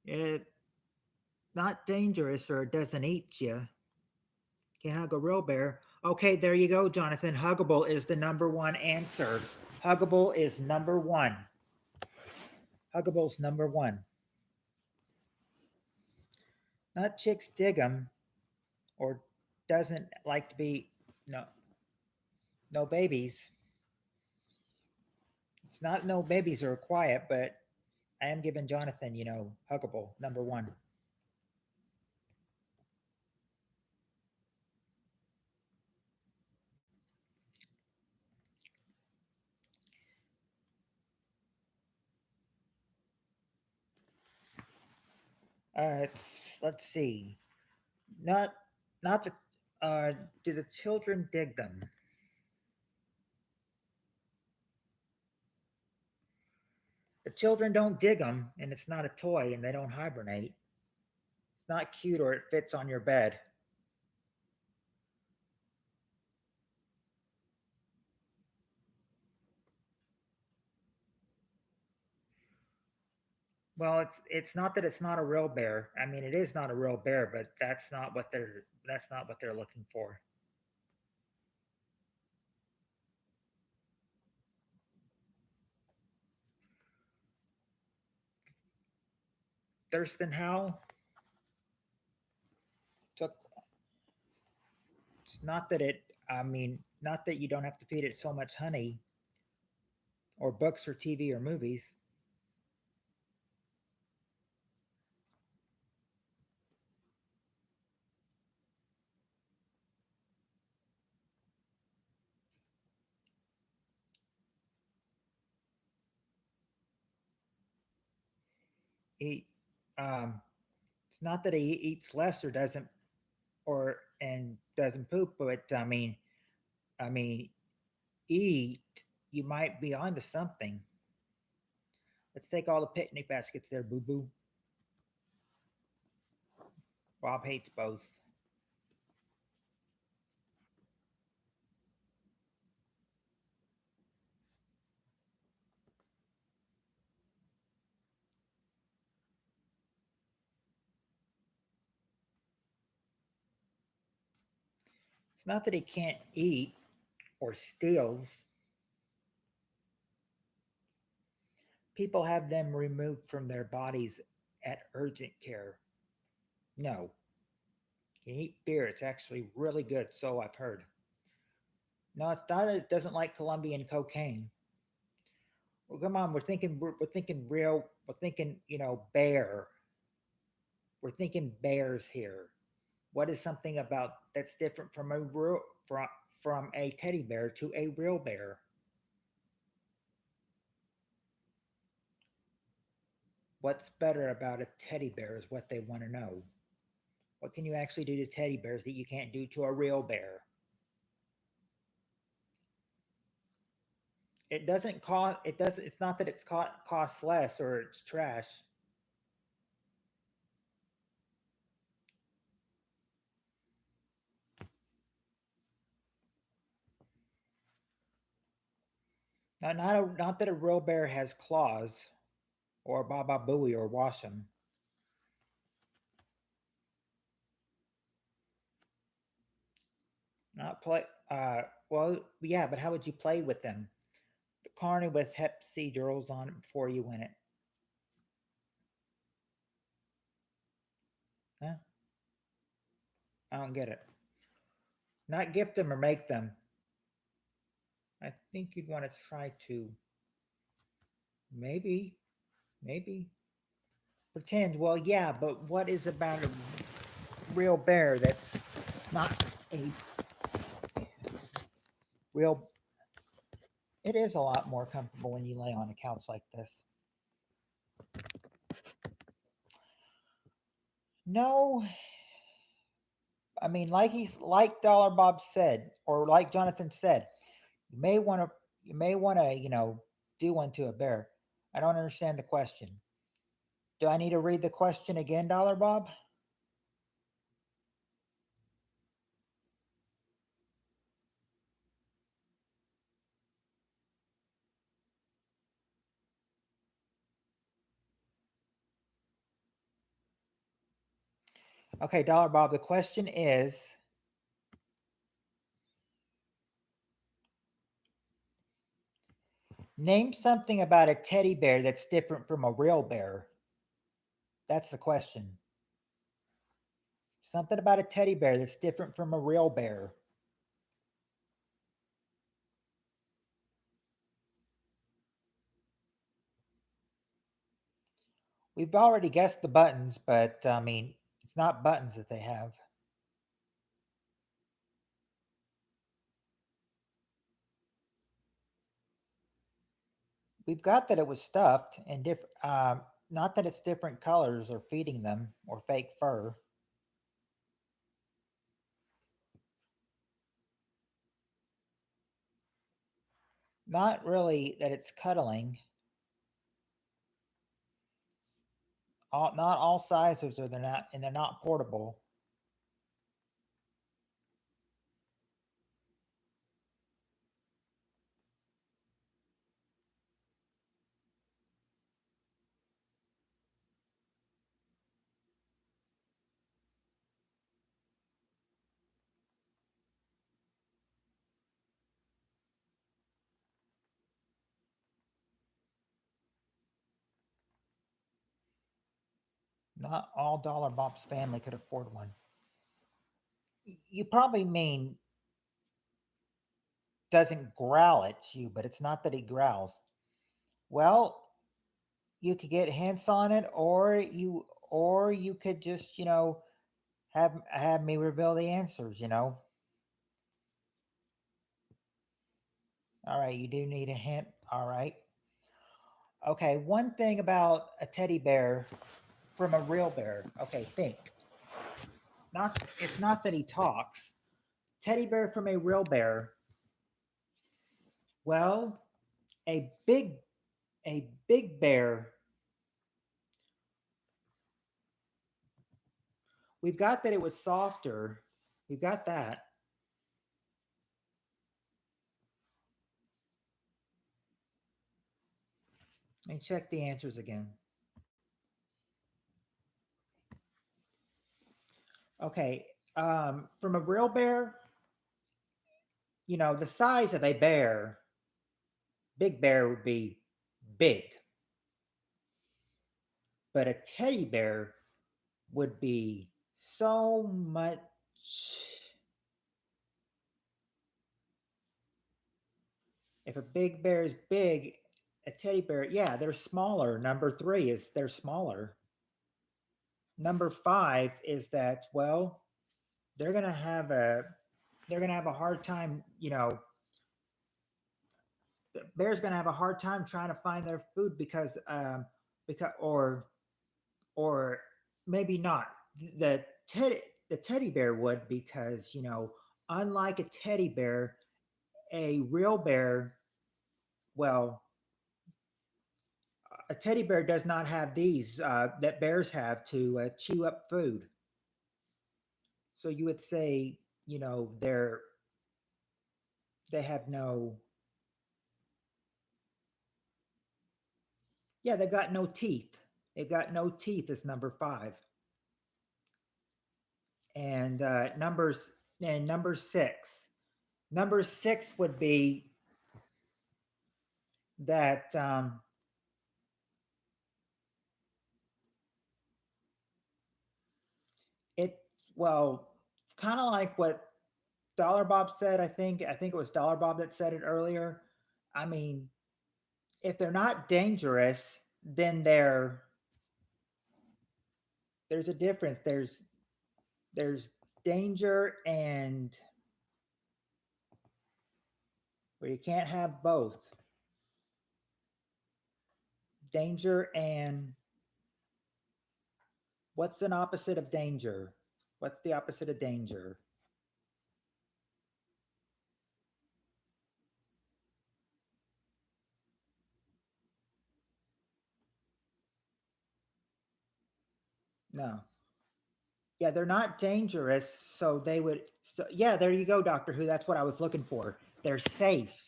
It not dangerous or it doesn't eat you. Can't hug a real bear. Okay, there you go, Jonathan. Huggable is the number 1 answer. Huggable is number 1. Huggable's number 1. Not chicks dig 'em or doesn't like to be no babies. It's not no babies are quiet, but I am giving Jonathan, Huggable number 1. Let's see. Not not the do the children dig them? The children don't dig them, and it's not a toy, and they don't hibernate. It's not cute or it fits on your bed. Well, it's not that it's not a real bear. I mean, it is not a real bear, but that's not what they're looking for. Thurston Howell took. It's not that it. I mean, not that you don't have to feed it so much honey, or books, or TV, or movies. He, um, it's not that he eats less or doesn't poop, but I mean, eat. You might be onto something. Let's take all the picnic baskets there, boo boo. Bob hates both. It's not that he can't eat. or steals, people have them removed from their bodies at urgent care. No, you can eat beer. It's actually really good, so I've heard. No, it's not. It doesn't like Colombian cocaine. Well, come on, we're thinking real. We're thinking, bear. We're thinking bears here. What is something about that's different from a real from a teddy bear to a real bear? What's better about a teddy bear is what they want to know. What can you actually do to teddy bears that you can't do to a real bear? It doesn't cost. It does. It's not that it's costs less or it's trash. Not that a real bear has claws or Baba Booey or wash them. Not play. Well, yeah, but how would you play with them? The carny with Hep C girls on it before you win it. Huh? I don't get it. Not gift them or make them. I think you'd want to try to maybe, maybe pretend. Well, yeah, but what is about a real bear that's not a real? It is a lot more comfortable when you lay on a couch like this. No, I mean, like Dollar Bob said, or like Jonathan said, you may want to, do one to a bear. I don't understand the question. Do I need to read the question again, Dollar Bob? Okay, Dollar Bob, the question is, name something about a teddy bear that's different from a real bear. That's the question. Something about a teddy bear that's different from a real bear. We've already guessed the buttons, but I mean, it's not buttons that they have. We've got that it was stuffed and different. Not that it's different colors or feeding them or fake fur. Not really that it's cuddling. Not all sizes are they're not, and they're not portable. Not all Dollar Bob's family could afford one. You probably mean doesn't growl at you, but it's not that he growls. Well, you could get hints on it, or you could just have me reveal the answers. All right, you do need a hint. All right. Okay, one thing about a teddy bear from a real bear. Okay, think. Not it's not that he talks. Teddy bear from a real bear. Well, a big bear. We've got that it was softer. We've got that. Let me check the answers again. Okay, from a real bear, the size of a bear, big bear would be big, but a teddy bear would be so much. If a big bear is big, a teddy bear, yeah, they're smaller. Number 3 is they're smaller. Number 5 is that, well, they're gonna have a hard time, the bear's gonna have a hard time trying to find their food because or maybe not. The teddy bear would, because unlike a teddy bear, a real bear, well, a teddy bear does not have these that bears have to chew up food. So you would say, they have no, yeah, they've got no teeth. They've got no teeth is number 5. And number 6. Number 6 would be that it well, it's kind of like what Dollar Bob said. I think it was Dollar Bob that said it earlier. I mean, if they're not dangerous, then there's a difference. There's danger, and where you can't have both. Danger and what's an opposite of danger? What's the opposite of danger? No. Yeah, they're not dangerous, so they would. So yeah, there you go, Doctor Who. That's what I was looking for. They're safe.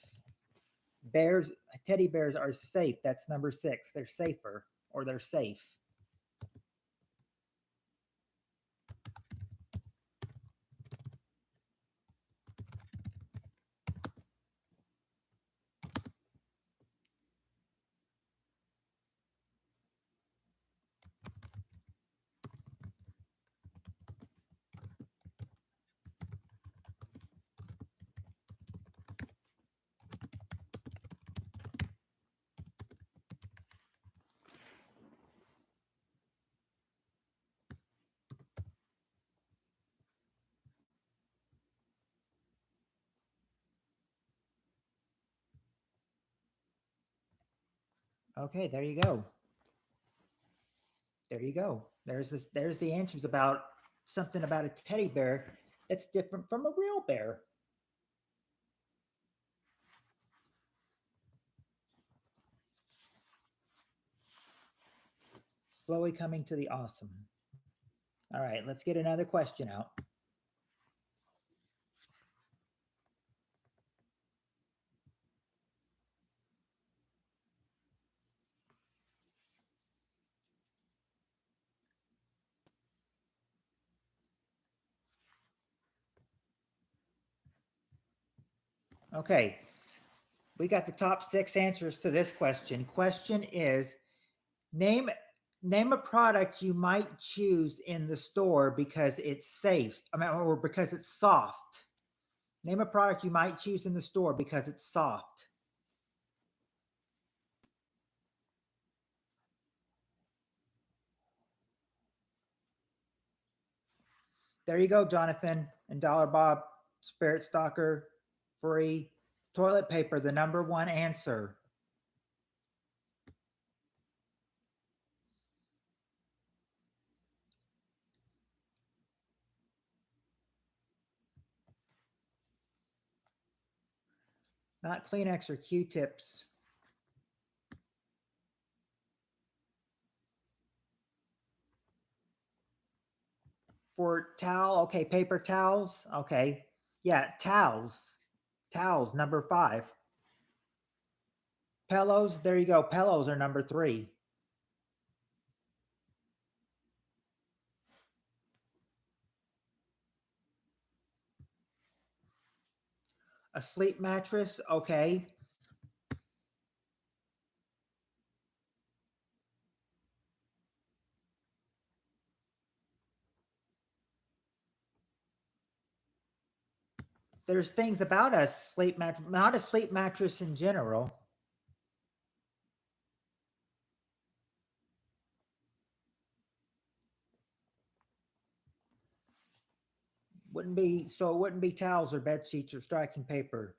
Bears, teddy bears are safe. That's number 6. They're safer, or they're safe. Okay, there you go. There you go. There's the answers about something about a teddy bear that's different from a real bear. Slowly coming to the awesome. All right, let's get another question out. Okay, we got the top 6 answers to this question. Question is, name name a product you might choose in the store because it's safe. I mean, or because it's soft. Name a product you might choose in the store because it's soft. There you go, Jonathan and Dollar Bob. Spirit Stalker, free. Toilet paper, the number 1 answer. Not Kleenex or Q-tips. For towel, okay, paper towels, okay. Yeah, towels. Towels, number 5. Pillows, there you go. Pillows are number 3. A sleep mattress, okay. There's things about a sleep mattress, not a sleep mattress in general. Wouldn't be so. It wouldn't be towels or bed sheets or striking paper.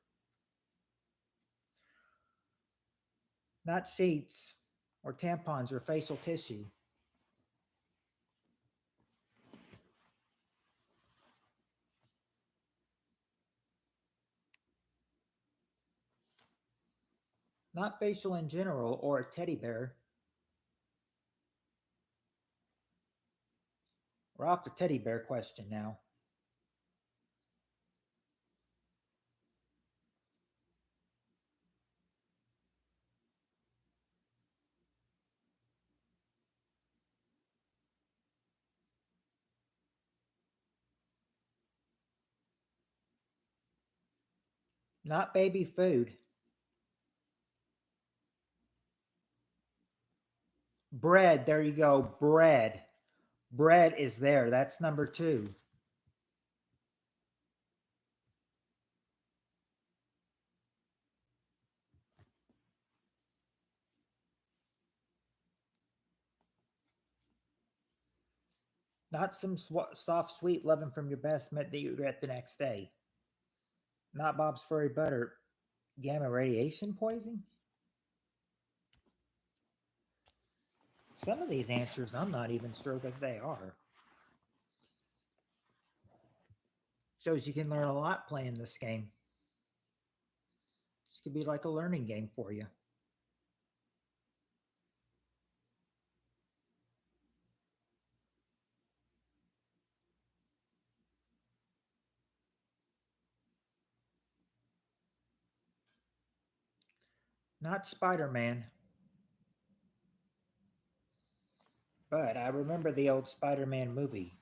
Not sheets or tampons or facial tissue. Not facial in general or a teddy bear. We're off the teddy bear question now. Not baby food. Bread. There you go. Bread. Bread is there. That's number 2. Not some soft, sweet loving from your best mate that you regret the next day. Not Bob's furry butter. Gamma radiation poisoning? Some of these answers I'm not even sure that they are. Shows you can learn a lot playing this game. This could be like a learning game for you. Not Spider-Man, but I remember the old Spider-Man movie.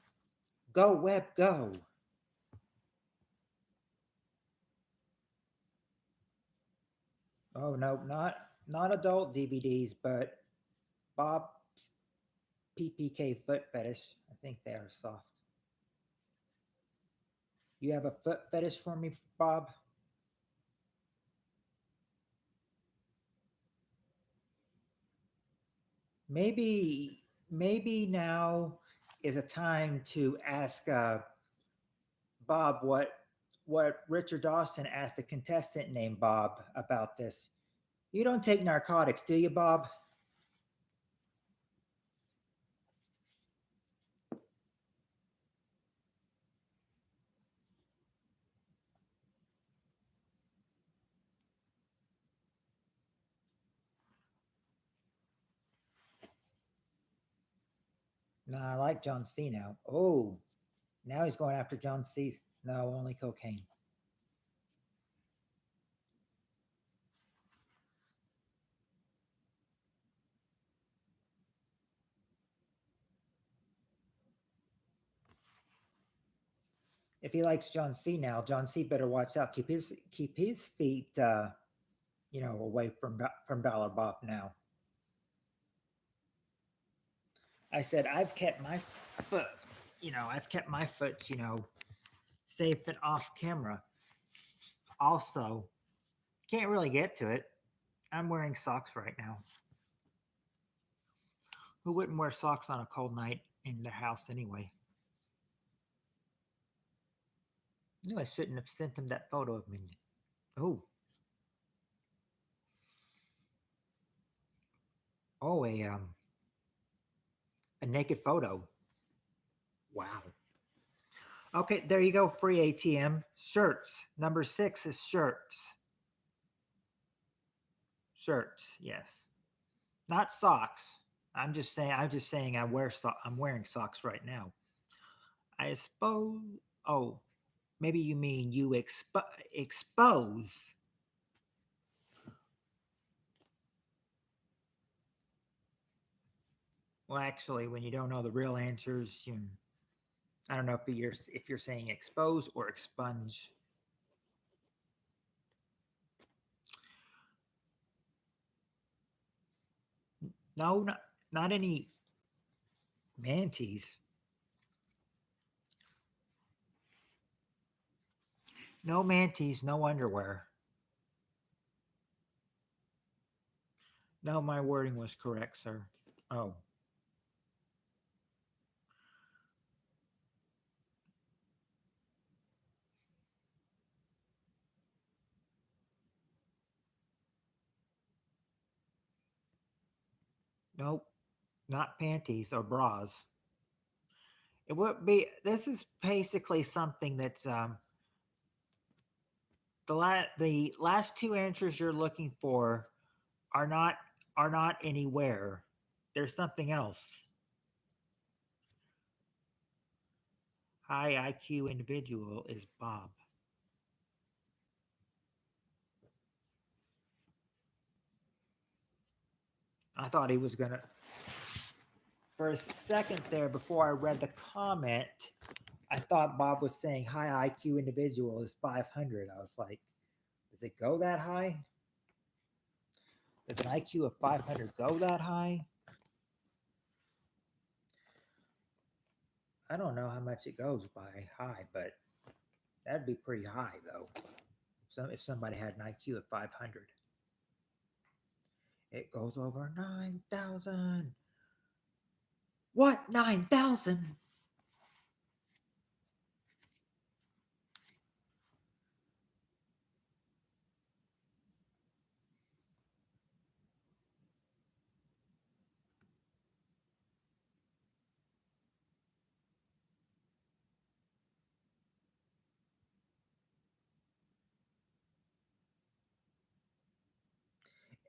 Go, Web, go! Oh no, not adult DVDs, but Bob's PPK foot fetish. I think they are soft. You have a foot fetish for me, Bob? Maybe now is a time to ask Bob what Richard Dawson asked a contestant named Bob about this. You don't take narcotics, do you, Bob? No, I like John C now. Oh, now he's going after John C's. No, only cocaine. If he likes John C now, John C better watch out. Keep his feet away from Dollar Bob now. I said I've kept my foot, safe and off camera. Also, can't really get to it. I'm wearing socks right now. Who wouldn't wear socks on a cold night in their house anyway? No, I shouldn't have sent him that photo of me. Oh, oh, a naked photo. Wow. Okay, there you go. Free ATM shirts. Number 6 is shirts. Shirts, yes, not socks. I'm just saying. I'm wearing socks right now. I suppose. Oh, maybe you mean you expose. Well, actually, when you don't know the real answers, I don't know if you're saying expose or expunge. No, not any manties. No manties, no underwear. No, my wording was correct, sir. Oh. Nope. Not panties or bras. It would be. This is basically something that's the last two answers you're looking for are not anywhere. There's something else. High IQ individual is Bob. I thought he was gonna. For a second there, before I read the comment, I thought Bob was saying high IQ individual is 500. I was like, does it go that high? Does an IQ of 500 go that high? I don't know how much it goes by high, but that'd be pretty high though. So if somebody had an IQ of 500, it goes over 9,000. What? 9,000?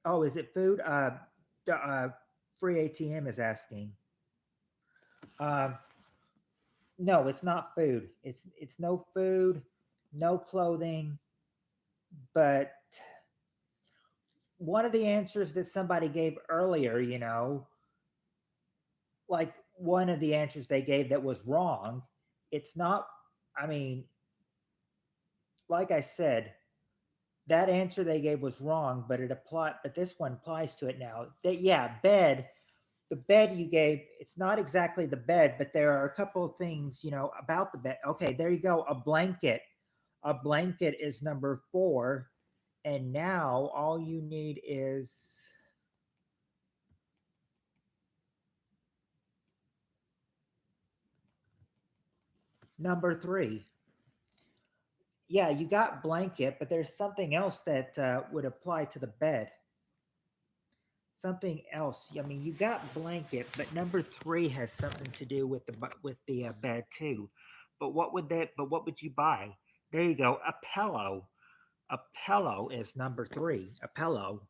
Oh, is it food? Free ATM is asking. Um, no, it's not food. It's no food, no clothing, but one of the answers that somebody gave earlier, like one of the answers they gave that was wrong, it's not, I mean, like I said, that answer they gave was wrong, but this one applies to it now. That yeah, bed, the bed you gave, it's not exactly the bed, but there are a couple of things, about the bed. Okay, there you go. A blanket. A blanket is number 4. And now all you need is number 3. Yeah, you got blanket, but there's something else that would apply to the bed. Something else. I mean, you got blanket, but number 3 has something to do with the bed too. But what would that? But what would you buy? There you go. A pillow. A pillow is number 3. A pillow.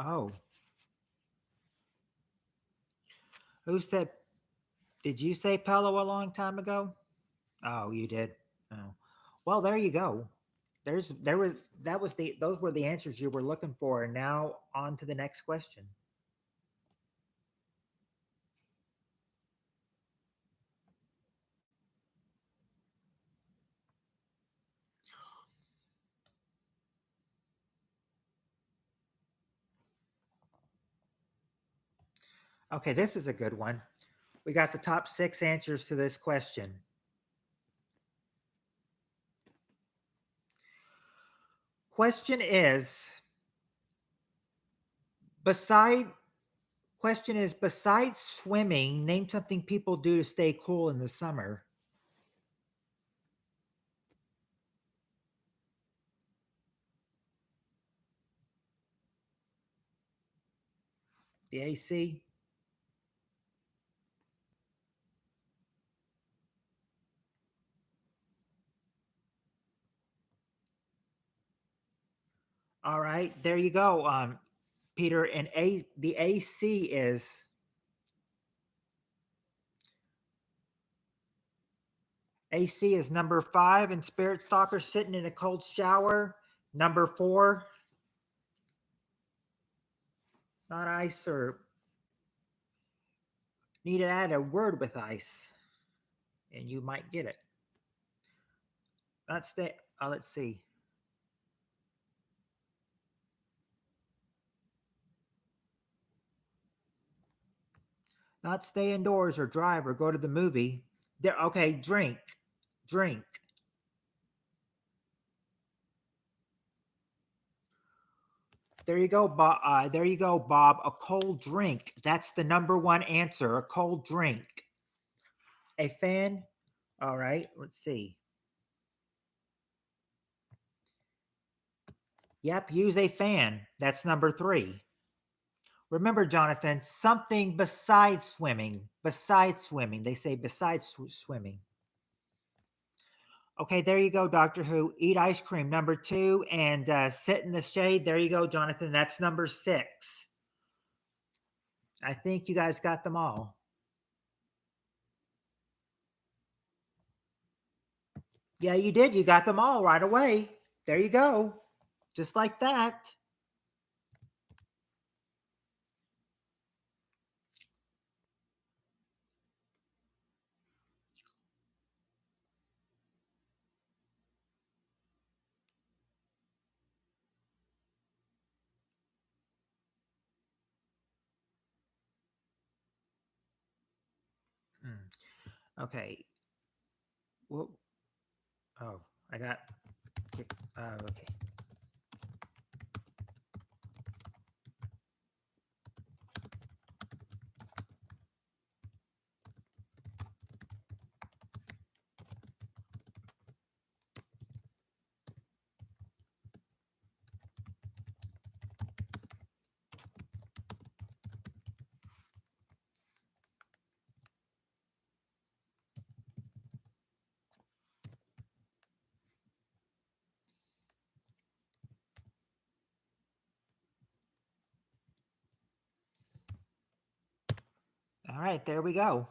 Oh, who said? Did you say pillow a long time ago? Oh, you did. Oh, well, there you go. There was that was the those were the answers you were looking for. And now on to the next question. Okay, this is a good one. We got the top 6 answers to this question. Question is beside question is besides swimming, name something people do to stay cool in the summer. The AC. All right, there you go, Peter. And the AC is number 5, and Spirit Stalker sitting in a cold shower. Number 4, not ice, or need to add a word with ice, and you might get it. Let's see. Not stay indoors or drive or go to the movie. There, okay, drink. There you go, Bob. A cold drink. That's the number 1 answer. A cold drink. A fan. All right. Let's see. Yep. Use a fan. That's number 3. Remember, Jonathan, something besides swimming. Besides swimming. They say besides swimming. Okay, there you go, Doctor Who. Eat ice cream, number 2, and sit in the shade. There you go, Jonathan. That's number 6. I think you guys got them all. Yeah, you did. You got them all right away. There you go. Just like that. Okay. Well, oh, I got. Okay. All right, there we go.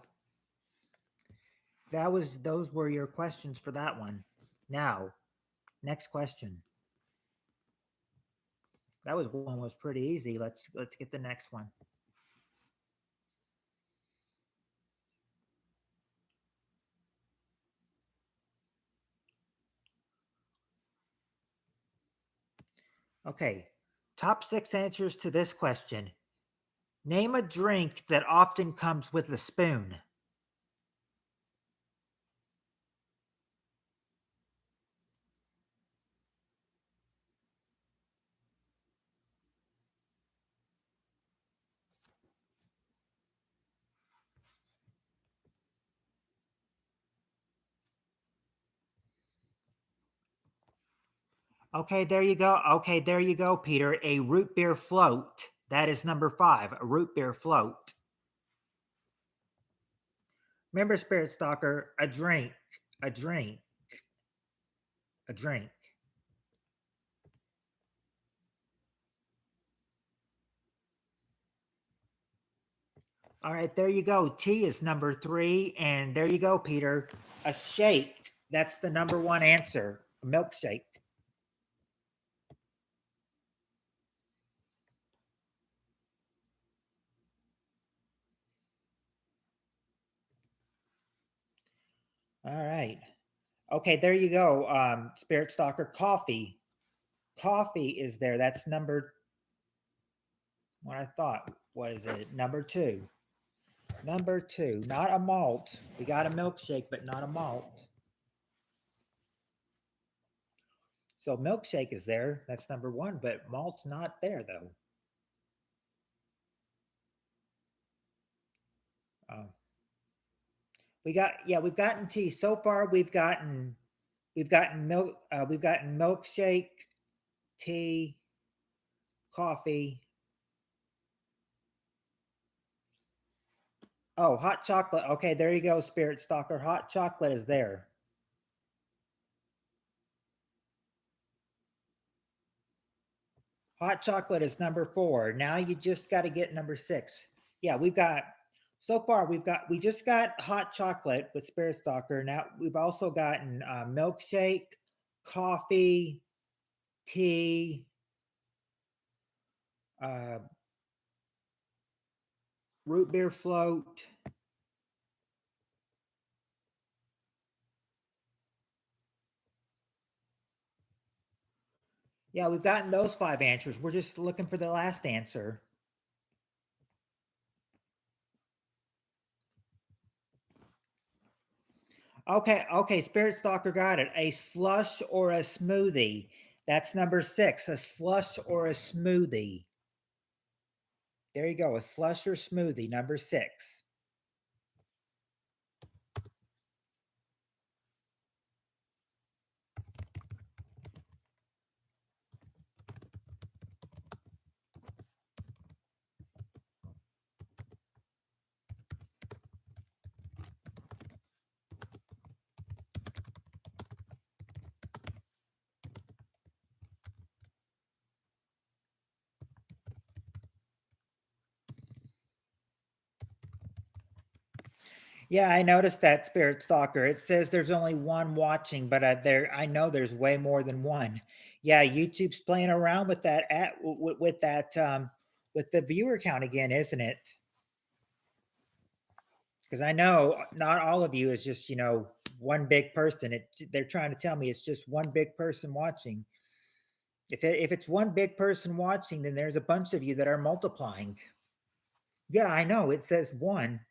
Those were your questions for that one. Now, next question. That one was pretty easy. Let's get the next one. Okay. Top 6 answers to this question. Name a drink that often comes with a spoon. Okay, there you go. Okay, there you go, Peter. A root beer float. That is number 5, a root beer float. Remember, Spirit Stalker, a drink. All right, there you go. Tea is number 3. And there you go, Peter. A shake. That's the number 1 answer. A milkshake. All right. Okay, there you go. Spirit Stalker, coffee. Coffee is there. That's number, what I thought. What is it? Number 2. Number 2. Not a malt. We got a milkshake, but not a malt. So milkshake is there. That's number 1, but malt's not there though. We've gotten tea so far. We've gotten milk. We've gotten milkshake, tea, coffee. Oh, hot chocolate. Okay, there you go, Spirit Stalker. Hot chocolate is there. Hot chocolate is number 4. Now you just got to get number 6. Yeah, we've got so far we just got hot chocolate with Spirit Stalker. Now we've also gotten milkshake, coffee, tea, uh, root beer float. Yeah, we've gotten those 5 answers. We're just looking for the last answer. Okay, Spirit Stalker got it. A slush or a smoothie. That's number 6. A slush or a smoothie. There you go. A slush or smoothie, number 6. Yeah, I noticed that, Spirit Stalker. It says there's only one watching, but I know there's way more than one. Yeah, YouTube's playing around with that with the viewer count again, isn't it? Because I know not all of you is just one big person. They're trying to tell me it's just one big person watching. If it's one big person watching, then there's a bunch of you that are multiplying. Yeah, I know. It says one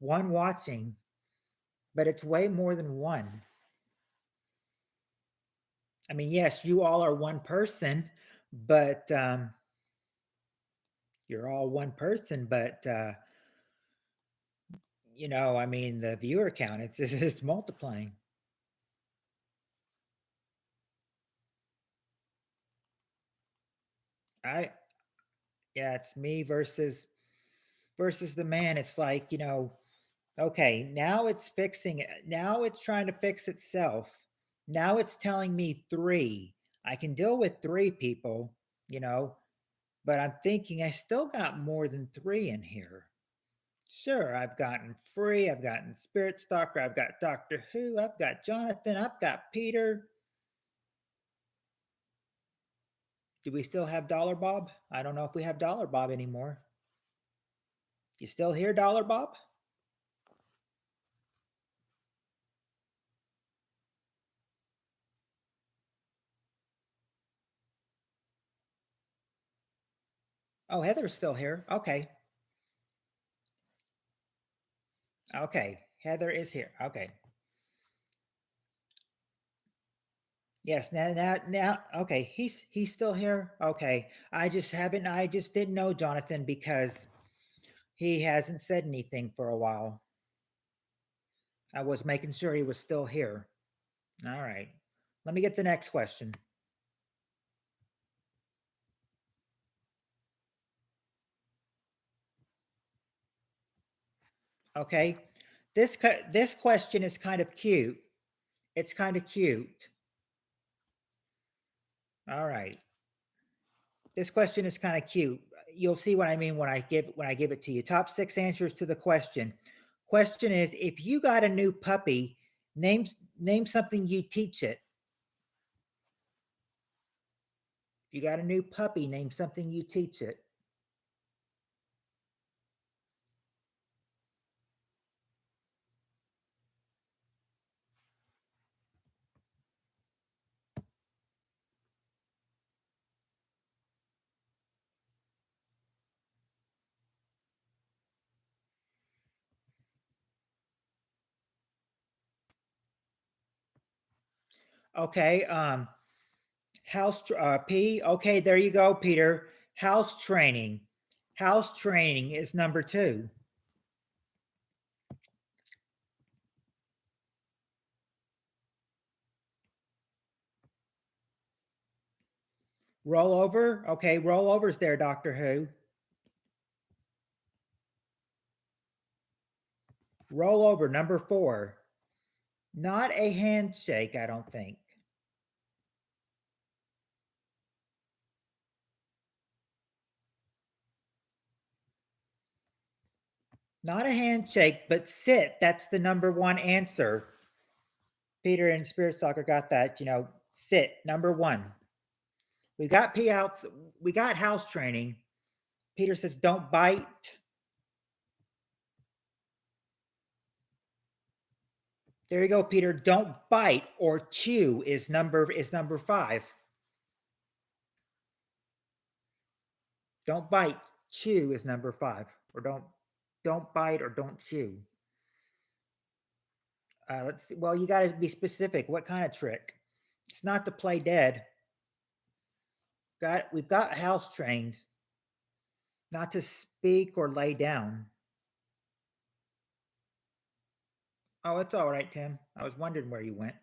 watching, but it's way more than one. I mean, yes, you all are one person, but you're all one person, but I mean, the viewer count, it's just multiplying. I Yeah, it's me versus the man. It's like, okay, now it's fixing it. Now it's trying to fix itself. Now it's telling me 3. I can deal with 3 people, you know, but I'm thinking I still got more than 3 in here. Sure, I've gotten Free, I've gotten Spirit Stalker, I've got Doctor Who, I've got Jonathan, I've got Peter. Do we still have Dollar Bob? I don't know if we have Dollar Bob anymore. You still here, Dollar Bob? Oh, Heather's still here. Okay. Okay. Heather is here. Okay. Yes, now okay, he's still here. Okay. I just didn't know Jonathan because he hasn't said anything for a while. I was making sure he was still here. All right. Let me get the next question. Okay. This question is kind of cute. It's kind of cute. All right. This question is kind of cute. You'll see what I mean when I give it to you. Top 6 answers to the question. Question is, if you got a new puppy, name something you teach it. If you got a new puppy, name something you teach it. Okay. P. Okay, there you go, Peter. House training. House training is number 2. Rollover. Okay, rollover's there, Doctor Who. Rollover, number 4. Not a handshake, I don't think. Not a handshake, but sit. That's the number one answer. Peter and Spirit Soccer got that. Sit. Number one. We got pee outs. We got house training. Peter says, don't bite. There you go, Peter. Don't bite or chew is number 5. Don't bite, chew is number 5. Or don't bite or don't chew. Let's see. Well, you got to be specific. What kind of trick? It's not to play dead. We've got house trained. Not to speak or lay down. Oh, it's all right, Tim. I was wondering where you went.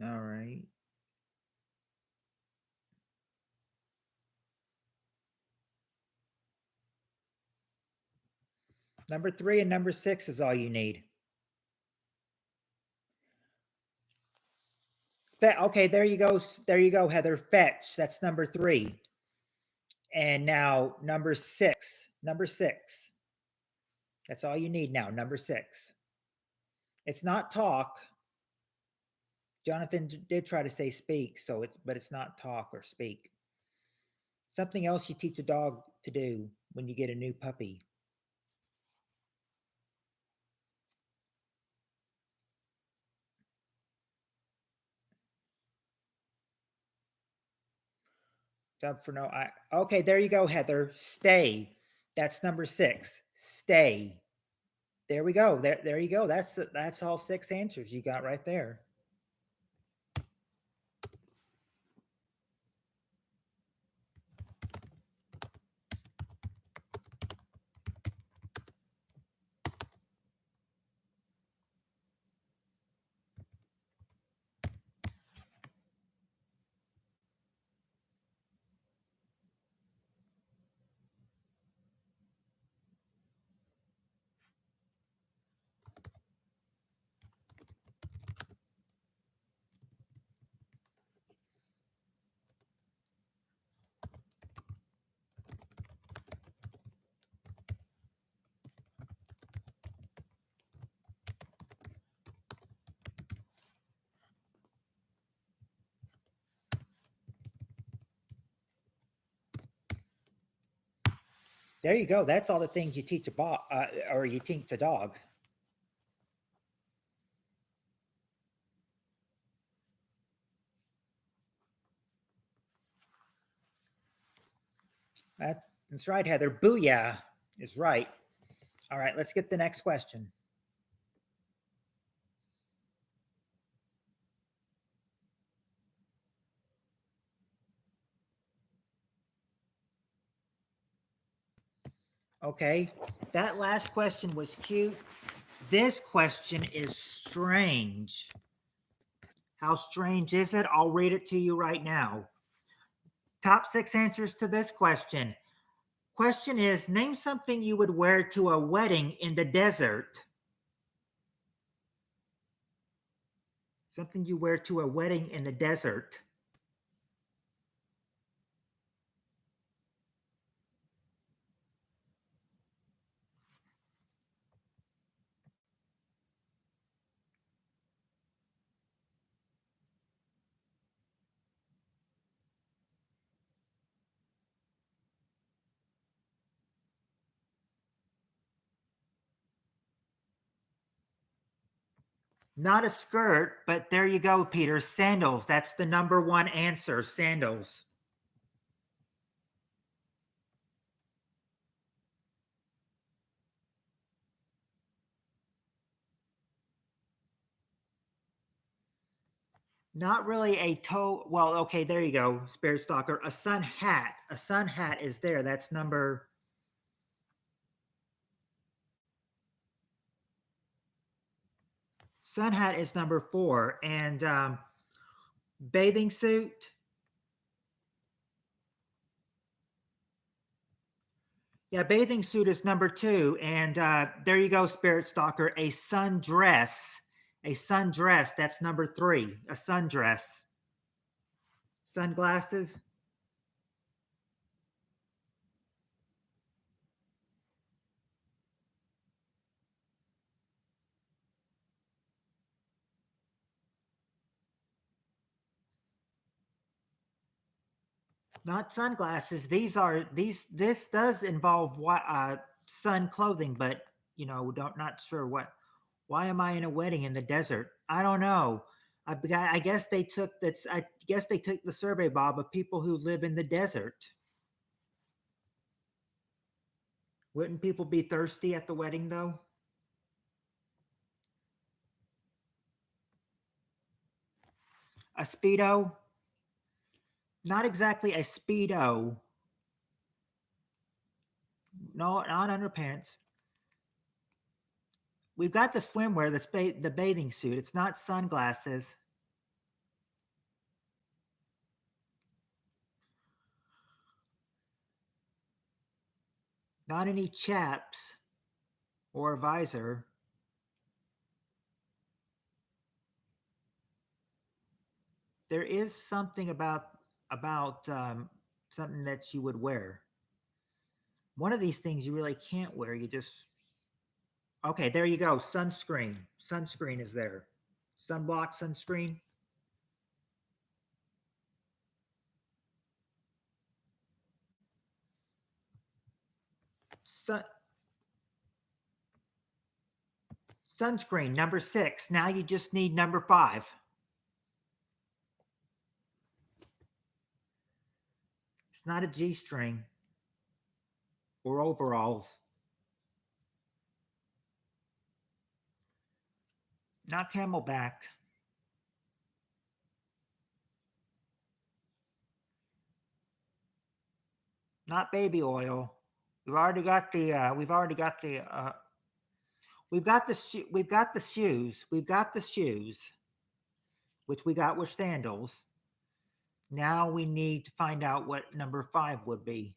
All right. Number 3 and number 6 is all you need. Okay, there you go. There you go, Heather. Fetch. That's number 3. And now number 6. Number 6. That's all you need now. Number 6. It's not talk. Jonathan did try to say speak, but it's not talk or speak. Something else you teach a dog to do when you get a new puppy. For no. Okay, there you go, Heather. Stay. That's number 6. Stay. There we go. There you go. That's all 6 answers you got right there. There you go. That's all the things you teach or you teach a dog. That's right, Heather. Booyah is right. All right, let's get the next question. Okay, that last question was cute. This question is strange. How strange is it? I'll read it to you right now. Top 6 answers to this question. Question is, name something you would wear to a wedding in the desert. Something you wear to a wedding in the desert. Not a skirt, but there you go, Peter. Sandals. That's the number 1 answer. Sandals. Not really a toe. Well, okay, there you go, Spirit Stalker. A sun hat. A sun hat is there. That's number. Sun hat is number 4. And bathing suit. Yeah, bathing suit is number 2. And there you go, Spirit Stalker. A sundress. A sundress. That's number 3. A sundress. Sunglasses. Not sunglasses. This does involve sun clothing, but don't not sure what. Why am I in a wedding in the desert? I don't know. I guess they took that's. I guess they took the survey, Bob, of people who live in the desert. Wouldn't people be thirsty at the wedding though? A speedo? Not exactly a speedo. No, not underpants. We've got the swimwear, the bathing suit. It's not sunglasses. Not any chaps or a visor. There is something about something that you would wear. One of these things you really can't wear. You just okay. There you go. Sunscreen. Sunscreen is there. Sunblock, sunscreen. Sun, sunscreen number 6. Now you just need number 5. It's not a G-string or overalls. Not camelback. Not baby oil. We've already got the. We've already got the. We've got the. We've got the shoes. We've got the shoes, which we got with sandals. Now we need to find out what number 5 would be.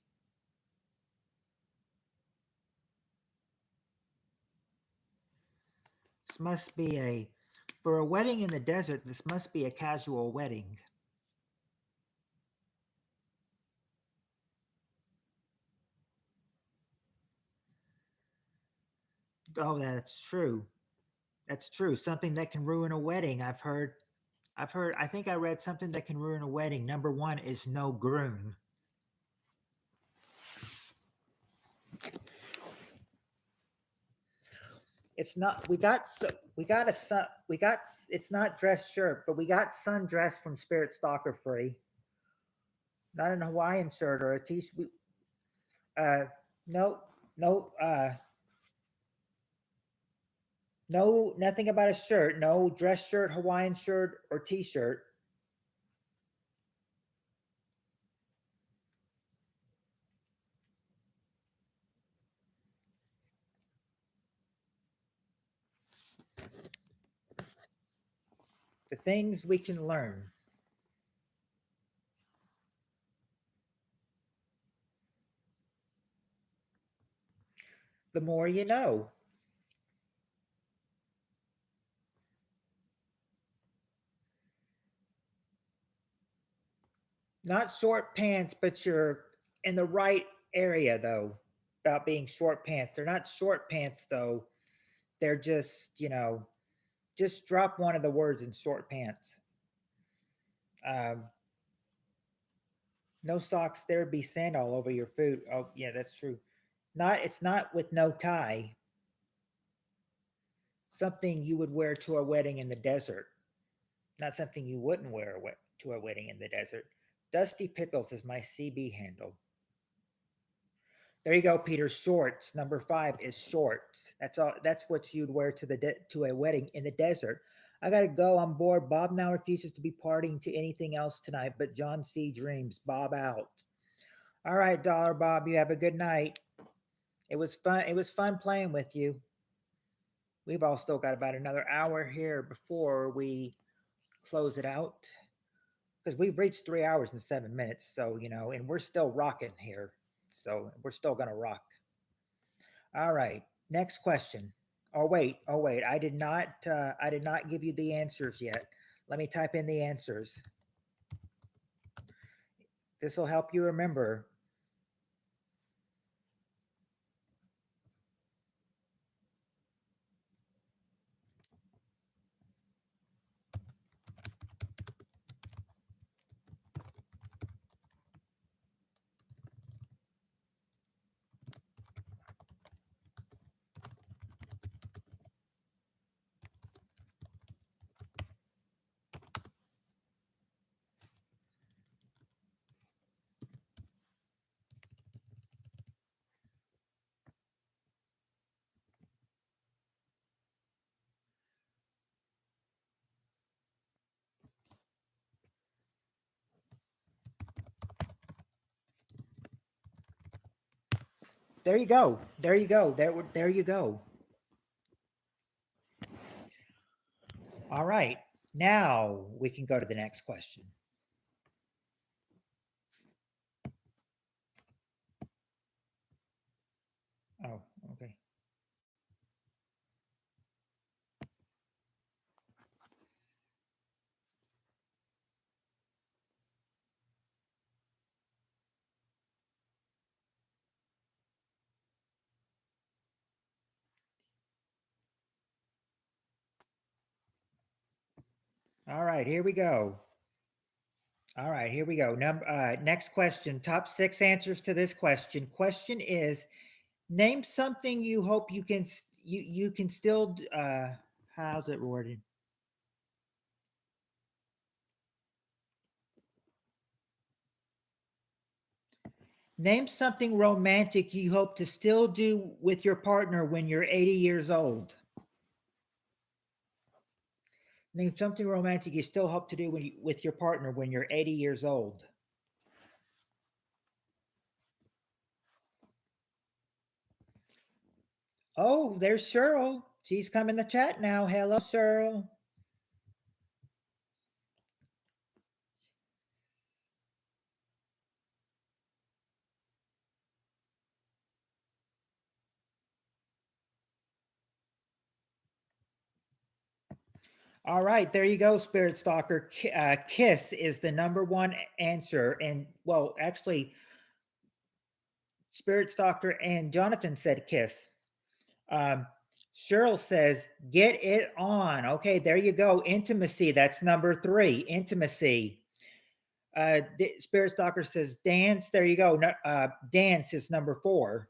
This must be for a wedding in the desert. This must be a casual wedding. Oh, that's true. That's true. Something that can ruin a wedding. I've heard. I think I read something that can ruin a wedding. Number 1 is no groom. It's not. We got a sun. We got. It's not dress shirt, but we got sundress from Spirit Stalker free. Not an Hawaiian shirt or a t-shirt. No, no, no, nothing about a shirt. No dress shirt, Hawaiian shirt, or t-shirt. The things we can learn. The more you know. Not short pants, but you're in the right area though. About being short pants. They're not short pants though. They're just drop one of the words in short pants. Um, no socks. There'd be sand all over your food. Oh yeah, that's true. Not. It's not with no tie. Something you would wear to a wedding in the desert. Not something you wouldn't wear to a wedding in the desert. Dusty Pickles is my CB handle. There you go, Peter. Shorts. Number 5 is shorts. That's all. That's what you'd wear to a wedding in the desert. I gotta go. I'm bored. Bob now refuses to be partying to anything else tonight, but John C. dreams. Bob out. All right, Dollar Bob. You have a good night. It was fun. It was fun playing with you. We've all still got about another hour here before we close it out because we've reached 3 hours and 7 minutes. So and we're still rocking here. So we're still gonna rock. All right. Next question. Oh wait. I did not give you the answers yet. Let me type in the answers. This will help you remember. There you go. There you go. There you go. All right. Now we can go to the next question. Oh, okay. All right, here we go. All right, here we go. Next question. Top 6 answers to this question. Question is: name something you hope you can still. How's it worded? Name something romantic you hope to still do with your partner when you're 80 years old. Name something romantic you still hope to do with your partner when you're 80 years old. Oh, there's Cheryl. She's come in the chat now. Hello, Cheryl. All right, there you go, Spirit Stalker. Kiss is the number one answer. And well, actually, Spirit Stalker and Jonathan said kiss. Um, Cheryl says, get it on. Okay, there you go. Intimacy. That's number 3. Intimacy. Spirit Stalker says dance. There you go. Dance is number 4.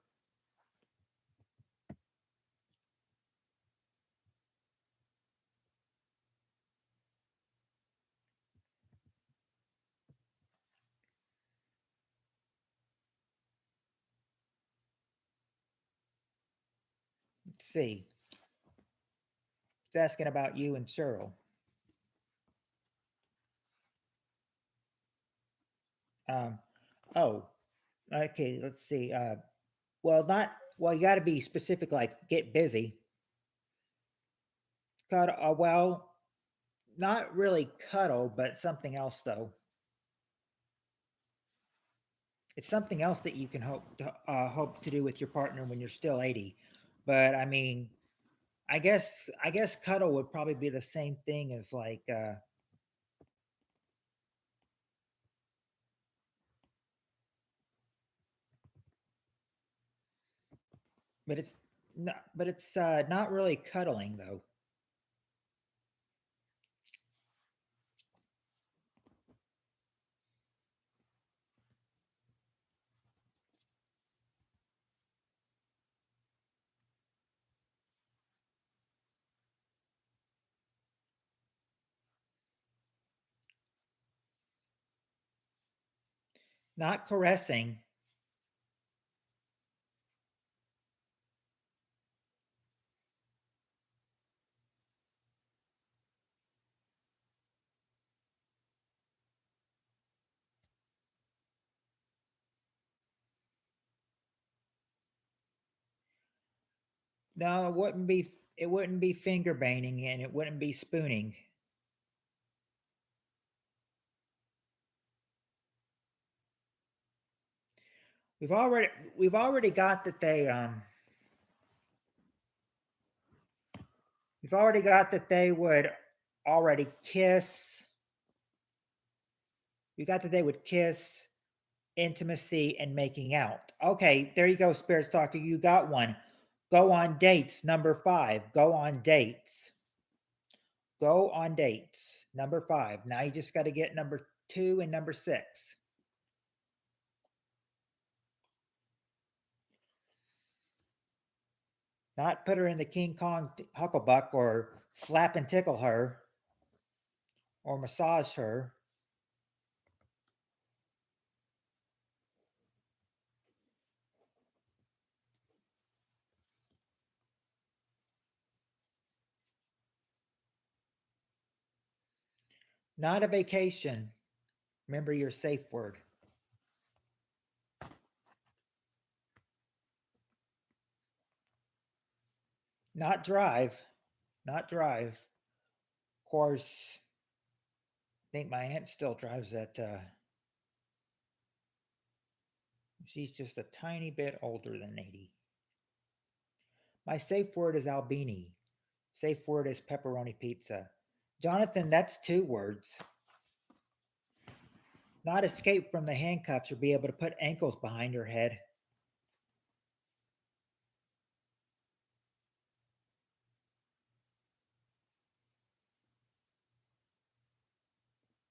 Let's see. It's asking about you and Cheryl. Um, oh, okay. Let's see. Well, not well. You got to be specific. Like get busy. Cuddle. Well, not really cuddle, but something else though. It's something else that you can hope to do with your partner when you're still 80. But I mean, I guess cuddle would probably be the same thing as like. But it's not. But it's not really cuddling though. Not caressing. No, it wouldn't be. It wouldn't be finger banging, and it wouldn't be spooning. We've already we've already got that they You've already got that they would already kiss. You got that they would kiss, intimacy, and making out. Okay, there you go, Spirit Stalker. You got one. Go on dates, number 5. Go on dates. Go on dates, number 5. Now you just got to get number 2 and number 6. Not put her in the King Kong Hucklebuck or slap and tickle her or massage her. Not a vacation. Remember your safe word. Not drive. Not drive. Of course, I think my aunt still drives that. She's just a tiny bit older than 80. My safe word is Albini. Safe word is pepperoni pizza. Jonathan, that's 2 words. Not escape from the handcuffs or be able to put ankles behind her head.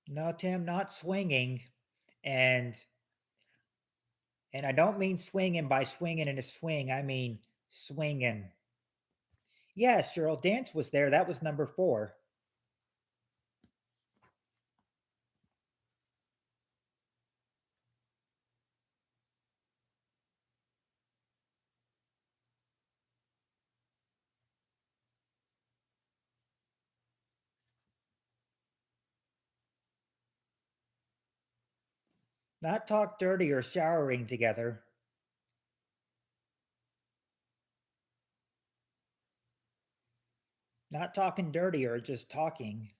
No, Tim, not swinging. And I don't mean swinging by swinging in a swing. I mean swinging. Yes, Cheryl, dance was there. That was number 4. Not talk dirty or showering together. Not talking dirty or just talking.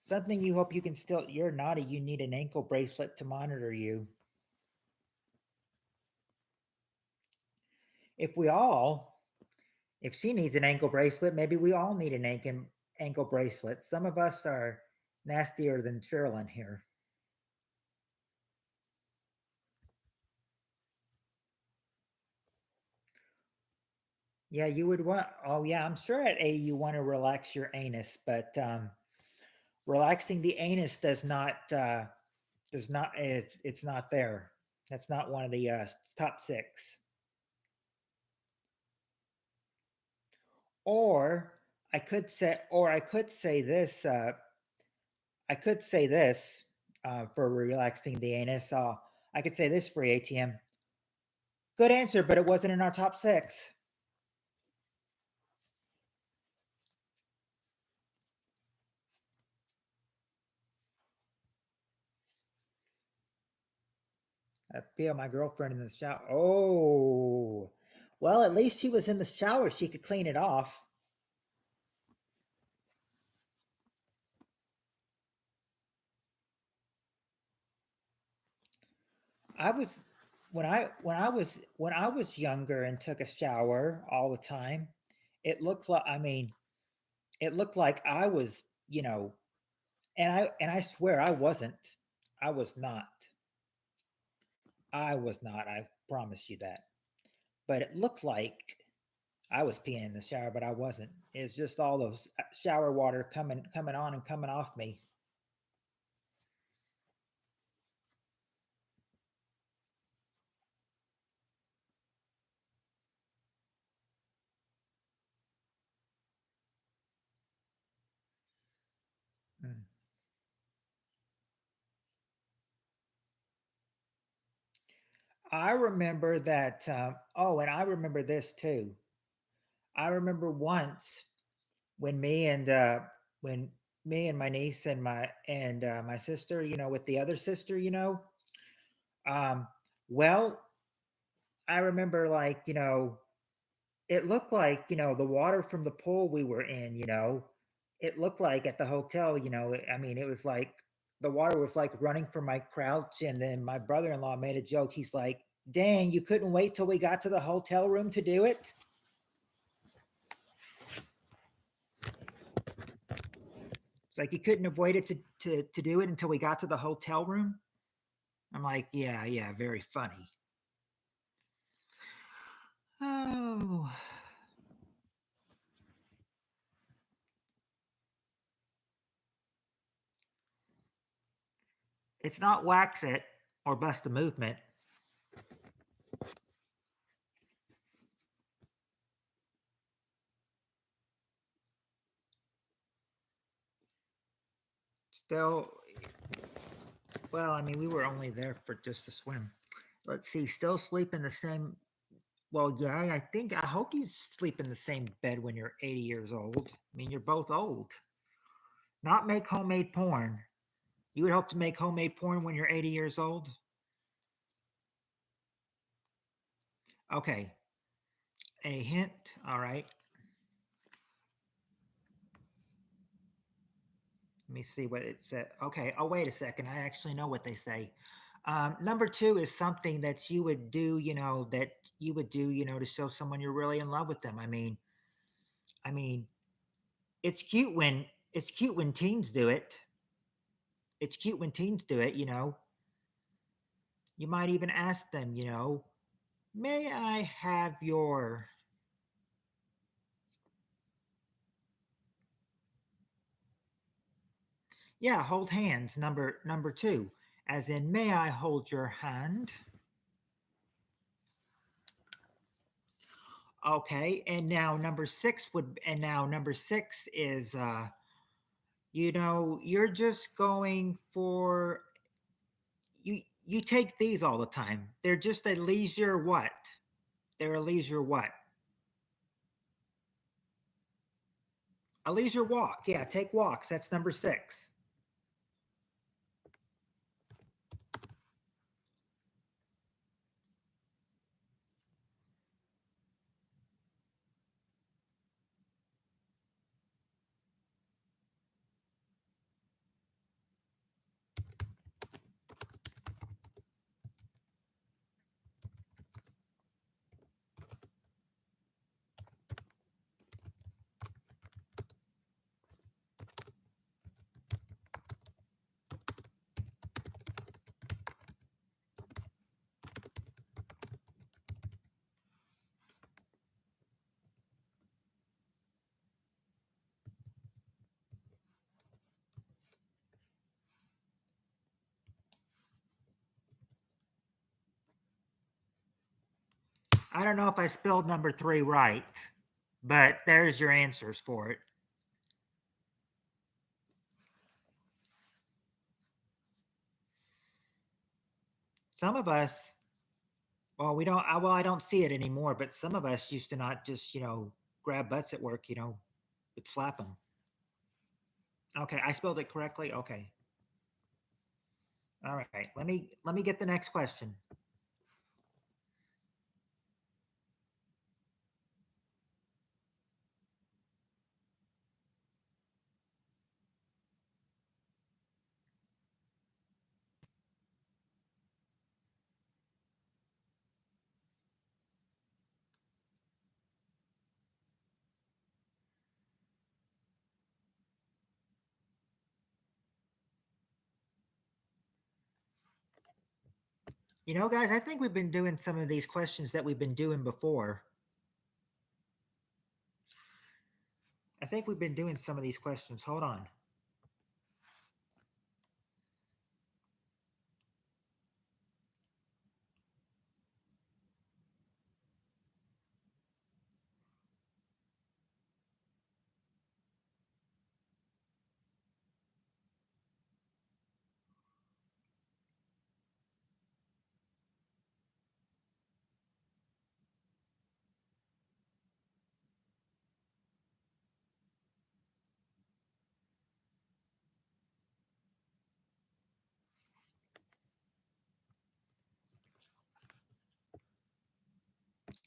Something you hope you can still. You're naughty. You need an ankle bracelet to monitor you. If we all, if she needs an ankle bracelet, maybe we all need an ankle bracelet. Some of us are nastier than Sherilyn here. Yeah, you would want. Oh, yeah, I'm sure at A you want to relax your anus, but relaxing the anus does not. It's not there. That's not one of the top 6. Or I could say this. I could say this for relaxing the anus. I could say this for ATM. Good answer, but it wasn't in our top 6. I feel my girlfriend in the shower. Oh, well, at least she was in the shower. She could clean it off. I was when I was younger and took a shower all the time. It looked like it looked like I was, and I swear I wasn't. I was not. I was not. I promise you that. But it looked like I was peeing in the shower, but I wasn't. It's just all those shower water coming on and coming off me. Mm. I remember that. Oh, and I remember this too. I remember once when when me and my niece and my sister, with the other sister, um, well, I remember like it looked like the water from the pool we were in. It looked like at the hotel. I mean, it was like the water was like running from my crouch, and then my brother-in-law made a joke. He's like, "Dang, you couldn't wait till we got to the hotel room to do it." It's like you couldn't have waited to do it until we got to the hotel room. I'm like, yeah, very funny. Oh. It's not wax it or bust a movement. Still, well, I mean, we were only there for just a swim. Let's see, still sleep in the same. Well, yeah, I hope you sleep in the same bed when you're 80 years old. I mean, you're both old. Not make homemade porn. You would hope to make homemade porn when you're 80 years old? Okay. A hint. All right. Let me see what it said. Okay. Oh, wait a second. I actually know what they say. Number two is something that you would do, to show someone you're really in love with them. I mean, it's cute when teens do it. It's cute when teens do it. You might even ask them, may I have your. Yeah, hold hands. Number two, as in, may I hold your hand? Okay, and now number six is, you're just going for you take these all the time. They're just a leisure what? They're a leisure what? A leisure walk. Yeah, take walks. That's number six. I don't know if I spelled number three right, but there's your answers for it. Some of us, well, we don't. I don't see it anymore. But some of us used to not just, grab butts at work. But slap them. Okay, I spelled it correctly. Okay, all right. Let me get the next question. Guys, I think we've been doing some of these questions that we've been doing before. I think we've been doing some of these questions. Hold on.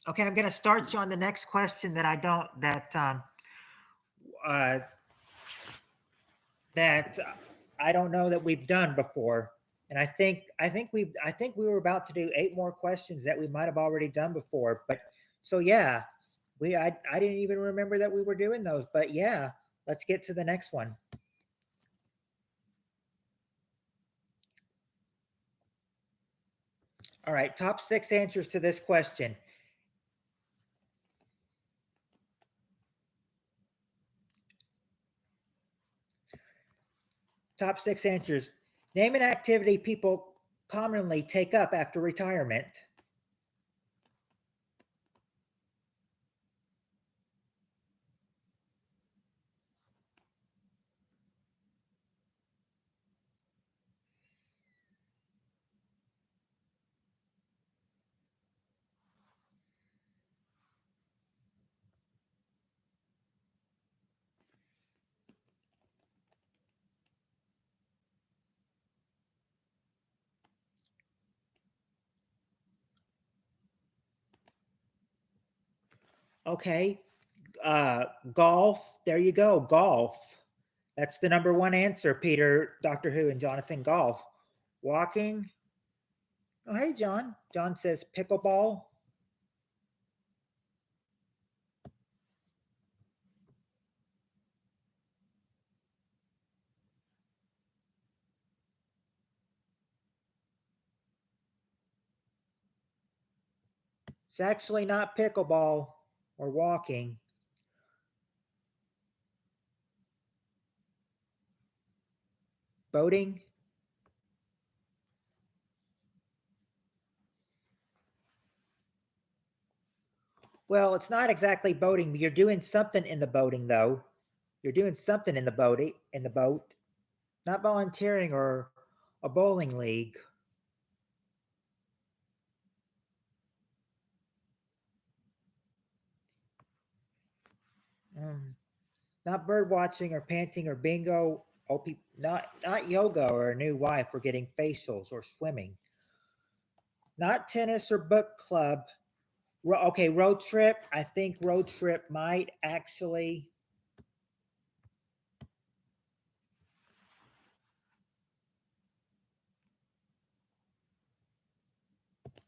Okay, I'm going to start you on the next question that I don't uh, that I don't know that we've done before. And I think we were about to do 8 more questions that we might have already done before. But so yeah, I didn't even remember that we were doing those. But yeah, let's get to the next one. All right, top 6 answers to this question. Top 6 answers. Name an activity people commonly take up after retirement. Okay, golf. There you go, golf. That's the number 1 answer, Peter, Doctor Who, and Jonathan. Golf. Walking. Oh, hey, John. John says pickleball. It's actually not pickleball or walking. Boating. Well, it's not exactly boating. You're doing something in the boating, though. You're doing something in the boat. Not volunteering or a bowling league. Mm, not bird watching or panting or bingo. Oh, not yoga or a new wife or getting facials or swimming. Not tennis or book club. Okay, road trip. I think road trip might actually.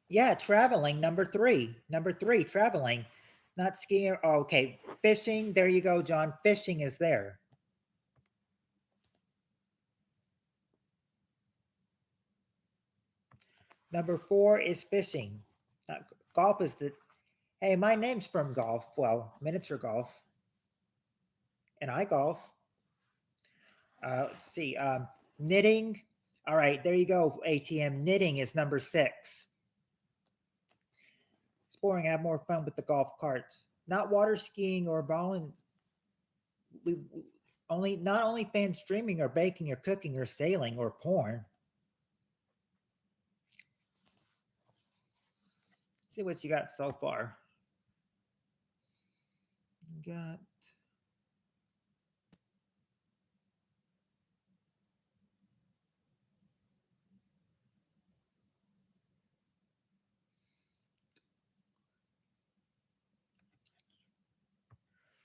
Yeah, traveling. Number three. Number three, traveling. Not skiing. Oh, okay, fishing. There you go, John. Fishing is there. Number 4 is fishing. Golf is the. Hey, my name's from golf. Well, miniature golf, and I golf. Let's see. Knitting. All right, there you go. ATM. Knitting is number 6. Exploring. Have more fun with the golf carts. Not water skiing or balling. We only not only fan streaming or baking or cooking or sailing or porn. Let's see what you got so far. You got.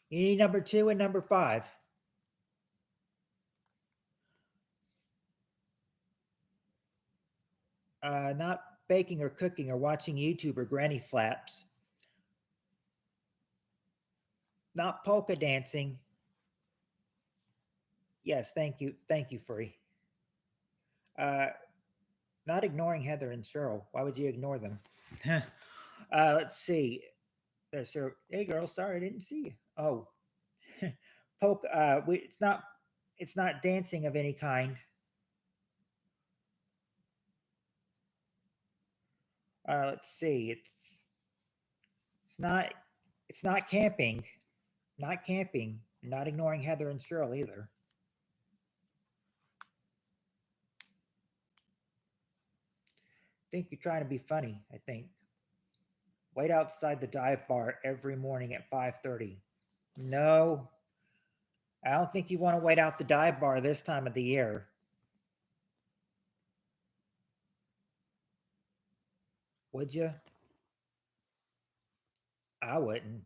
You need number 2 and number 5. Not baking or cooking or watching YouTube or granny flaps. Not polka dancing. Yes, thank you. Thank you, Free. Uh, not ignoring Heather and Cheryl. Why would you ignore them? Let's see. Sir, hey girl, sorry I didn't see you. Oh, polka. It's not dancing of any kind. Let's see. It's not it's not camping. Not camping. Not ignoring Heather and Cheryl either. I think you're trying to be funny, I think. Wait outside the dive bar every morning at 5:30. No, I don't think you want to wait out the dive bar this time of the year. Would you? I wouldn't.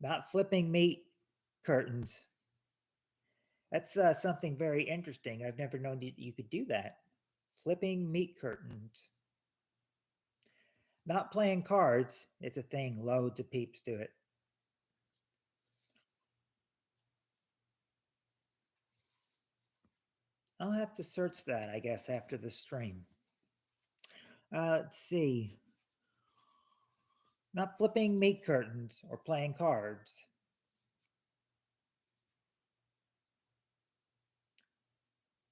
Not flipping meat curtains. That's something very interesting. I've never known you could do that. Flipping meat curtains. Not playing cards. It's a thing. Loads of peeps do it. I'll have to search that, I guess, after the stream. Let's see. Not flipping meat curtains or playing cards.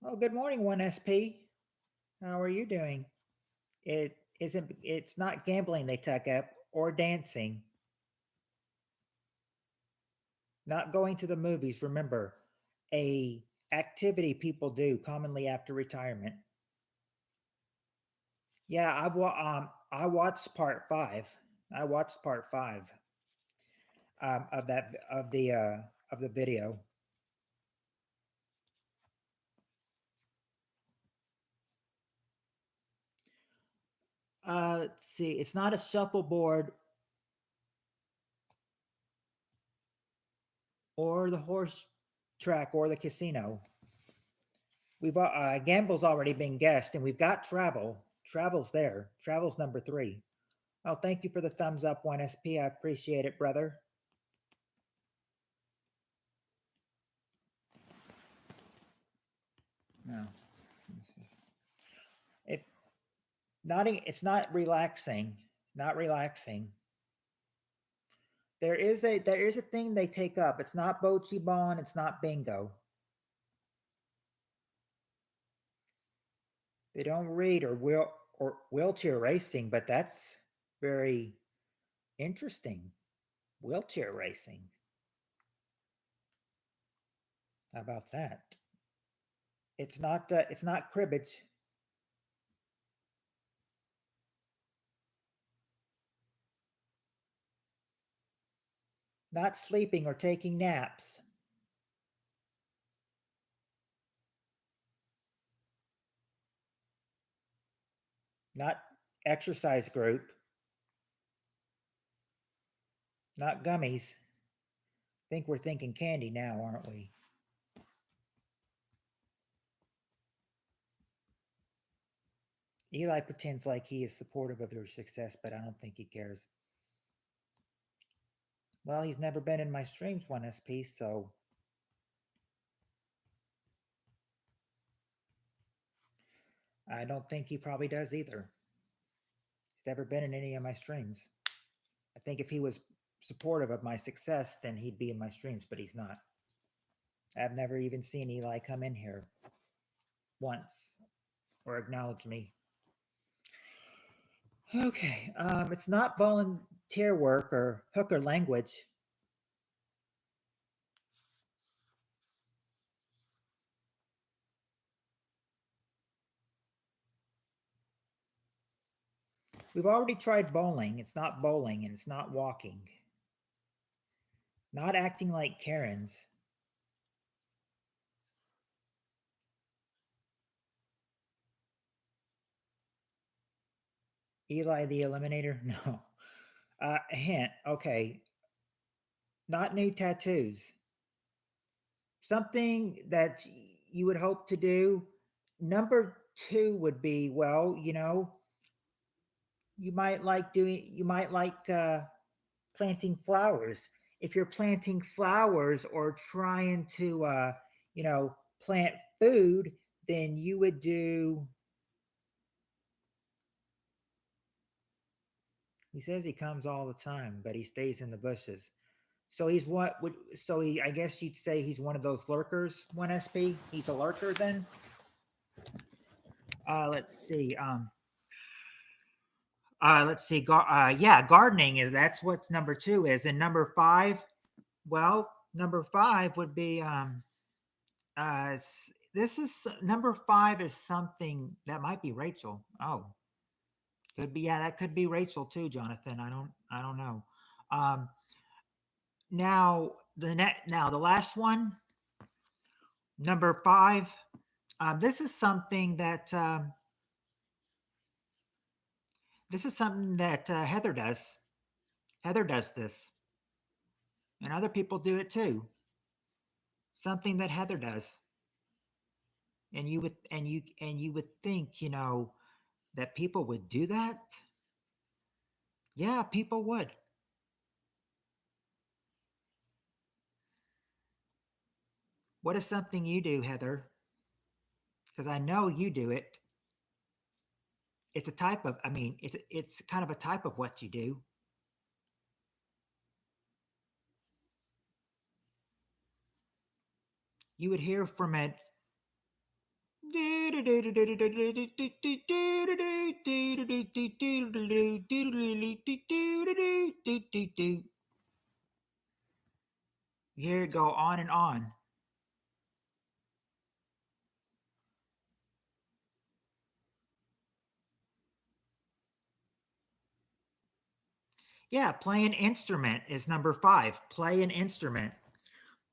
Oh, good morning, 1SP. How are you doing? It's not gambling they tuck up or dancing. Not going to the movies, remember, a activity people do commonly after retirement. Yeah, I watched part 5. I watched part 5 of that of the video. Let's see. It's not a shuffleboard or the horse track or the casino. We've gamble's already been guessed, and we've got travel. Travel's there. Travel's number 3. Oh, thank you for the thumbs up, 1SP. I appreciate it, brother. No. It it's not relaxing. Not relaxing. There is a thing they take up. It's not bocce ball and it's not bingo. They don't read or wheelchair racing, but that's very interesting. Wheelchair racing. How about that? It's not cribbage. Not sleeping or taking naps. Not exercise group. Not gummies. Think we're thinking candy now, aren't we? Eli pretends like he is supportive of your success, but I don't think he cares. Well, he's never been in my streams, 1SP, so I don't think he probably does either. He's never been in any of my streams. I think if he was supportive of my success, then he'd be in my streams, but he's not. I've never even seen Eli come in here once or acknowledge me. Okay, it's not volunteer work or hooker language. We've already tried bowling. It's not bowling and it's not walking. Not acting like Karens. Eli the Eliminator? No. A hint. Okay. Not new tattoos. Something that you would hope to do. Number 2 would be, well, you might like planting flowers. If you're planting flowers or trying to plant food, then you would do. He says he comes all the time, but he stays in the bushes. So he's what would so he I guess you'd say he's one of those lurkers, 1SP. He's a lurker then. Let's see. Let's see. Yeah, gardening is that's what number 2 is, and number 5. Well, number 5 would be this is number 5 is something that might be Rachel. Oh, could be. Yeah, that could be Rachel too, Jonathan. I don't know. Um, now the last one, number 5. This is something that Heather does. Heather does this, and other people do it too. Something that Heather does, and you would think that people would do that. Yeah, people would. What is something you do, Heather? Because I know you do it. It's a type of, I mean, it's kind of a type of what you do. You would hear from it. You hear it go on and on. Yeah, play an instrument is number 5. Play an instrument.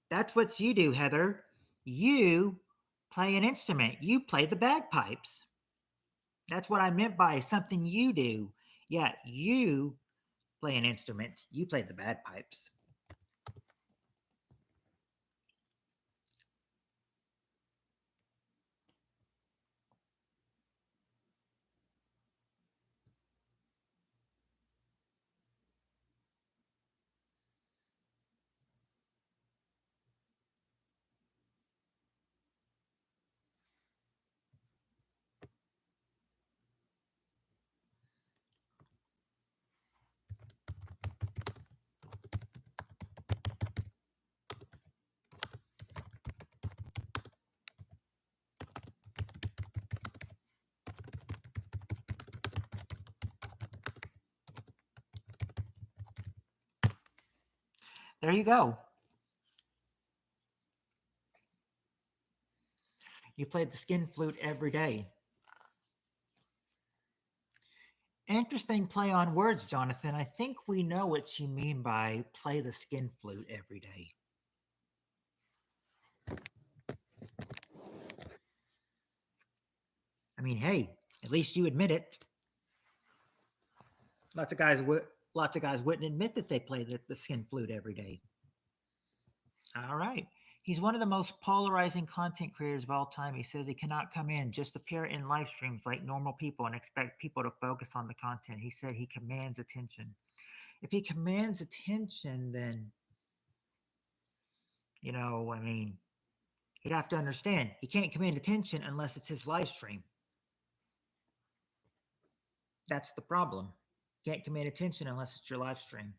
That's what you do, Heather. You play an instrument. You play the bagpipes. That's what I meant by something you do. Yeah, you play an instrument. You play the bagpipes. There you go. You play the skin flute every day. Interesting play on words, Jonathan. I think we know what you mean by play the skin flute every day. I mean, hey, at least you admit it. Lots of guys wouldn't admit that they play the skin flute every day. All right. He's one of the most polarizing content creators of all time. He says he cannot come in, just appear in live streams like normal people and expect people to focus on the content. He said he commands attention. If he commands attention, then, I mean, he'd have to understand he can't command attention unless it's his live stream. That's the problem. Can't command attention unless it's your live stream.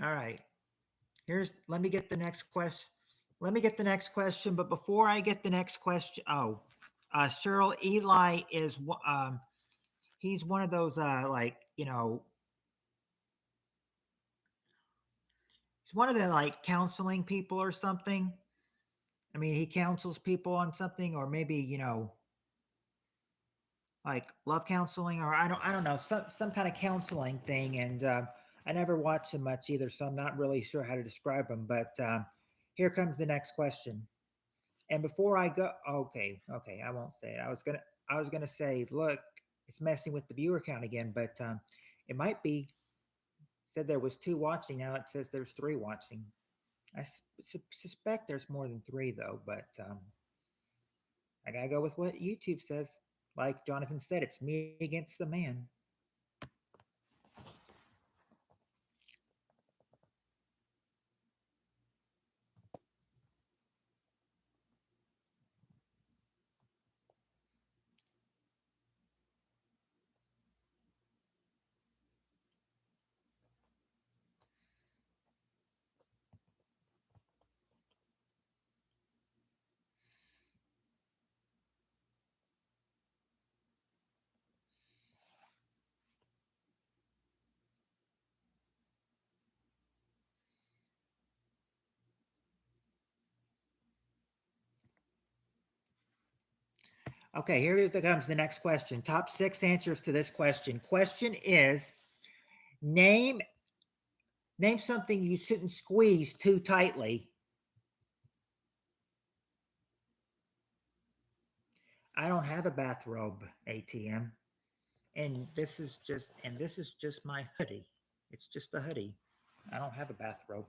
All right. Let me get the next question. But before I get the next question, Cheryl Eli is he's one of those he's one of the like counseling people or something. I mean, he counsels people on something, or maybe like love counseling, or I don't know, some kind of counseling thing. And I never watched him much either, so I'm not really sure how to describe him. But here comes the next question. And before I go, okay, I won't say it. I was gonna say, look, it's messing with the viewer count again, but it might be. Said there was 2 watching. Now it says there's 3 watching. I suspect there's more than 3 though, but I gotta go with what YouTube says. Like Jonathan said, it's me against the man. Okay, here comes the next question. Top 6 answers to this question. Question is, name something you shouldn't squeeze too tightly. I don't have a bathrobe, ATM. And this is just my hoodie. It's just a hoodie. I don't have a bathrobe.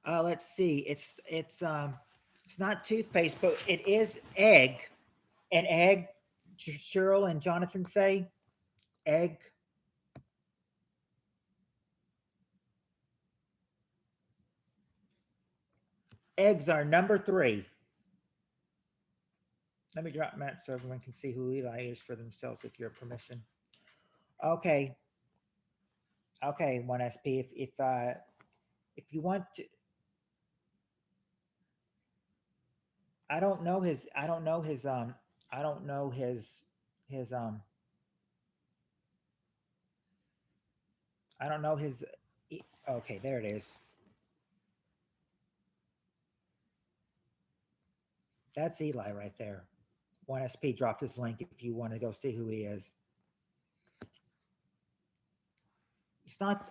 Let's see. It's not toothpaste, but it is egg. An egg. Cheryl and Jonathan say egg. Eggs are number 3. Let me drop Matt so everyone can see who Eli is for themselves with your permission. Okay. Okay, 1SP. If you want to, I don't know his. I don't know his. I don't know his. I don't know his. Okay, there it is. That's Eli right there. 1SP dropped his link if you want to go see who he is.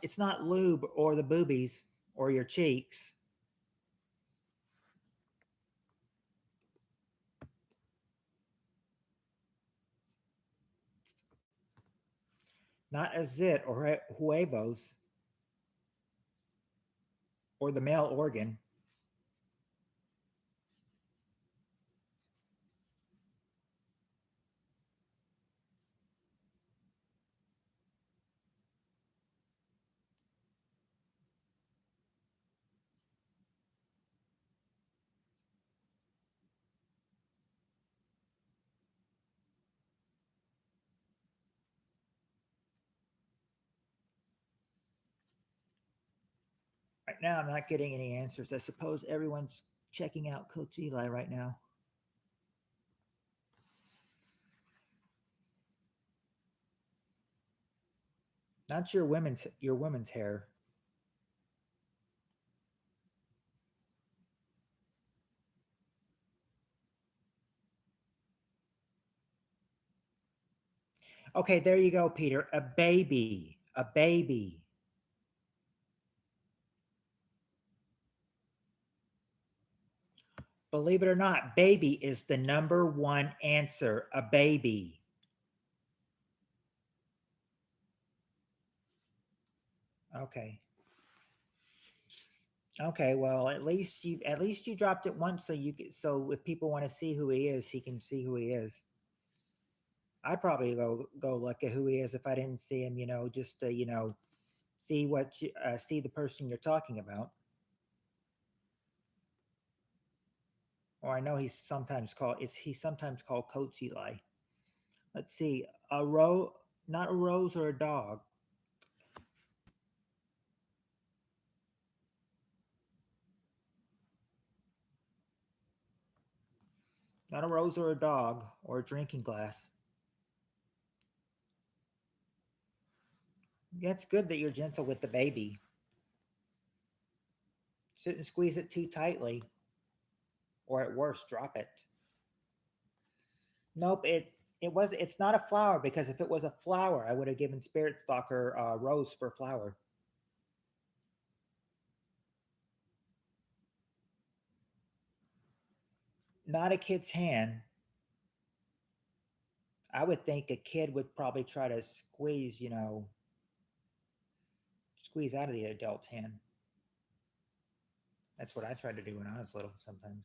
It's not lube or the boobies or your cheeks. Not a zit or huevos or the male organ. Right now, I'm not getting any answers. I suppose everyone's checking out Coach Eli right now. Not your women's hair. Okay, there you go, Peter. A baby. A baby. Believe it or not, baby is the number 1 answer. A baby. Okay. Okay, well, at least you dropped it once so so if people want to see who he is, he can see who he is. I'd probably go look at who he is if I didn't see him, just to, see see the person you're talking about. Or I know he's sometimes called Coach Eli. Let's see, not a rose or a dog. Not a rose or a dog or a drinking glass. Yeah, it's good that you're gentle with the baby. Shouldn't squeeze it too tightly, or at worst, drop it. Nope, it's not a flower because if it was a flower, I would have given Spirit Stalker rose for flower. Not a kid's hand. I would think a kid would probably try to squeeze out of the adult's hand. That's what I tried to do when I was little sometimes.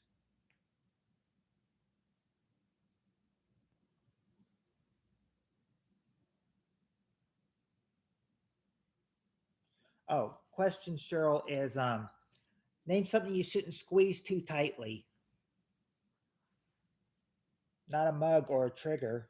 Oh, question, Cheryl, is name something you shouldn't squeeze too tightly. Not a mug or a trigger.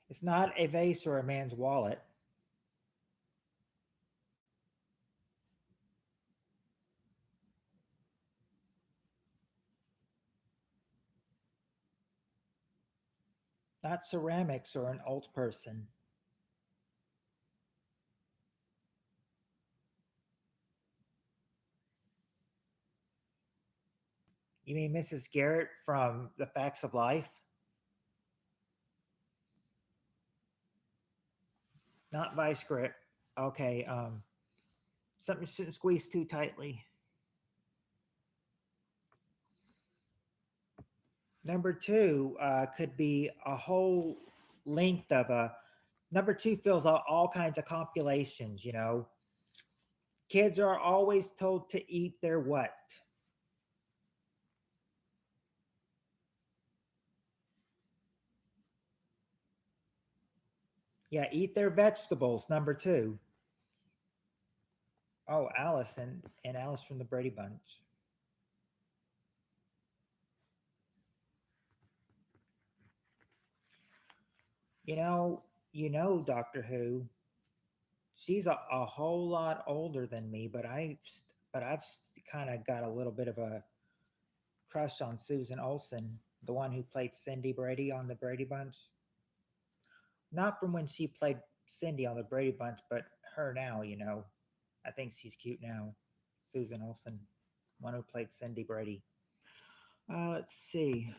It's not a vase or a man's wallet. Not ceramics or an old person. You mean Mrs. Garrett from The Facts of Life? Not vice grip. Okay. Something shouldn't squeeze too tightly. Number two could be a whole length of a. Number two fills out all kinds of compilations. You know, kids are always told to eat their what? Yeah, eat their vegetables. Number two. Oh, Alice and Alice from the Brady Bunch. You know, Doctor Who. She's a whole lot older than me, but I've kind of got a little bit of a crush on Susan Olsen, the one who played Cindy Brady on the Brady Bunch. Not from when she played Cindy on the Brady Bunch, but her now. I think she's cute now. Susan Olsen, one who played Cindy Brady. Let's see.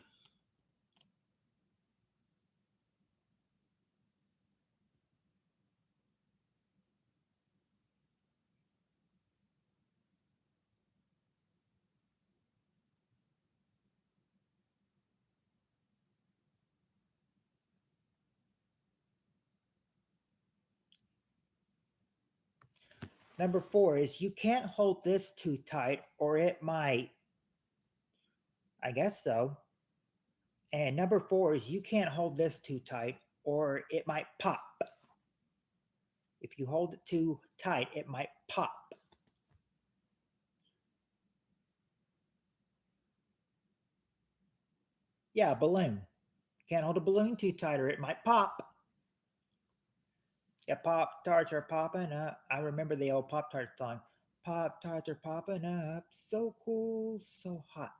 Number four is you can't hold this too tight or it might. I guess so. And number four is you can't hold this too tight or it might pop. If you hold it too tight, it might pop. Yeah, a balloon. Can't hold a balloon too tight or it might pop. Yeah, Pop Tarts are popping up. I remember the old Pop Tart song. Pop Tarts are popping up. So cool, so hot.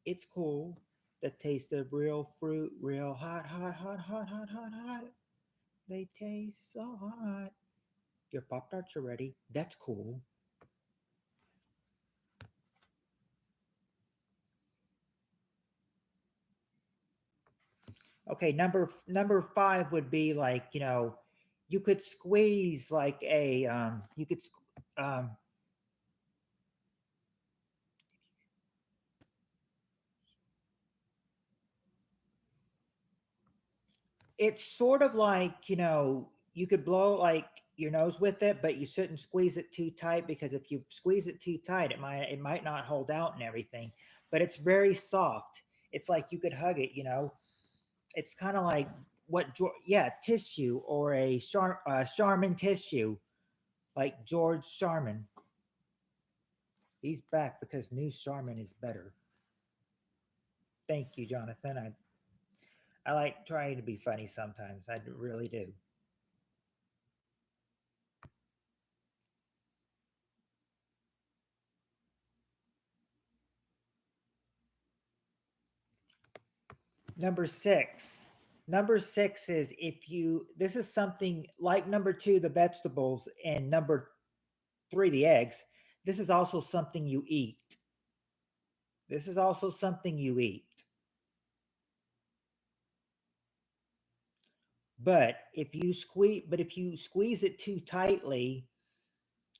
It's cool. The taste of real fruit, real hot, hot, hot, hot, hot, hot, hot. They taste so hot. Your Pop Tarts are ready. That's cool. Okay, number five would be like you could squeeze like a you could um, it's sort of like you could blow like your nose with it, but you shouldn't squeeze it too tight because if you squeeze it too tight, it might not hold out and everything. But it's very soft. It's like you could hug it. It's kind of like yeah, tissue or a Charmin tissue, like George Charmin. He's back because new Charmin is better. Thank you, Jonathan. I like trying to be funny sometimes. I really do. Number six. Number six is if you, this is something like number two, the vegetables, and number three, the eggs. This is also something you eat. This is also something you eat. But if you squeeze it too tightly,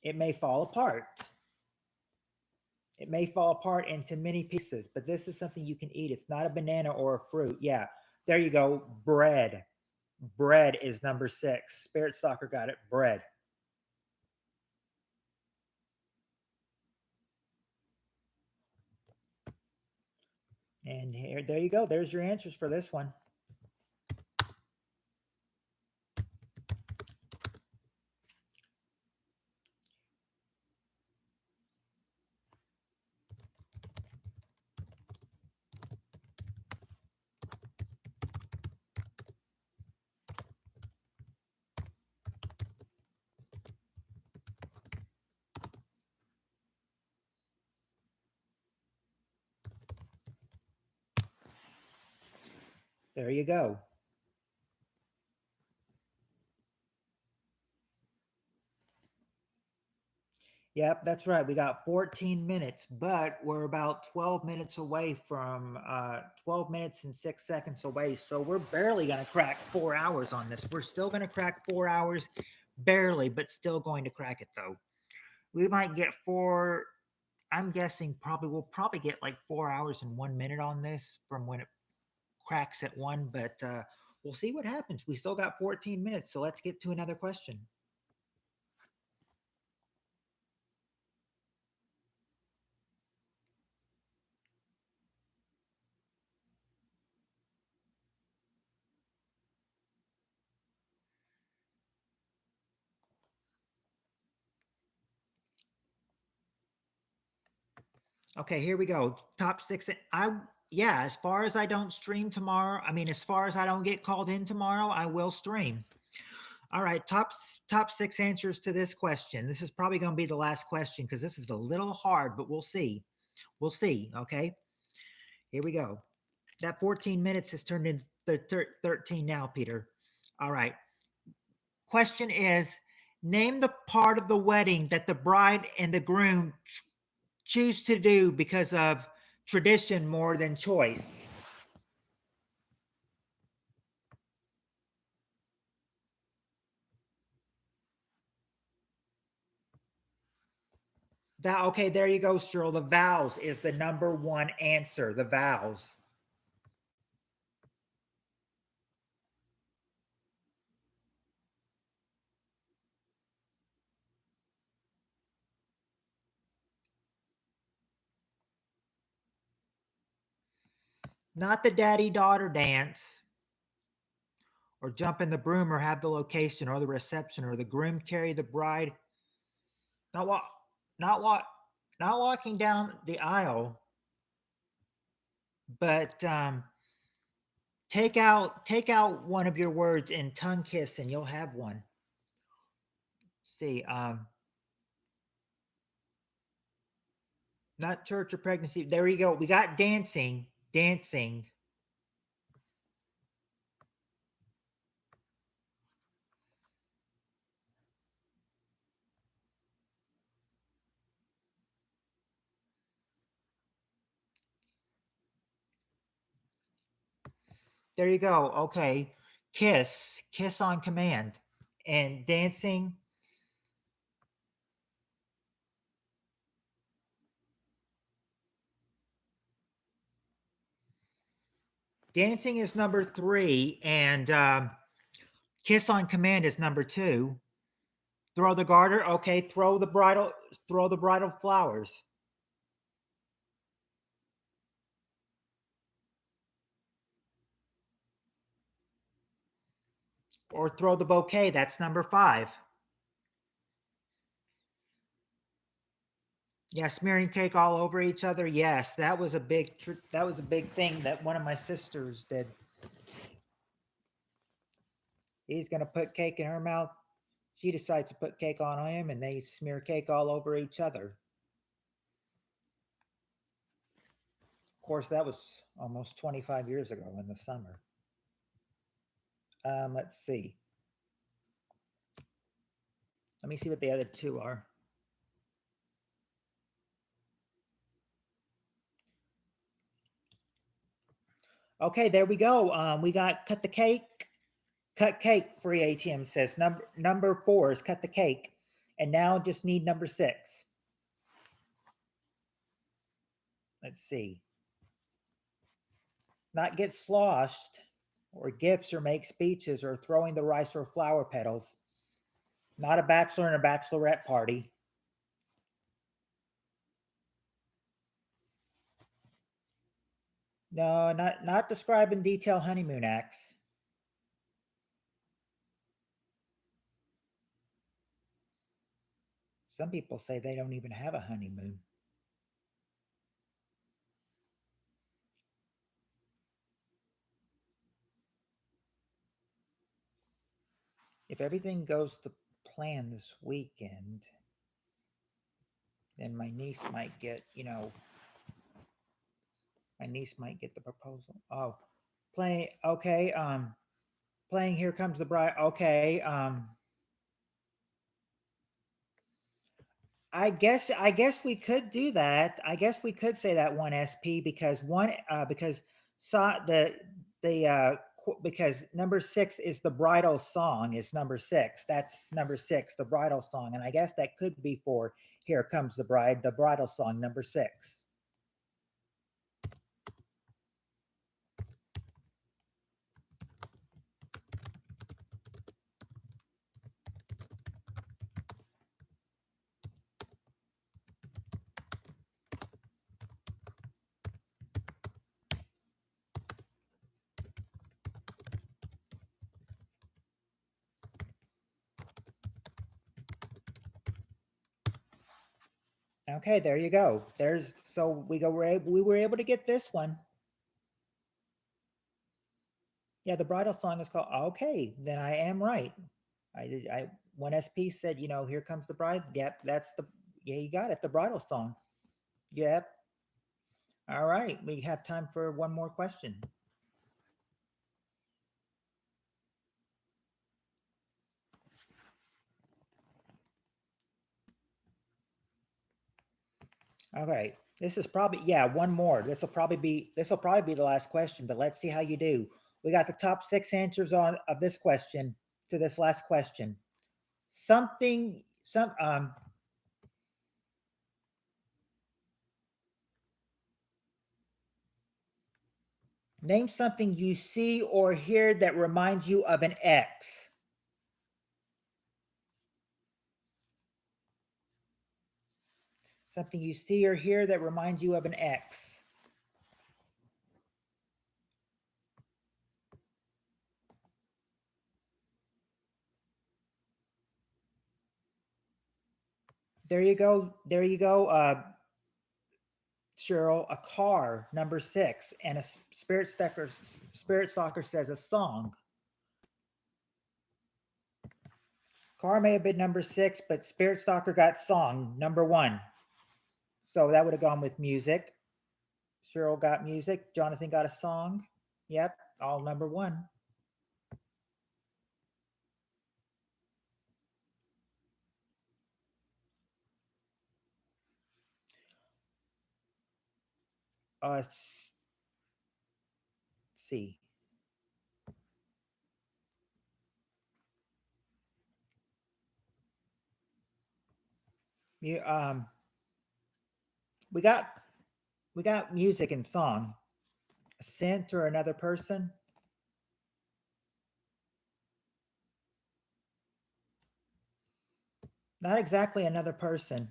it may fall apart. It may fall apart into many pieces, but this is something you can eat. It's not a banana or a fruit. Yeah, there you go. Bread. Bread is number six. Spirit Soccer got it. Bread. And here, there you go. There's your answers for this one. There you go. Yep, that's right. We got 14 minutes, but we're about 12 minutes away from 12 minutes and 6 seconds away. So we're barely going to crack 4 hours on this. We're still going to crack 4 hours, barely, but still going to crack it though. We might get four. I'm guessing we'll probably get like 4 hours and 1 minute on this from when it cracks at one, but we'll see what happens. We still got 14 minutes, so let's get to another question. Okay, here we go. Top six. Yeah, as far as I don't stream tomorrow, I mean, as far as I don't get called in tomorrow, I will stream. All right, top six answers to this question. This is probably going to be the last question because this is a little hard, but we'll see. We'll see. Okay, here we go. That 14 minutes has turned into 13 now, Peter. All right. Question is, name the part of the wedding that the bride and the groom choose to do because of tradition more than choice. Okay, there you go, Cheryl. The vows is the number one answer. The vows. Not the daddy-daughter dance, or jump in the broom, or have the location, or the reception, or the groom carry the bride. Not what? Not what? Not walking down the aisle, but take out one of your words in tongue kiss, and you'll have one. Let's see, not church or pregnancy. There you go. We got dancing, dancing. There you go. Okay. Kiss on command. And dancing. Dancing is number 3, and kiss on command is number 2. Throw the garter. Okay. Throw the bridal flowers. Or throw the bouquet. That's number 5. Yeah, smearing cake all over each other. Yes, that was a big thing that one of my sisters did. He's gonna put cake in her mouth. She decides to put cake on him, and they smear cake all over each other. Of course, that was almost 25 years ago in the summer. Let's see. Let me see what the other two are. Okay, there we go. We got cut the cake. Cut cake. Free ATM says number 4 is cut the cake, and now just need number 6. Let's see. Not get sloshed, or gifts, or make speeches, or throwing the rice or flower petals. Not a bachelor and a bachelorette party. No, not describe in detail honeymoon acts. Some people say they don't even have a honeymoon. If everything goes to plan this weekend, then my niece might get, the proposal. Oh, playing. Okay. Playing Here Comes the Bride. Okay. I guess we could do that. I guess we could say that one SP because because because number 6 is the bridal song is number 6. That's number 6, the bridal song, and I guess that could be for Here Comes the Bride, the bridal song number 6. Okay, there you go. There's so we were able to get this one. Yeah, the bridal song is called. Okay, then I am right. I did. I When SP said, "Here comes the bride." Yep, that's the. Yeah, you got it. The bridal song. Yep. All right, we have time for one more question. Okay, this is probably one more. This will probably be the last question, but let's see how you do. We got the top 6 answers on of this question to this last question. Something some Name something you see or hear that reminds you of an ex. Something you see or hear that reminds you of an ex. There you go. There you go. Cheryl, a car, number 6, and a Spirit Soccer says a song. Car may have been number 6, but Spirit Soccer got song, number 1. So that would have gone with music. Cheryl got music. Jonathan got a song. Yep, all number 1. Let's see. You, we got music and song. A scent or another person. Not exactly another person.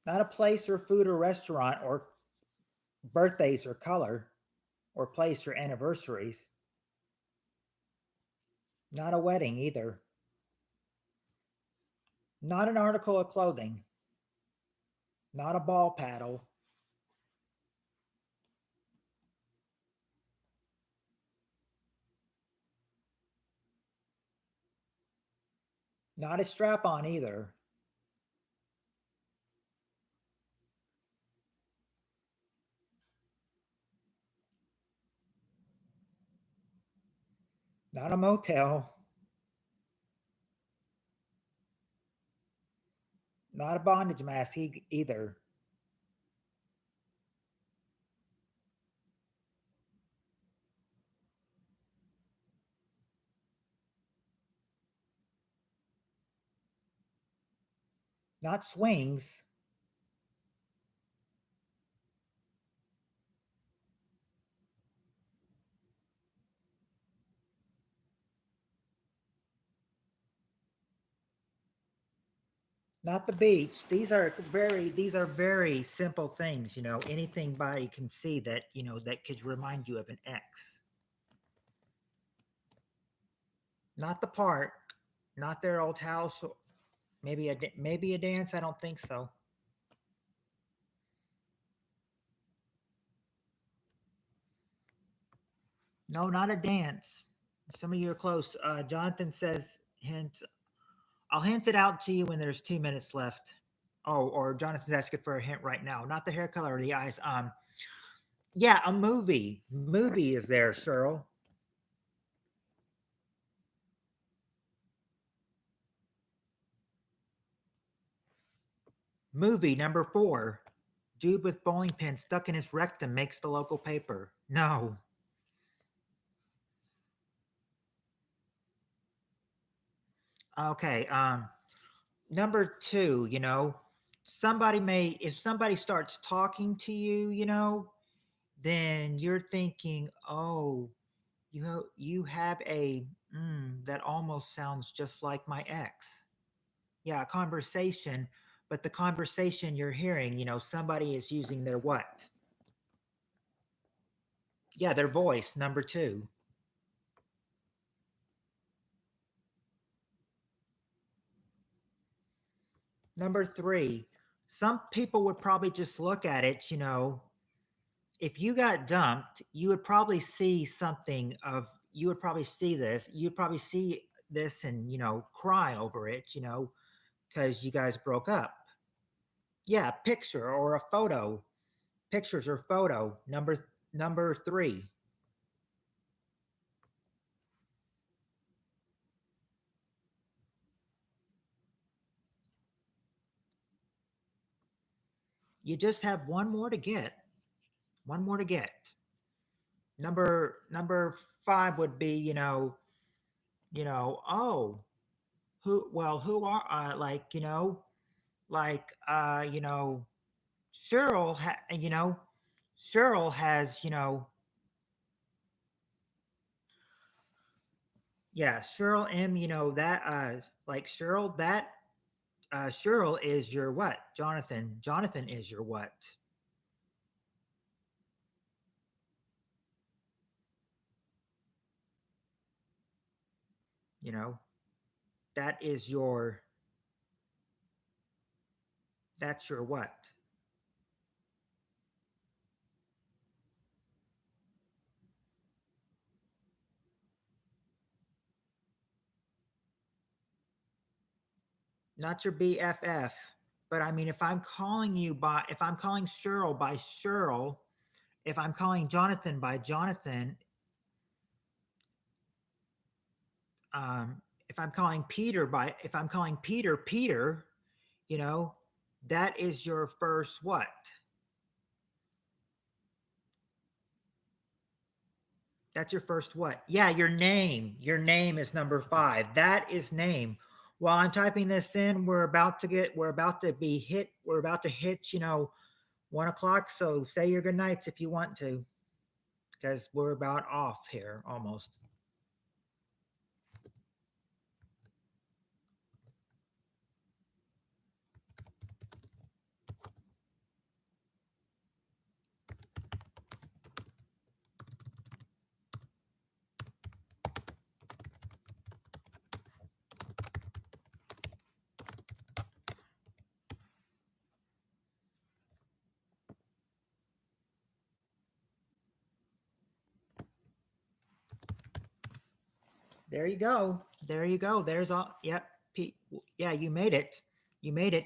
Not a place or food or restaurant or birthdays or color or place or anniversaries. Not a wedding either. Not an article of clothing. Not a ball paddle. Not a strap on either. Not a motel. Not a bondage mask either. Not swings. Not the beach. These are very simple things, anything body can see that, that could remind you of an ex. Not the park, not their old house, maybe a dance, I don't think so. No, not a dance. Some of you are close. Jonathan says hint. I'll hint it out to you when there's 2 minutes left. Oh, or Jonathan's asking for a hint right now. Not the hair color or the eyes. Yeah, a movie. Movie is there, Cheryl. Movie number 4. Dude with bowling pin stuck in his rectum makes the local paper. No. Okay. Number 2, somebody may, if somebody starts talking to you, then you're thinking, oh, you have a that almost sounds just like my ex. Yeah, a conversation, but the conversation you're hearing, somebody is using their what? Yeah, their voice. Number 2. Number 3, some people would probably just look at it, if you got dumped, you would probably see something of, you would probably see this, you'd probably see this and, cry over it, because you guys broke up. Yeah, picture or a photo. Pictures or photo. Number 3. You just have one more to get. One more to get. Number 5 would be, oh, who are like, like Cheryl Cheryl has, yeah, Cheryl M, that like Cheryl, that Cheryl is your what? Jonathan. Jonathan is your what? You know, that is your, that's your what? Not your BFF. But I mean, if I'm calling you by, if I'm calling Cheryl by Cheryl, if I'm calling Jonathan by Jonathan, if I'm calling Peter by, if I'm calling Peter, Peter, you know, that is your first what? That's your first what? Yeah, your name. Your name is number 5. That is name. While I'm typing this in, we're about to be hit, we're about to hit, 1 o'clock. So say your good nights if you want to, because we're about off here almost. There you go. There you go. There's all. Yep. Yeah, you made it. You made it.